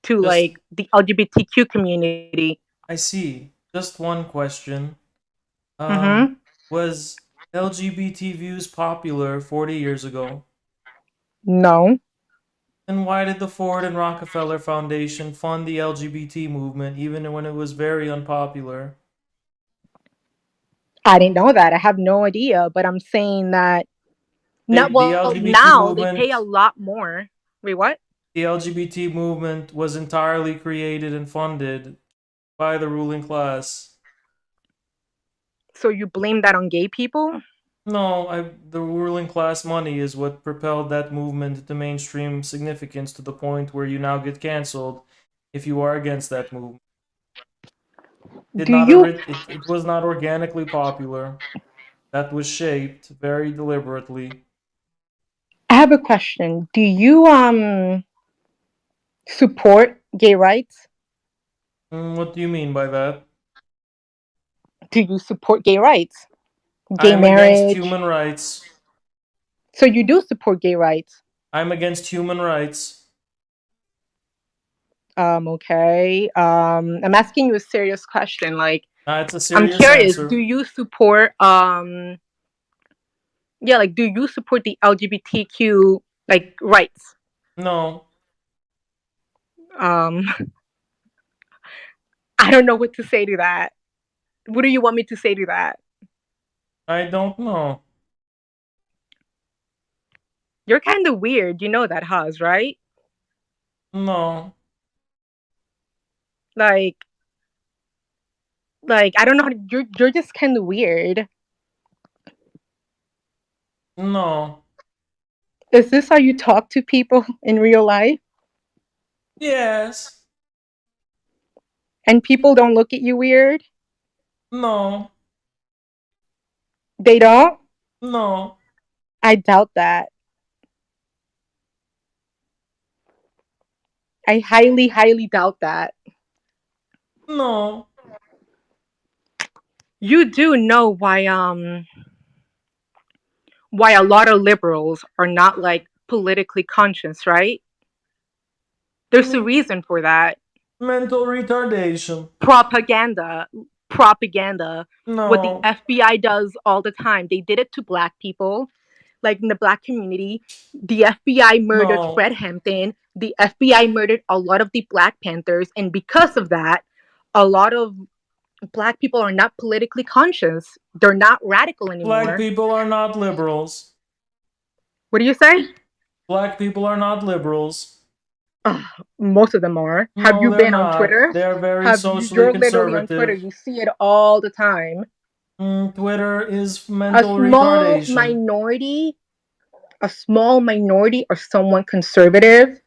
to Just like the LGBTQ community. I see. Just one question. Mm-hmm. Was LGBT views popular 40 years ago? No, Then why did the Ford and Rockefeller Foundation fund the LGBT movement even when it was very unpopular? I didn't know that. I have no idea, but I'm saying that The LGBT now they pay a movement lot more. Wait, what? the LGBT movement was entirely created and funded by the ruling class. So you blame that on gay people? No, the ruling class money is what propelled that movement to mainstream significance to the point where you now get canceled if you are against that movement. Did Do not you it was not organically popular. That was shaped very deliberately. I have a question. Do you support gay rights? What do you mean by that? Do you support gay rights? I Gay am against marriage? human rights. So you do support gay rights? I'm against human rights. Okay. I'm asking you a serious question. Like, It's a I'm serious curious, do answer. you support yeah, like do you support the LGBTQ like rights? No, Um I don't know what to say to that. What do you want me to say to that? I don't know. You're kind of weird. You know that, Haas, right? No, Like I don't know you're just kind of weird. no. Is this how you talk to people in real life? Yes. And people don't look at you weird? No, They don't? no, I doubt that. I highly, highly doubt that. no. You do know why a lot of liberals are not like politically conscious, right? There's a Me- reason for that. Mental retardation. Propaganda. Propaganda. What the No, FBI does all the time. They did it to black people, like in the black community. The FBI murdered no. Fred Hampton. The FBI murdered a lot of the Black Panthers. And because of that, a lot of black people are not politically conscious. They're not radical Black anymore. people are not liberals. What do you say? Black people are not liberals. Ugh, most of them are. Have No, you they're been on not. Twitter? They're very Have you? socially You're literally on Twitter. conservative. You see it all the time. Twitter is A mental small retardation. minority, a small minority, or someone conservative,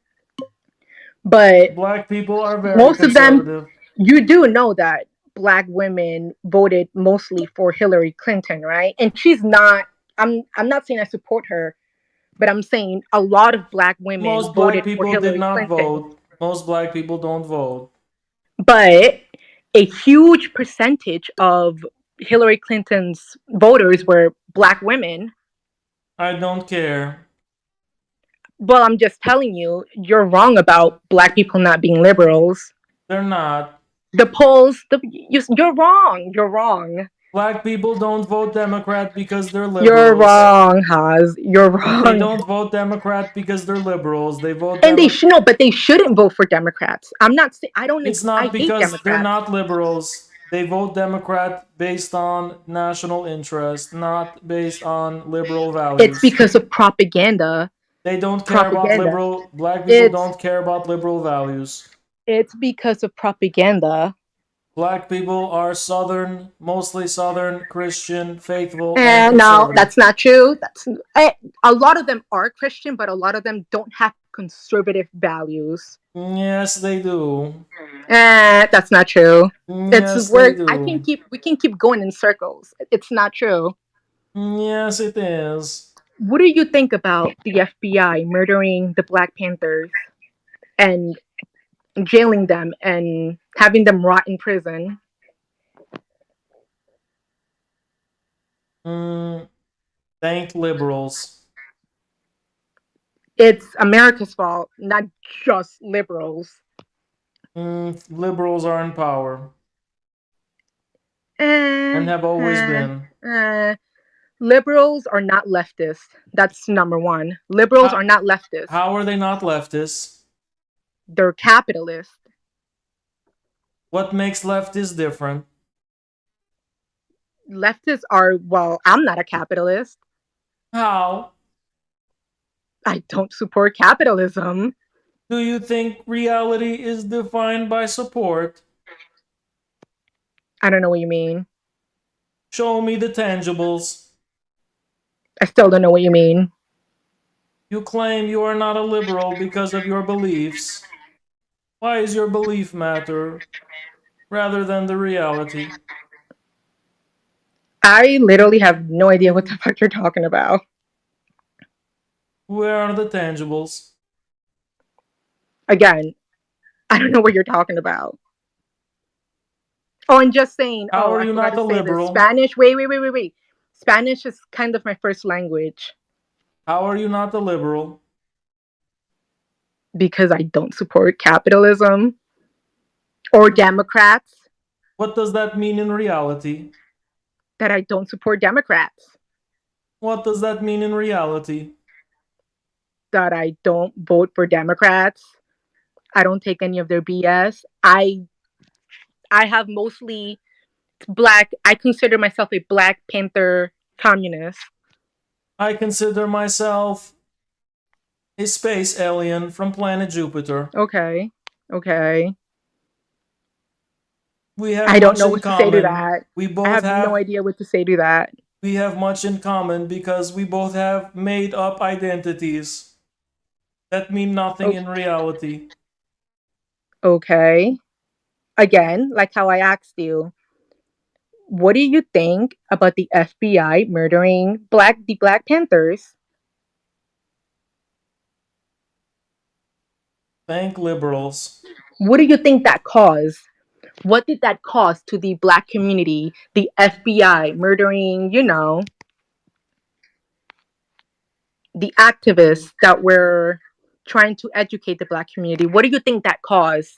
but Black people are very most of them, conservative. you do know that black women voted mostly for Hillary Clinton, right? And she's not. I'm not saying I support her, but I'm saying a lot of black women Most black voted for people did Hillary not Clinton. vote. Most black people don't vote. But a huge percentage of Hillary Clinton's voters were black women. I don't care. Well, I'm just telling you, you're wrong about black people not being liberals. They're not. The polls, you're wrong. You're wrong. Black people don't vote Democrat because they're You're liberals. wrong, Haas. You're They wrong. don't vote Democrat because they're liberals. They vote And they Democrat. should no, but they shouldn't vote for Democrats. I'm not saying I don't. It's I not hate because they're Democrats. not liberals. They vote Democrat based on national interest, not based on liberal It's values. because of propaganda. They don't care about Propaganda. liberal. Black people It's don't care about liberal values. it's because of propaganda. Black people are Southern, mostly Southern, Christian, faithful, and And no, conservative. that's not true. A lot of them are Christian, but a lot of them don't have conservative values. Yes, they do. That's not true. It's Yes, they we do. can keep going in circles. It's not true. Yes, it is. What do you think about the FBI murdering the Black Panthers and jailing them and having them rot in prison? Thank liberals. It's America's fault, not just liberals. Liberals are in power Eh, and have always eh, been. Liberals are not leftists. That's number one. Liberals How, are not leftists. how are they not leftists? They're capitalists. What makes leftists different? Leftists are, well, I'm not a capitalist. How? I don't support capitalism. Do you think reality is defined by support? I don't know what you mean. Show me the tangibles. I still don't know what you mean. You claim you are not a liberal because of your beliefs. Why is your belief matter rather than the reality? I literally have no idea what the fuck you're talking about. Where are the tangibles? Again, I don't know what you're talking about. Oh, and just saying, How are I you forgot not to a say this. liberal? Spanish, wait. Spanish is kind of my first language How are you not a liberal? because I don't support capitalism or Democrats, What does that mean in reality? that I don't support Democrats, What does that mean in reality? that I don't vote for Democrats. I don't take any of their BS. I have mostly black. I consider myself a Black Panther communist. I consider myself a space alien from planet Jupiter. Okay. We have I don't much know in what to say to common. that. We I both have no have idea what to say to that. we have much in common because we both have made up identities that mean nothing in reality. Okay. Again, like how I asked you, what do you think about the FBI murdering the Black Panthers? Thank liberals. What do you think that caused? What did that cause to the Black community? The FBI murdering, the activists that were trying to educate the Black community. What do you think that caused?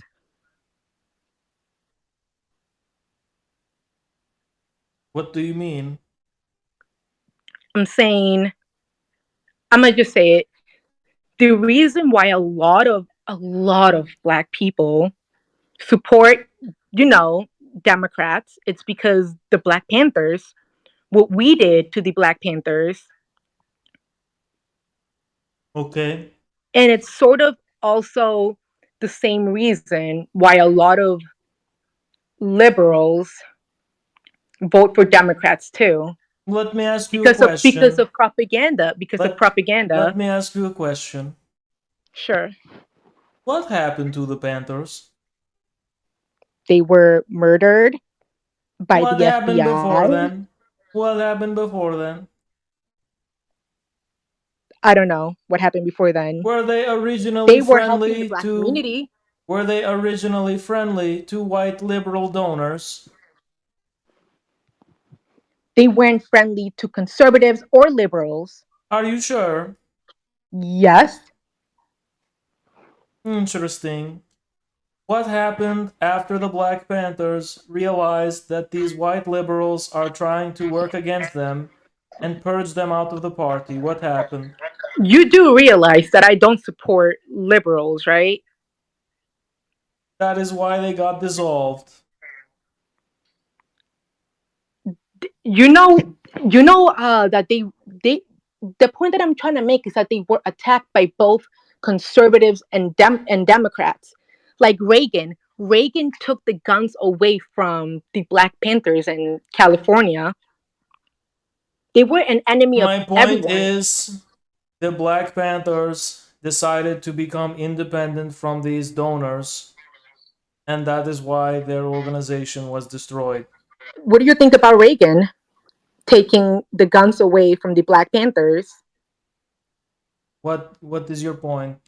What do you mean? I'm saying, I'm gonna just say it. The reason why a lot of Black people support, Democrats, it's because the Black Panthers, what we did to the Black Panthers, Okay. and it's sort of also the same reason why a lot of liberals vote for Democrats too. Let me ask you a Because question. of propaganda. Because of Let propaganda. me ask you a question. Sure. What happened to the Panthers? They were murdered by What the happened before FBI. then? What happened before then? I don't know what happened before then. Were they They originally were helping the friendly Black to community. Were they originally friendly to white liberal donors? They weren't friendly to conservatives or liberals. Are you sure? Yes. Interesting. What happened after the Black Panthers realized that these white liberals are trying to work against them and purge them out of the party? What happened? You do realize that I don't support liberals, right? That is why they got dissolved. You know, that they the point that I'm trying to make is that they were attacked by both conservatives and Democrats. Like Reagan took the guns away from the Black Panthers in California. They were an enemy of My point everyone. is the Black Panthers decided to become independent from these donors, and that is why their organization was destroyed. What do you think about Reagan taking the guns away from the Black Panthers? What is your point?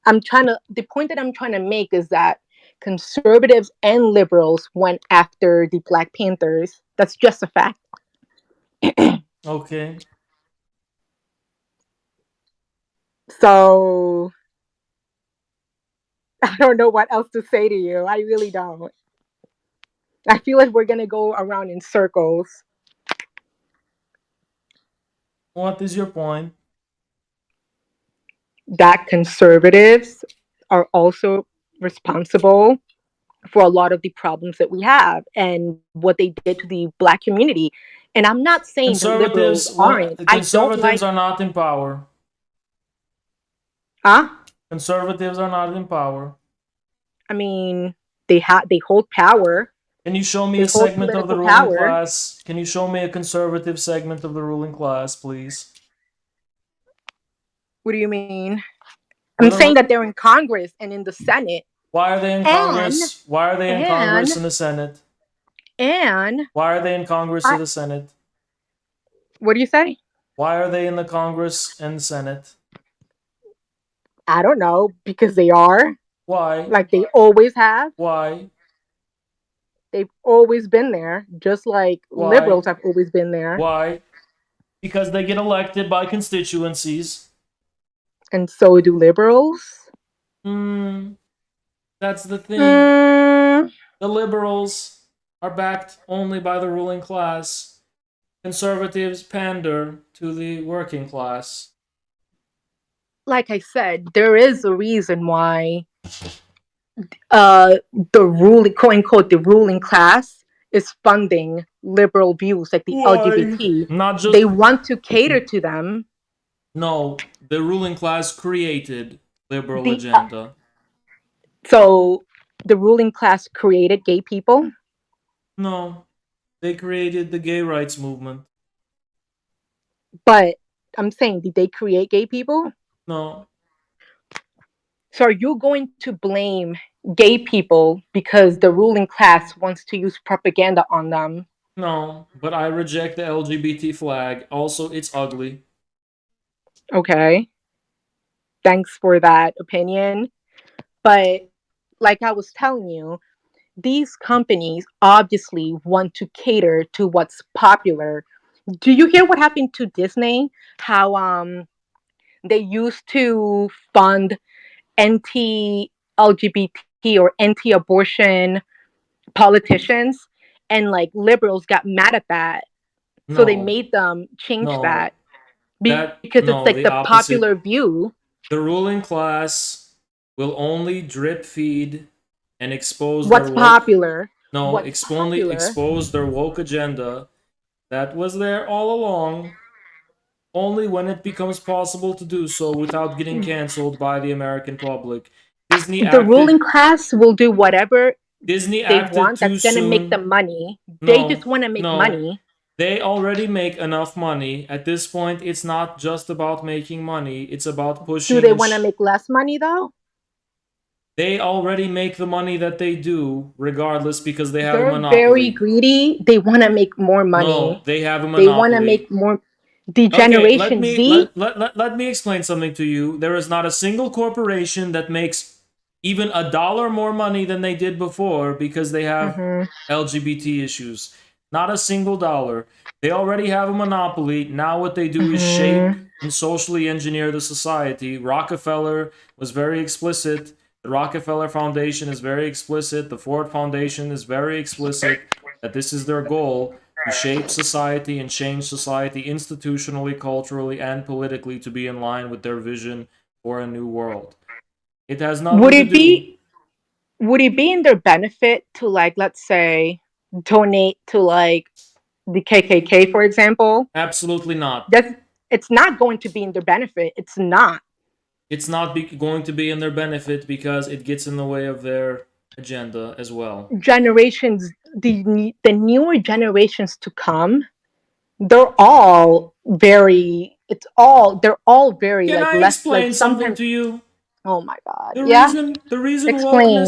The point that I'm trying to make is that conservatives and liberals went after the Black Panthers. That's just a fact. Okay. So I don't know what else to say to you. I really don't. I feel like we're gonna go around in circles. What is your point? That conservatives are also responsible for a lot of the problems that we have and what they did to the Black community. And I'm not saying that liberals aren't. I don't Conservatives like. are not in power. Huh? Conservatives are not in power. I mean, they hold power. Can you show me They a hold segment of the political ruling power. class? Can you show me a conservative segment of the ruling class, please? What do you mean? I'm saying that they're in Congress and in the Senate. Why are they in Congress? Why are they in Congress and the Senate? And why are they in Congress or the Senate? What do you say? Why are they in the Congress and Senate? I don't know, because they are. Why? Like they always have. Why? They've always been there, just like liberals have always been there. Why? Because they get elected by constituencies. And so do liberals. That's the thing. The liberals are backed only by the ruling class. Conservatives pander to the working class. Like I said, there is a reason why the ruling, quote unquote, the ruling class is funding liberal views like the LGBT. Not just they want to cater to them. No, the ruling class created liberal agenda. So the ruling class created gay people? No, they created the gay rights movement. But I'm saying, did they create gay people? No. So are you going to blame gay people because the ruling class wants to use propaganda on them? No, but I reject the LGBT flag. Also, it's ugly. Okay. Thanks for that opinion. But like I was telling you, these companies obviously want to cater to what's popular. Do you hear what happened to Disney? How they used to fund anti-LGBT or anti-abortion politicians, and like liberals got mad at that. So they made them change that. Because it's like the popular view. The ruling class will only drip feed and expose what's popular. expose their woke agenda that was there all along, only when it becomes possible to do so without getting canceled by the American public. The ruling class will do whatever Disney they want that's going to make them money. They just want to make money. They already make enough money. At this point, it's not just about making money. It's about pushing... Do they want to make less money, though? They already make the money that they do, regardless, because they have a monopoly. They're very greedy. They want to make more money. No, they have a monopoly. They want to make more... The Generation Z... Let me explain something to you. There is not a single corporation that makes even $1 more money than they did before because they have LGBT issues. Not a single dollar. They already have a monopoly. Now what they do is shape and socially engineer the society. Rockefeller was very explicit The Rockefeller Foundation is very explicit. The Ford Foundation is very explicit that this is their goal, to shape society and change society institutionally, culturally, and politically to be in line with their vision for a new world. It has Would nothing to it do. be would it be in their benefit to, like, let's say, donate to like the KKK, for example? Absolutely not. That's It's not going to be in their benefit. It's not. It's not going to be in their benefit because it gets in the way of their agenda as well. Generations, the newer generations to come, they're all very. They're all very Can like I left. Like explain something sometimes. to you? Oh my god. The Yeah. reason the reason Explain.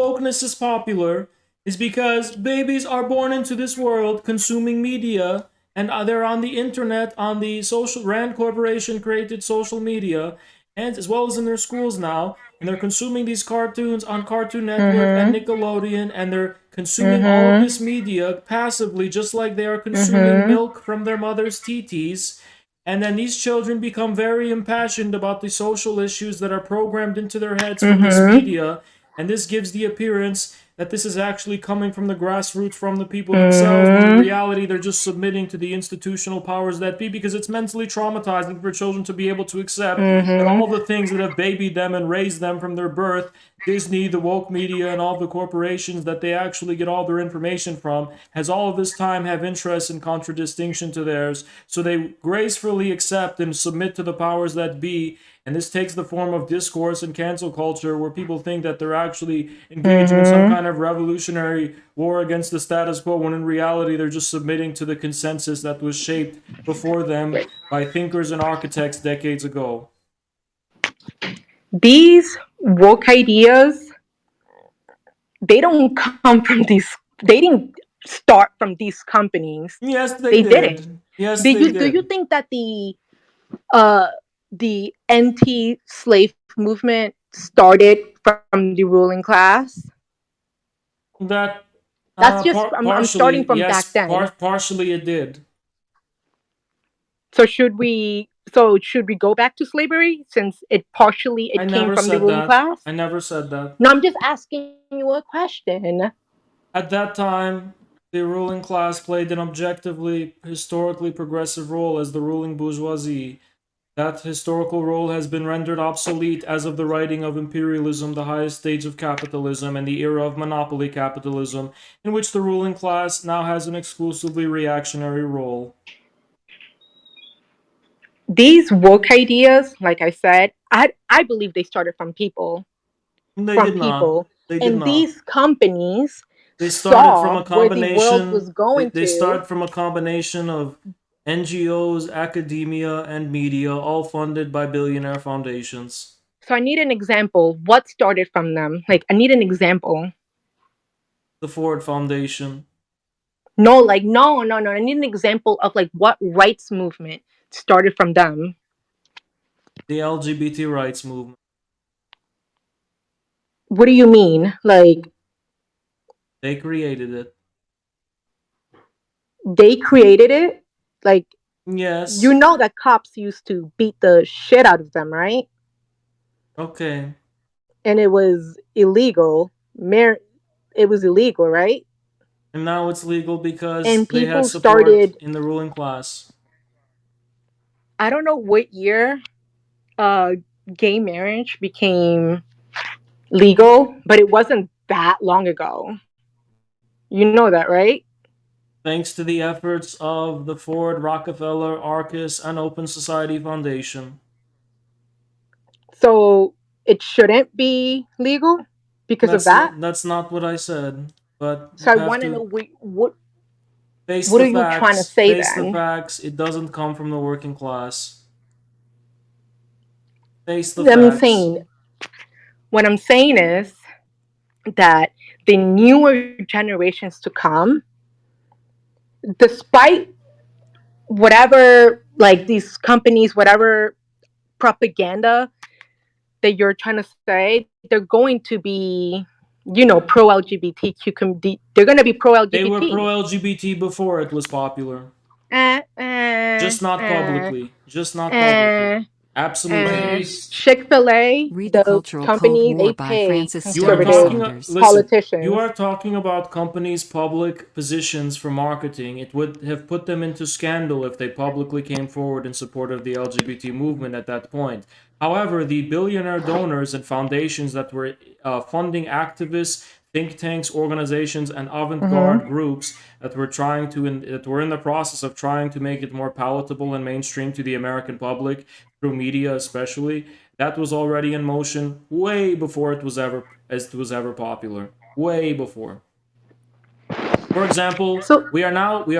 wokeness is popular is because babies are born into this world consuming media, and they're on the internet, on the social Rand Corporation created social media, and as well as in their schools now, and they're consuming these cartoons on Cartoon Network and Mhm. Nickelodeon, and they're consuming all of Mhm. this media passively, just like they are consuming Mhm. milk from their mother's teetees. And then these children become very impassioned about the social issues that are programmed into their heads from this Mhm. media. And this gives the appearance that this is actually coming from the grassroots, from the people themselves, when in Mhm. reality they're just submitting to the institutional powers that be, because it's mentally traumatizing for children to be able to accept that Mhm. all the things that have babied them and raised them from their birth, Disney, the woke media, and all the corporations that they actually get all their information from, has all of this time have interests in contradistinction to theirs. So they gracefully accept and submit to the powers that be. And this takes the form of discourse and cancel culture, where people think that they're actually engaging in some Mhm. kind of revolutionary war against the status quo, when in reality they're just submitting to the consensus that was shaped before them by thinkers and architects decades ago. These woke ideas, they don't come from these. They didn't start from these companies. Yes, they They didn't. did. Yes, they Do you did. think that uh the anti-slave movement started from the ruling class? That That's just I'm starting partially, from back yes, then. partially it did. So should we go back to slavery, since I it came never from the said ruling that. class? I never said that. No, I'm just asking you a question. At that time, the ruling class played an objectively, historically progressive role as the ruling bourgeoisie. That historical role has been rendered obsolete as of the writing of Imperialism, the highest stage of capitalism, and the era of monopoly capitalism, in which the ruling class now has an exclusively reactionary role. These woke ideas, like I said, I believe they started from people, They from did not. people, They did and not. these companies They started from saw a where the world combination. was They, going they to. start from a combination of NGOs, academia, and media, all funded by billionaire foundations. So I need an example. What started from them? Like, I need an example. The Ford Foundation, No, like, no. I need an example of like what rights movement started from them. the LGBT rights movement. What do you mean? Like, They created it. they created it? Like, you Yes. know that cops used to beat the shit out of them, right? Okay. And it was illegal. It was illegal, right? And now it's legal because And they had people support started. in the ruling class. I don't know what year uh, gay marriage became legal, but it wasn't that long ago. You know that, right? Thanks to the efforts of the Ford, Rockefeller, Arcus, and Open Society Foundation. So it shouldn't be legal because of that. That's not what I said. But So I you have want to know to face what the are you trying to facts. say Face the then? facts. It doesn't come from the working class. Face the I'm facts. saying what I'm saying is that the newer generations to come, despite whatever like these companies, whatever propaganda that you're trying to say, they're going to be, pro LGBTQ. They're going to be pro They were LGBT. pro LGBT before it was popular. Eh, eh, Just not eh, publicly. Just not eh. publicly. Absolutely. And Chick-fil-A, Read The the Cultural Cold company, War they by pay Francis You are W. conservative talking, Saunders. listen, you politicians. are talking about companies' public positions for marketing. It would have put them into scandal if they publicly came forward in support of the LGBT movement at that point. However, the billionaire donors and foundations that were funding activists, think tanks, organizations, and avant-garde Hmm. groups that were that were in the process of trying to make it more palatable and mainstream to the American public through media, especially, that was already in motion way before it was ever popular. Way before. For example, So, we are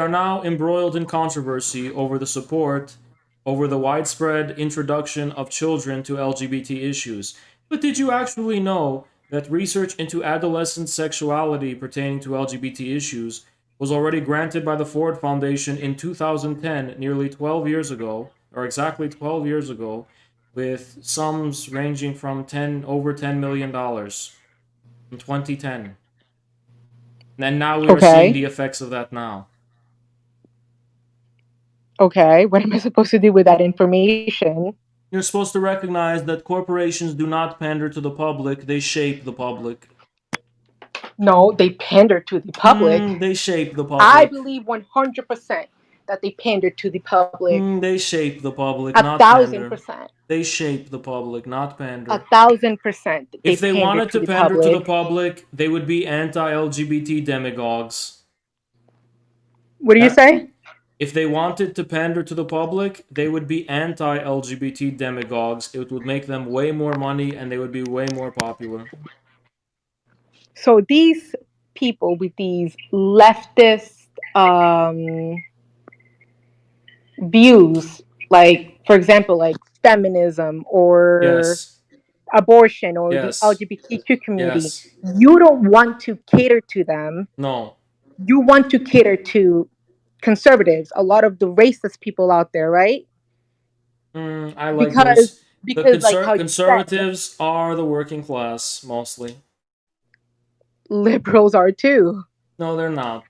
now embroiled in controversy over the widespread introduction of children to LGBT issues. But did you actually know that research into adolescent sexuality pertaining to LGBT issues was already granted by the Ford Foundation in 2010, nearly 12 years ago, or exactly 12 years ago, with sums ranging from over $10 million in 2010. And now we are seeing okay, the effects of that now. okay, what am I supposed to do with that information? You're supposed to recognize that corporations do not pander to the public, they shape the public. No, they pander to the public. They shape the I public. believe 100% that they pander to the public. They shape the public, A not thousand pander. percent. They shape the public, not A pander. 1000% they If they pander wanted to to the pander to the public. public, they would be anti LGBT demagogues. What do you That say? If they wanted to pander to the public, they would be anti LGBT demagogues. It would make them way more money and they would be way more popular. So these people with these leftist um, views, like for example, like feminism or Yes. abortion or the Yes. LGBTQ community, Yes. you don't want to cater to them. No. You want to cater to conservatives, a lot of the racist people out there, right? I like Because those. The like how you said, conservatives are the working class, mostly. liberals are too. No, they're not.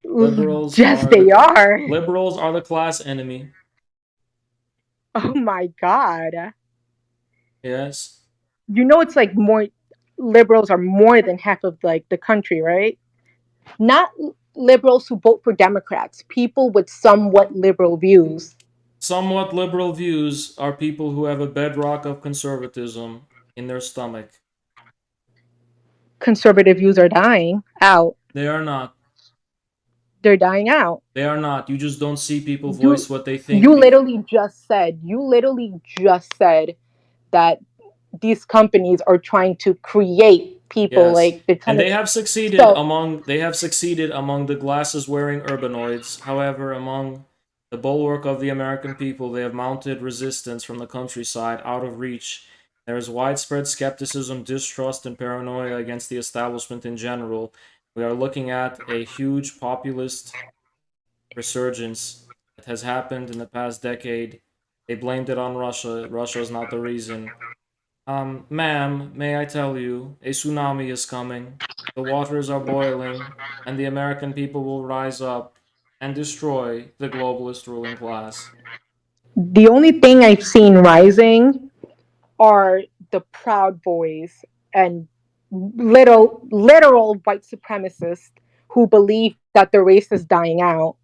Liberals Yes, are they the are. liberals are the class enemy. Oh my god. Yes. You know, it's like more liberals are more than half of like the country, right? Not liberals who vote for Democrats, people with somewhat liberal views. Somewhat liberal views are people who have a bedrock of conservatism in their stomach. Conservative views are dying out. They are not. They're dying out. They are not. You just don't see people You voice what they you think. literally just said that these companies are trying to create people Yes. like they're trying And to so they have succeeded among the glasses wearing urbanoids. However, among the bulwark of the American people, they have mounted resistance from the countryside out of reach. There is widespread skepticism, distrust, and paranoia against the establishment in general. We are looking at a huge populist resurgence that has happened in the past decade. They blamed it on Russia. Russia is not the reason. Ma'am, may I tell you, a tsunami is coming. The waters are boiling, and the American people will rise up and destroy the globalist ruling class. the only thing I've seen rising are the Proud Boys and literal white supremacists who believe that the race is dying out.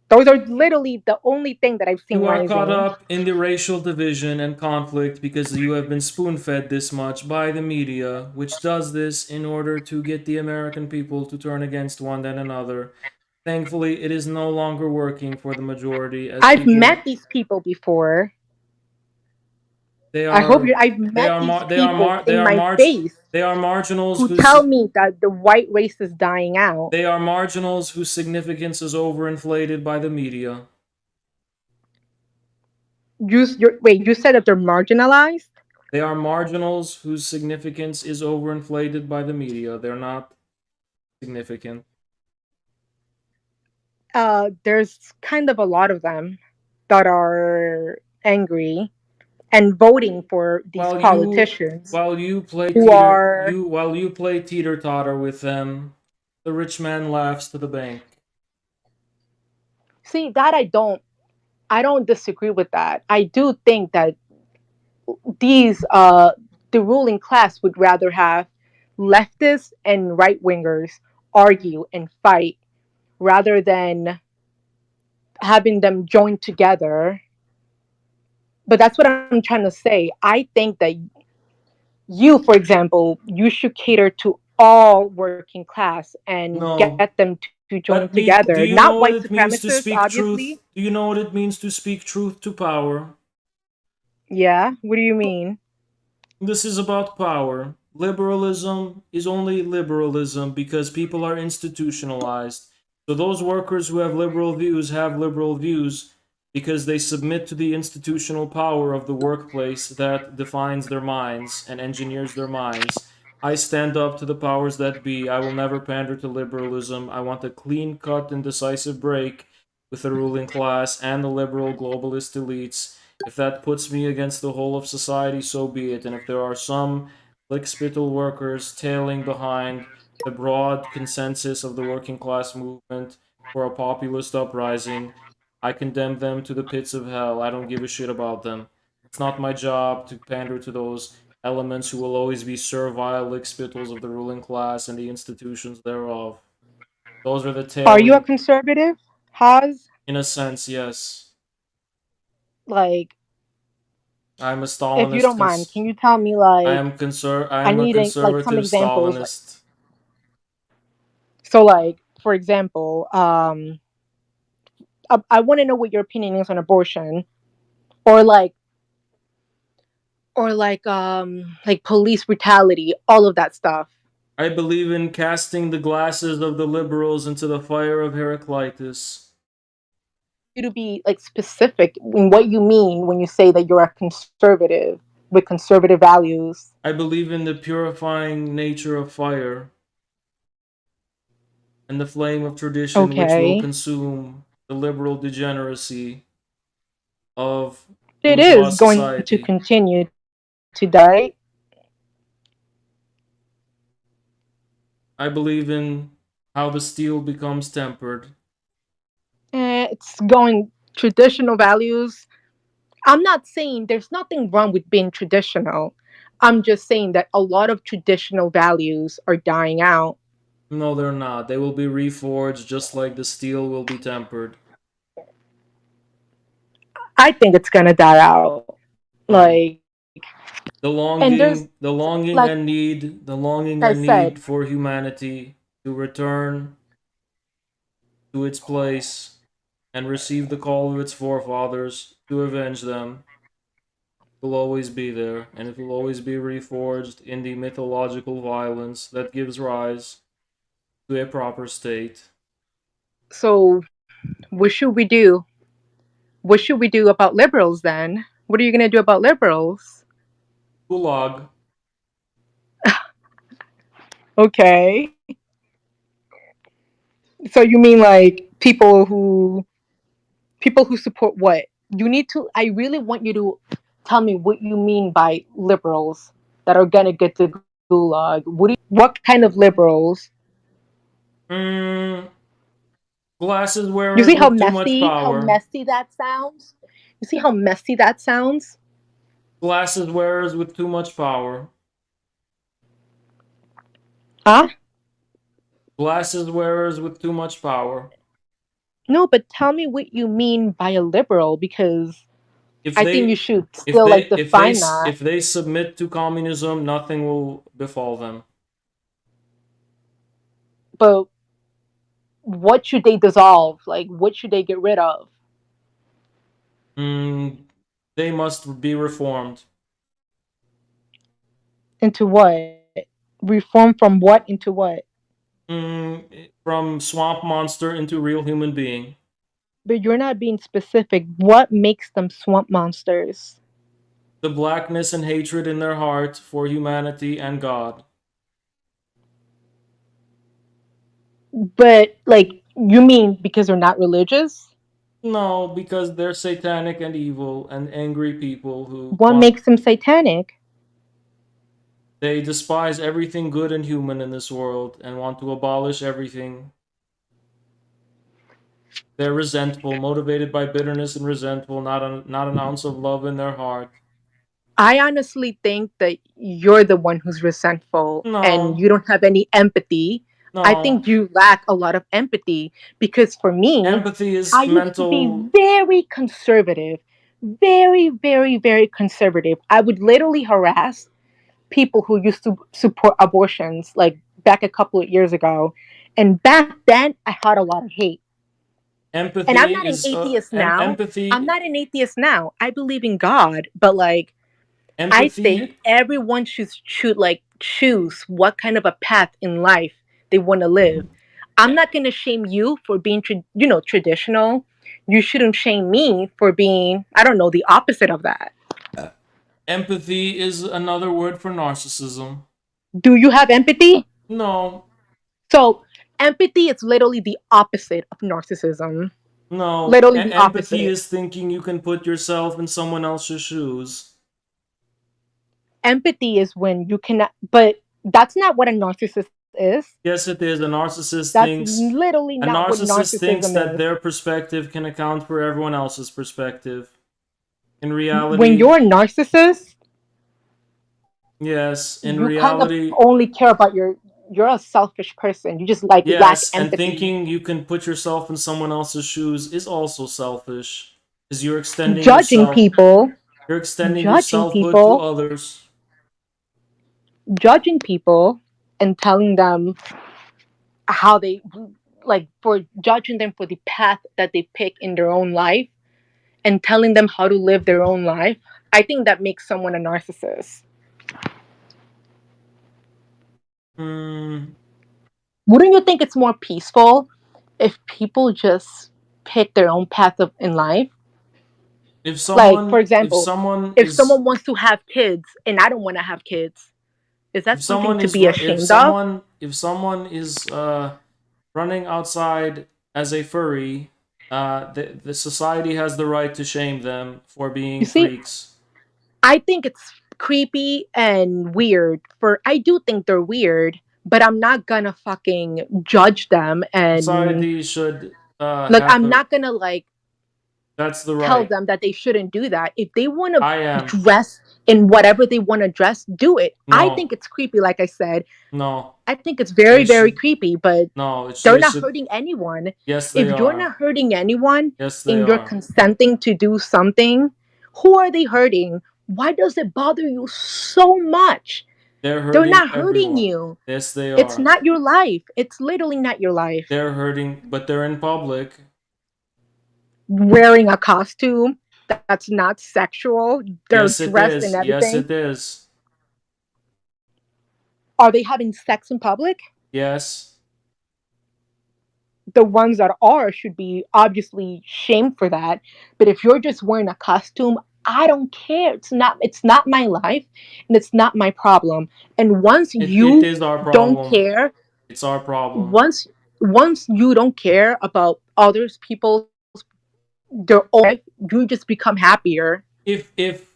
Those are literally the only thing that I've seen You are caught rising. up in the racial division and conflict because you have been spoon fed this much by the media, which does this in order to get the American people to turn against one and another. Thankfully, it is no longer working for the majority as I've people met these people before. they I hope are I've met these people they in are my face they are marginals who tell me that the white race is dying out. they are marginals whose significance is overinflated by the media. Wait, you said that they're marginalized? They are marginals whose significance is overinflated by the media. They're not significant. There's kind of a lot of them that are angry and voting for these While politicians while you play who are teeter totter with them, the rich man laughs to the bank. see that I don't I don't disagree with that. I do think that these the ruling class would rather have leftists and right wingers argue and fight rather than having them join together. But that's what I'm trying to say. I think that you, for example, you should cater to all working class and get No. them to join together. Do you Not know white what it means to supremacists, speak obviously. truth? Do you know what it means to speak truth to power? Yeah. What do you mean? This is about power. Liberalism is only liberalism because people are institutionalized. So those workers who have liberal views because they submit to the institutional power of the workplace that defines their minds and engineers their minds. I stand up to the powers that be. I will never pander to liberalism. I want a clean cut and decisive break with the ruling class and the liberal globalist elites. If that puts me against the whole of society, so be it. And if there are some lickspittle workers tailing behind the broad consensus of the working class movement for a populist uprising, I condemn them to the pits of hell. I don't give a shit about them. It's not my job to pander to those elements who will always be servile lickspittles of the ruling class and the institutions thereof. Those are the Are you a tailing, conservative, Haas? in a sense, yes. Like, I'm a if you Stalinist don't mind, can you tell me, like, I I am a need like some conservative examples. Like, Stalinist. so, like, for example, I want to know what your opinion is on abortion, or like police brutality, all of that stuff. I believe in casting the glasses of the liberals into the fire of Heraclitus. You to be like specific in what you mean when you say that you're a conservative with conservative values. I believe in the purifying nature of fire and the flame of tradition which will Okay, consume the liberal degeneracy of it bourgeois is going to society. continue to die. I believe in how the steel becomes tempered. It's going traditional values. I'm not saying there's nothing wrong with being traditional. I'm just saying that a lot of traditional values are dying out. No, they're not. They will be reforged just like the steel will be tempered. I think it's gonna die out. No. Like, and there's like The longing I and said, need for humanity to return to its place and receive the call of its forefathers to avenge them will always be there, and it will always be reforged in the mythological violence that gives rise to a proper state. so what should we do? What should we do about liberals then? What are you gonna do about liberals? Gulag. Okay. So you mean like people who support what? You need to I really want you to tell me what you mean by liberals that are gonna get the gulag. What kind of liberals? Mm, glasses You wearers see with too much how power. messy that sounds? You see how messy that sounds? Glasses wearers with too much power. Huh? Glasses wearers with too much power. No, but tell me what you mean by a liberal because If I think you they should still like define that. if they submit to communism, nothing will befall them. But what should they dissolve? Like, what should they get rid of? Mm, they must be reformed. Into what? Reform from what into what? From swamp monster into real human being. But you're not being specific. What makes them swamp monsters? The blackness and hatred in their heart for humanity and God. But, like, you mean because they're not religious? No, because they're satanic and evil and angry people who What want. makes them satanic? They despise everything good and human in this world and want to abolish everything. They're resentful, motivated by bitterness and resentful, not an ounce of love in their heart. I honestly think that you're the one who's resentful and No, you don't have any empathy. I no. think you lack a lot of empathy because for me, Empathy I is used to be mental. very conservative, very, very, very conservative. I would literally harass people who used to support abortions like back a couple of years ago. And back then, I had a lot of hate. And I'm Empathy not an is atheist now. I'm empathy. not an atheist now. I believe in God, but like, I think Empathy. everyone should like choose what kind of a path in life they want to live. I'm not going to shame you for being traditional. You shouldn't shame me for being, I don't know, the opposite of that. Empathy is another word for narcissism. Do you have empathy? No, So, empathy is literally the opposite of narcissism. no. Literally the Empathy opposite. is thinking you can put yourself in someone else's shoes. Empathy is when you cannot, but that's not what a narcissist is. Yes, it is. That's literally A not what narcissist thinks that narcissism is. their perspective can account for everyone else's perspective. In When reality, you're a narcissist, yes. In you kind of reality, only care about you're a selfish person. You just like lack yes. And empathy. thinking you can put yourself in someone else's shoes is also selfish. Because you're extending Judging yourself. people, You're extending your judging selfhood to people, others. judging people and telling them how they like for judging them for the path that they pick in their own life and telling them how to live their own life. I think that makes someone a narcissist. Hmm. Wouldn't you think it's more peaceful if people just pick their own path in life? Like, for If example, someone if is someone wants to have kids and I don't want to have kids, is if that something someone to is be ashamed of? if someone is running outside as a furry, the society has the right to shame them for You being see, freaks. I think it's creepy and weird. I do think they're weird, but I'm not gonna fucking judge them and Society should like have I'm the not gonna like that's the tell right. them that they shouldn't do that. If they want to I am. dress in whatever they want to dress, do it. I think No, it's creepy, like I said. no. I think it's very, They very should creepy, but no. they're They not should. hurting anyone. Yes, they If you're are. not hurting anyone Yes, they and you're are. consenting to do something, who are they hurting? Why does it bother you so much? They're They're hurting not hurting everyone. you. Yes, they It's are. not your life. It's literally not your life. They're hurting, but they're in public. Wearing a costume that's not sexual, they're Yes, it dressed and is. Yes, everything. it is. Are they having sex in public? Yes. The ones that are should be obviously shamed for that. But if you're just wearing a costume, I don't care. It's not my life and it's not my problem. And once It you is our don't problem. care, It's our problem. once once you don't care about others people's their own life, you just become happier. If if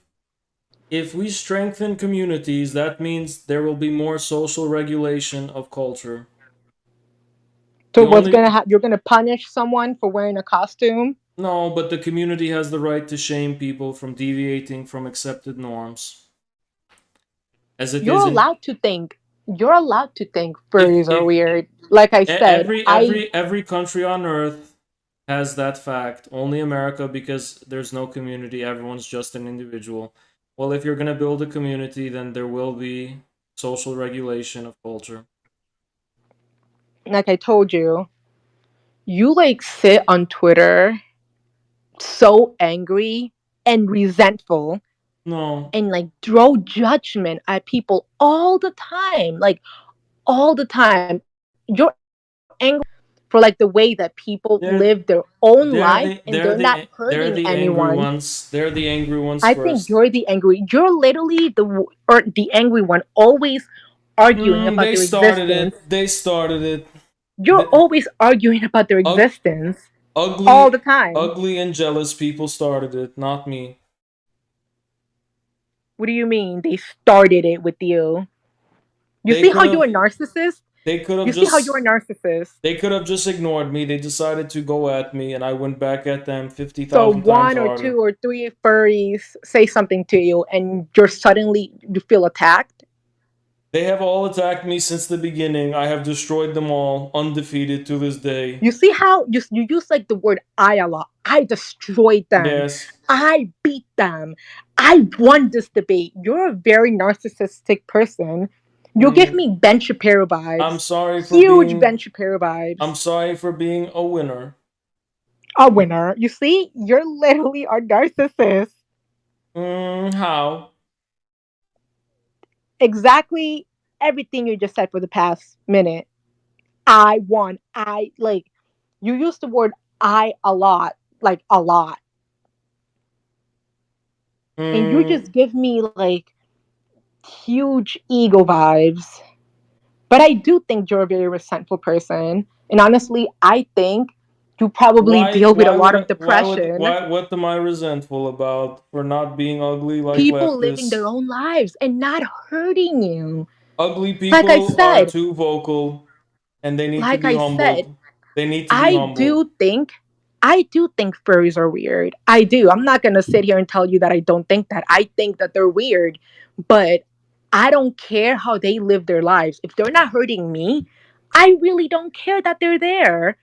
if we strengthen communities, that means there will be more social regulation of culture. So The what's only gonna happen? You're gonna punish someone for wearing a costume. no, but the community has the right to shame people from deviating from accepted norms, as it You're is in allowed to think. You're allowed to think furries are if weird. Like I said, every country on earth has that fact. Only America, because there's no community, everyone's just an individual. Well, if you're gonna build a community, then there will be social regulation of culture. like I told you, you like sit on Twitter so angry and resentful No, and like throw judgment at people all the time. Like all the time. You're angry for like the way that people they're live their own life and they're not they're hurting the angry anyone. ones. They're the angry ones I think first. you're the angry. You're literally the angry one, always arguing about They their started existence. it. They started it. You're The, always arguing about their ug- existence all the ugly, time. ugly and jealous people started it, not me. What do you mean they started it with you? You They see could how you're have. a narcissist? They could have You see how you're a just narcissist. they could have just ignored me. They decided to go at me, and I went back at them So 50,000 times one or harder. two or three furries say something to you, and you're suddenly you feel attacked. They have all attacked me since the beginning. I have destroyed them all, undefeated to this day. You see how you use like the word I a lot. I destroyed them. Yes. I beat them. I won this debate. You're a very narcissistic person. You give Mm, me Ben Shapiro I'm vibes. sorry for Huge Ben being Shapiro I'm vibes. sorry for being a winner. A winner. You see, you're literally a narcissist. How? Exactly everything you just said for the past minute. I won. I like you use the word I a lot, like a lot. And you Mm, just give me like huge ego vibes. But I do think you're a very resentful person. And honestly, I think you probably why deal with a why lot would of depression. what am I resentful about for not being ugly like People living their leftists? own lives and not hurting you. Ugly Like I people are said, too vocal and they need to like be I said, humbled. They need to be I humbled. do think I do think furries are weird. I do. I'm not gonna sit here and tell you that I don't think that. I think that they're weird, but I don't care how they live their lives. If they're not hurting me, I really don't care that they're there.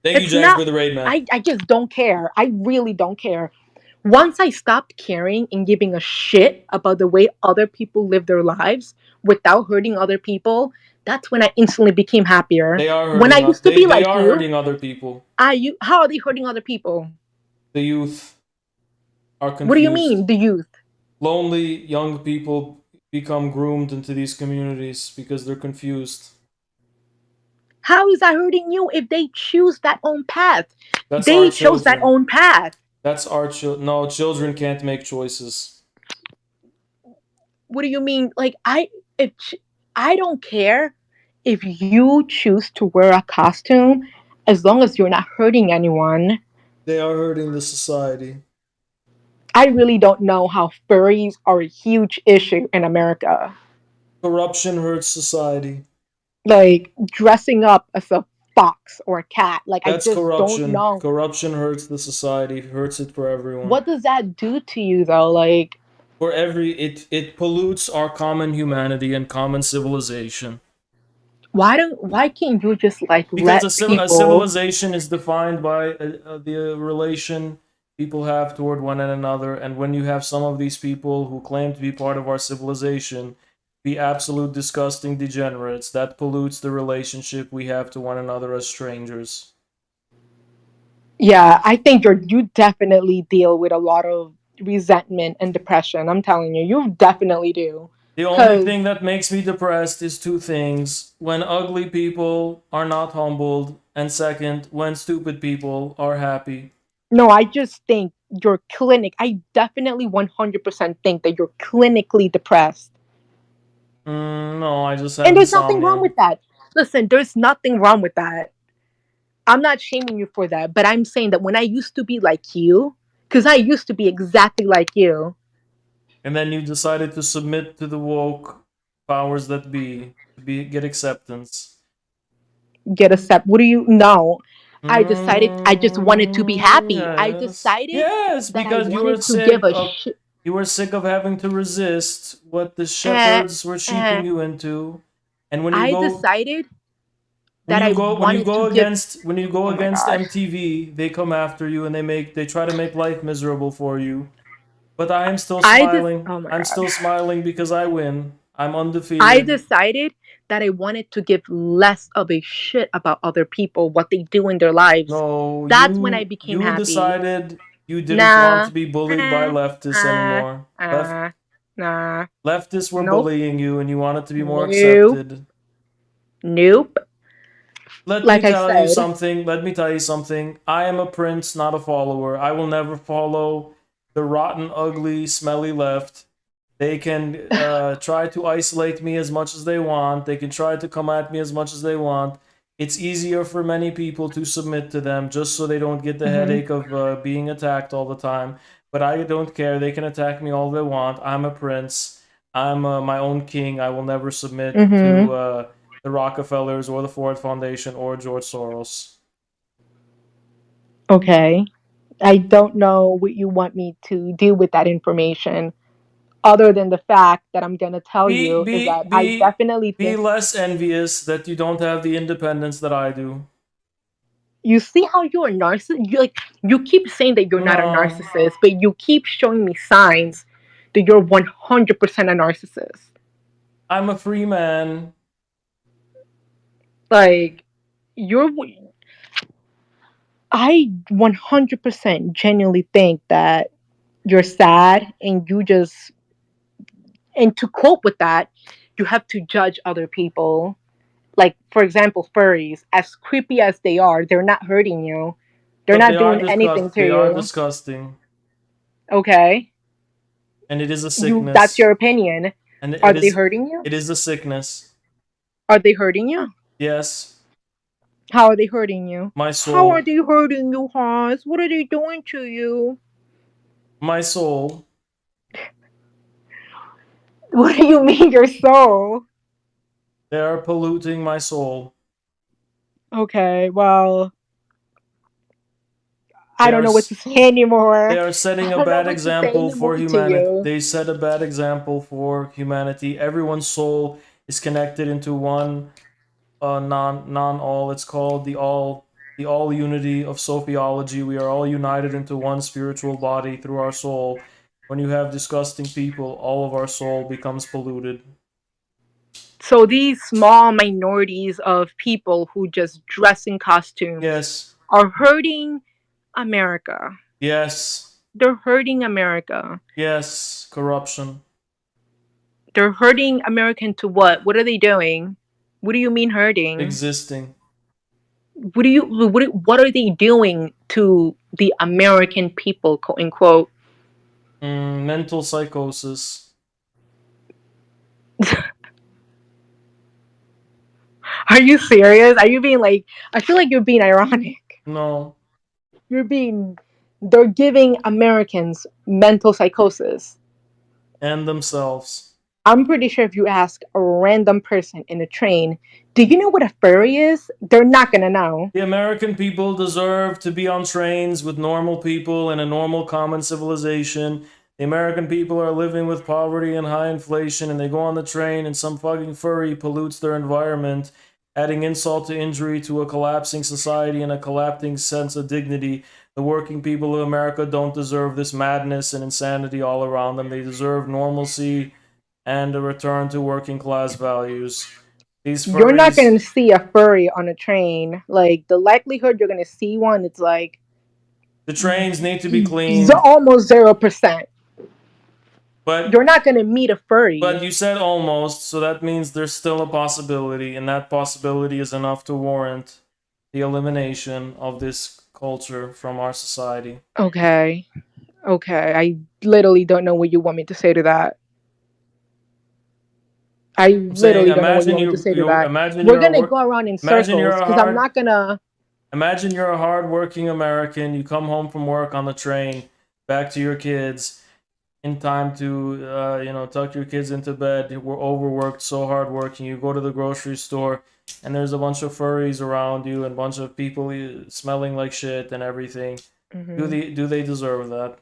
Thank you, It's Jax, for not the raid, man. I just don't care. I really don't care. Once I stopped caring and giving a shit about the way other people live their lives without hurting other people, that's when I instantly became happier. They are When I hurting. used to be They like are you, hurting other people. how are they hurting other people? The youth are What do you confused. mean, the youth? Lonely young people become groomed into these communities because they're confused. How is that hurting you if they choose that own path? That's our They chose that children. own path. That's our children. No, children can't make choices. What do you mean? Like if I don't care if you choose to wear a costume as long as you're not hurting anyone. They are hurting the society. I really don't know how furries are a huge issue in America. Corruption hurts society. Like dressing up as a fox or a cat. Like I That's just don't corruption. know. Corruption hurts the society, hurts it for everyone. What does that do to you though? Like For every it pollutes our common humanity and common civilization. why can't you just like Because let a people civilization is defined by the relation people have toward one another, and when you have some of these people who claim to be part of our civilization be absolute disgusting degenerates, that pollutes the relationship we have to one another as strangers. yeah, I think you definitely deal with a lot of resentment and depression. I'm telling you, you definitely do. The only Cause thing that makes me depressed is two things: when ugly people are not humbled, and second, when stupid people are happy. no, I just think you're I definitely 100% think that you're clinically depressed. No, I just have And there's nothing wrong insomnia. with that. Listen, there's nothing wrong with that. I'm not shaming you for that, but I'm saying that when I used to be like you, because I used to be exactly like you, And then you decided to submit to the woke powers that be get acceptance. get a step. What do you know? I decided I just wanted to be happy. I Yes. decided Yes, that I because wanted to give a shit. you were sick of having to resist what the Uh, shepherds were sheeping uh, you into. And I decided that I wanted to give. when you go Oh my against gosh. MTV, they come after you and they try to make life miserable for you. But I am still I just. smiling. Oh my I'm god. still smiling because I win. I'm I undefeated. decided that I wanted to give less of a shit about other people, what they do in their lives. No, That's when I became you happy. decided you didn't want Nah. to be bullied by Uh, leftists uh, anymore. nah. Leftists were Nope. bullying you and you wanted to be more Nope. accepted. Nope. Let me Like I tell you said, something. Let me tell you something. I am a prince, not a follower. I will never follow the rotten, ugly, smelly left. They can try to isolate me as much as they want. They can try to come at me as much as they want. It's easier for many people to submit to them just so they don't get the mhm, headache of being attacked all the time. But I don't care. They can attack me all they want. I'm a prince. I'm my own king. I will never submit to mhm. the Rockefellers or the Ford Foundation or George Soros. Okay. I don't know what you want me to do with that information, other than the fact that I'm gonna tell Be you is be that I be definitely be think. less envious that you don't have the independence that I do. You see how you're a narcissist? You keep saying that you're not a No, narcissist, but you keep showing me signs that you're 100% a narcissist. I'm a free man. Like you're I 100% genuinely think that you're sad and you just and to cope with that, you have to judge other people. Like for example, furries, as creepy as they are, they're not hurting you. They're But not doing anything to they are you. disgusting, Okay? and it is a That's your sickness, opinion. and Are they hurting you? it is a sickness. Are they hurting you? Yes, How are they hurting you? my How are soul, they hurting you, Hans? What are they doing to you? my soul. What do you mean your soul? They are polluting my soul. Okay, well, I They don't are know what to say anymore. they are setting I a don't know bad what to say example for anymore to humanity. you. They set a bad example for humanity. Everyone's soul is connected into one non all. It's called the all unity of sophiology. We are all united into one spiritual body through our soul. When you have disgusting people, all of our soul becomes polluted. So these small minorities of people who just dress in costumes Yes, are hurting America. yes, They're hurting America. yes. Corruption, They're hurting America into what? What are they doing? What do you mean hurting? existing. What are they doing to the American people, quote unquote? Mental psychosis. Are you serious? Are you being like? I feel like you're being ironic. No, You're being. They're giving Americans mental psychosis. and themselves. I'm pretty sure if you ask a random person in a train, do you know what a furry is? They're not gonna know. The American people deserve to be on trains with normal people in a normal common civilization. The American people are living with poverty and high inflation, and they go on the train, and some fucking furry pollutes their environment, adding insult to injury to a collapsing society and a collapsing sense of dignity. The working people of America don't deserve this madness and insanity all around them. They deserve normalcy and a return to working class values. These You're not furries. gonna see a furry on a train. Like the likelihood you're gonna see one, it's like The trains need to be cleaned, almost 0%. but You're not gonna meet a furry. you said almost, so that means there's still a possibility, and that possibility is enough to warrant the elimination of this culture from our society. Okay, okay. I literally don't know what you want me to say to that. I I'm saying, literally don't know what you want me to say to that. We're gonna go around in imagine you're circles a because I'm hard not gonna. imagine you're a hardworking American. You come home from work on the train, back to your kids, in time to tuck your kids into bed. We're overworked, so hardworking. You go to the grocery store, and there's a bunch of furries around you, and a bunch of people smelling like shit and everything. Do they deserve that?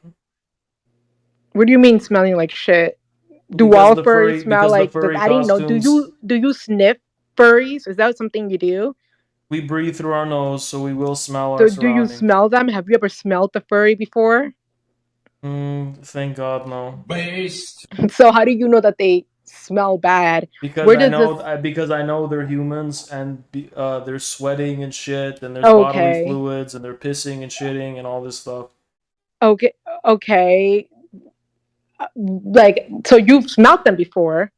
What do you mean smelling like shit? Do Because all the furries furry smell because the like that? furry I didn't know. Do costumes, you sniff furries? Is that something you do? we breathe through our nose, so we will smell our Do you surroundings. smell them? Have you ever smelled the furry before? Thank God, no. So how do you know that they smell bad? Because Where does this? I know they're humans, and they're sweating and shit, and there's bodily Okay, fluids, and they're pissing and shitting and all this stuff. okay, okay. Like, so you've smelled them before.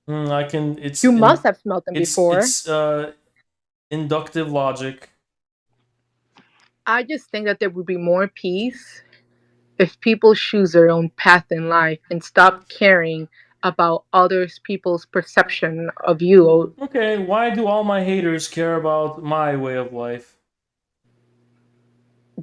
I can. You must have smelled them before. It's inductive logic. I just think that there would be more peace if people choose their own path in life and stop caring about others people's perception of you. Okay, why do all my haters care about my way of life?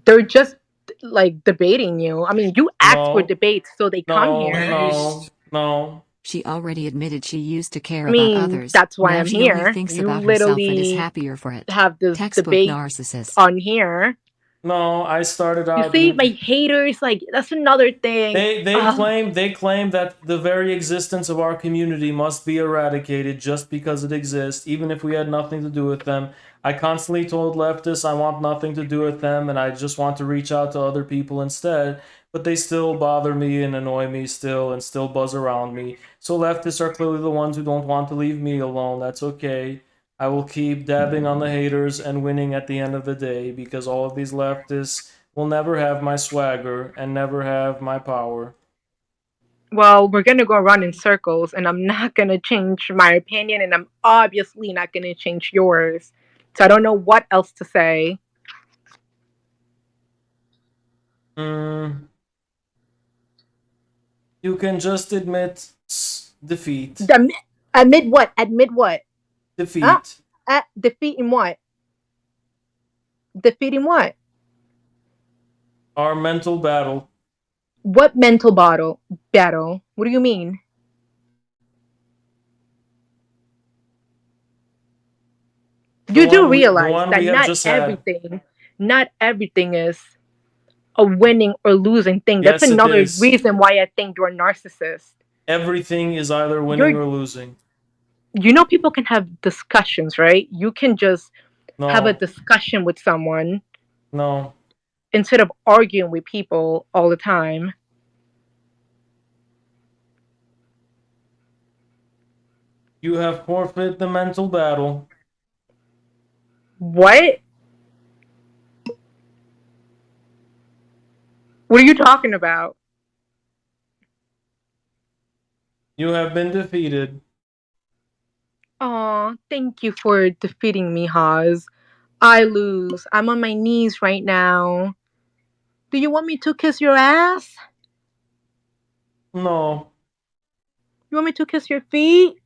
They're just like debating you. I mean, you asked for No, debates, so they come no, here. no, no. She already admitted she used to care I about mean, others. that's why Now I'm she only here. thinks You about herself and is literally happier for it. have this Textbook debate narcissist. on here. No, I started You out. see, my haters, like, that's another thing. They claim that the very existence of our community must be eradicated just because it exists, even if we had nothing to do with them. I constantly told leftists I want nothing to do with them and I just want to reach out to other people instead, but they still bother me and annoy me still and still buzz around me. So leftists are clearly the ones who don't want to leave me alone. That's okay. I will keep dabbing on the haters and winning at the end of the day because all of these leftists will never have my swagger and never have my power. Well, we're going to go around in circles, and I'm not going to change my opinion, and I'm obviously not going to change yours. So I don't know what else to say. You can just admit defeat. Admit what? Admit what? Defeat. Defeat in what? Defeating what? Our mental battle. What mental battle? What do you mean? You do realize one that we have just had. not everything is a winning or losing thing. Yes, That's another it is. reason why I think you're a narcissist. Everything is either winning or losing. You know, people can have discussions, right? You can just have a discussion with someone. No. Instead of arguing with people all the time. You have forfeit the mental battle. What? What are you talking about? You have been defeated. Aw, thank you for defeating me, Haas. I lose. I'm on my knees right now. Do you want me to kiss your ass? No. You want me to kiss your feet?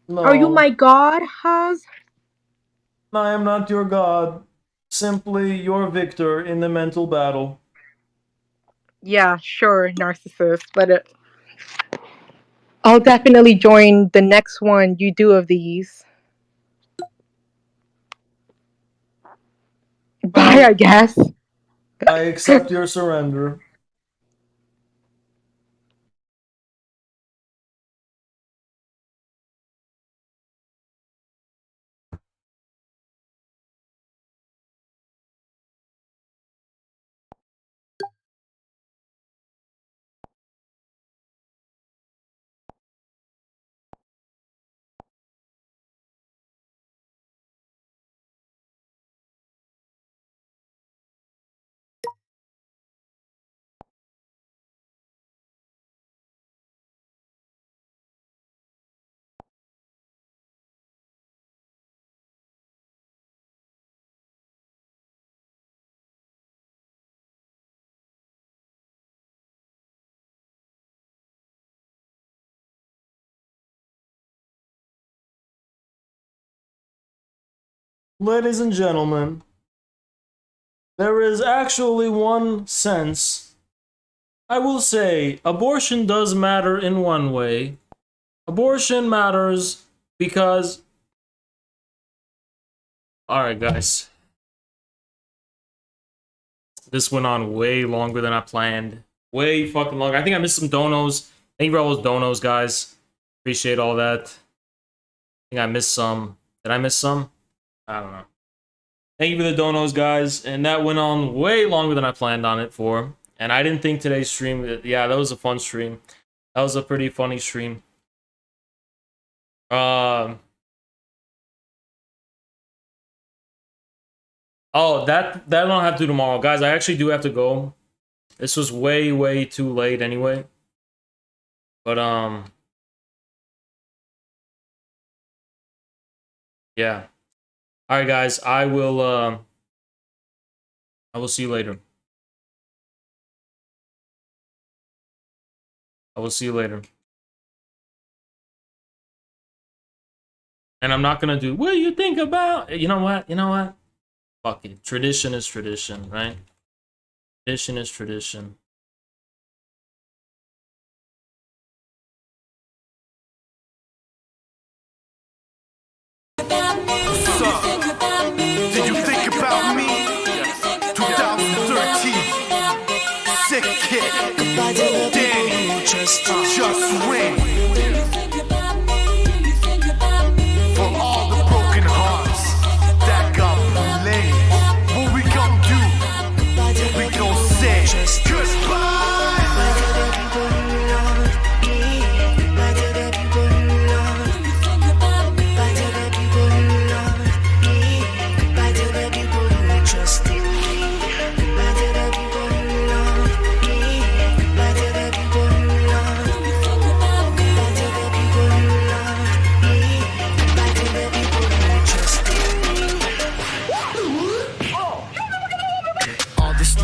No. Are you my god, Haas? I am not your god. Simply your victor in the mental battle. Yeah, sure, narcissist, but I'll definitely join the next one you do of these. Bye, I guess. I accept your surrender. Ladies and gentlemen, there is actually one sense. I will say, abortion does matter in one way. Abortion matters because... Alright, guys. This went on way longer than I planned. Way fucking longer. I think I missed some donos. Thank you for all those donos, guys. Appreciate all that. I think I missed some. Did I miss some? I don't know. Thank you for the donos, guys. And that went on way longer than I planned on it for. And I didn't think today's stream... Yeah, that was a fun stream. That was a pretty funny stream. Oh, that I don't have to do tomorrow. Guys, I actually do have to go. This was way, way too late anyway. But, yeah. Alright, guys. I will see you later. I will see you later. And I'm not gonna do, what do you think about... You know what? You know what? Fuck it. Tradition is tradition, right? Tradition is tradition. What's up? Did you think about me? 2013. Sick kid. Danny. Just win. For all the broken hearts that got laid. What we gon' do? We gon' say goodbye.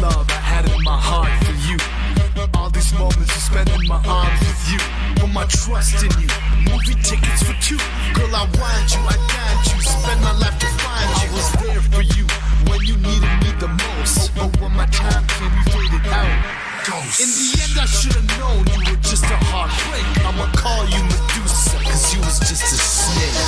Love I had in my heart for you. All these moments I spent in my arms with you. Put my trust in you. Movie tickets for two. Girl, I want you, I got you. Spend my life to find you. I was there for you when you needed me the most. But when my time came, you faded out. In the end, I should've known you were just a heartbreak. I'ma call you Medusa, cause you was just a snake.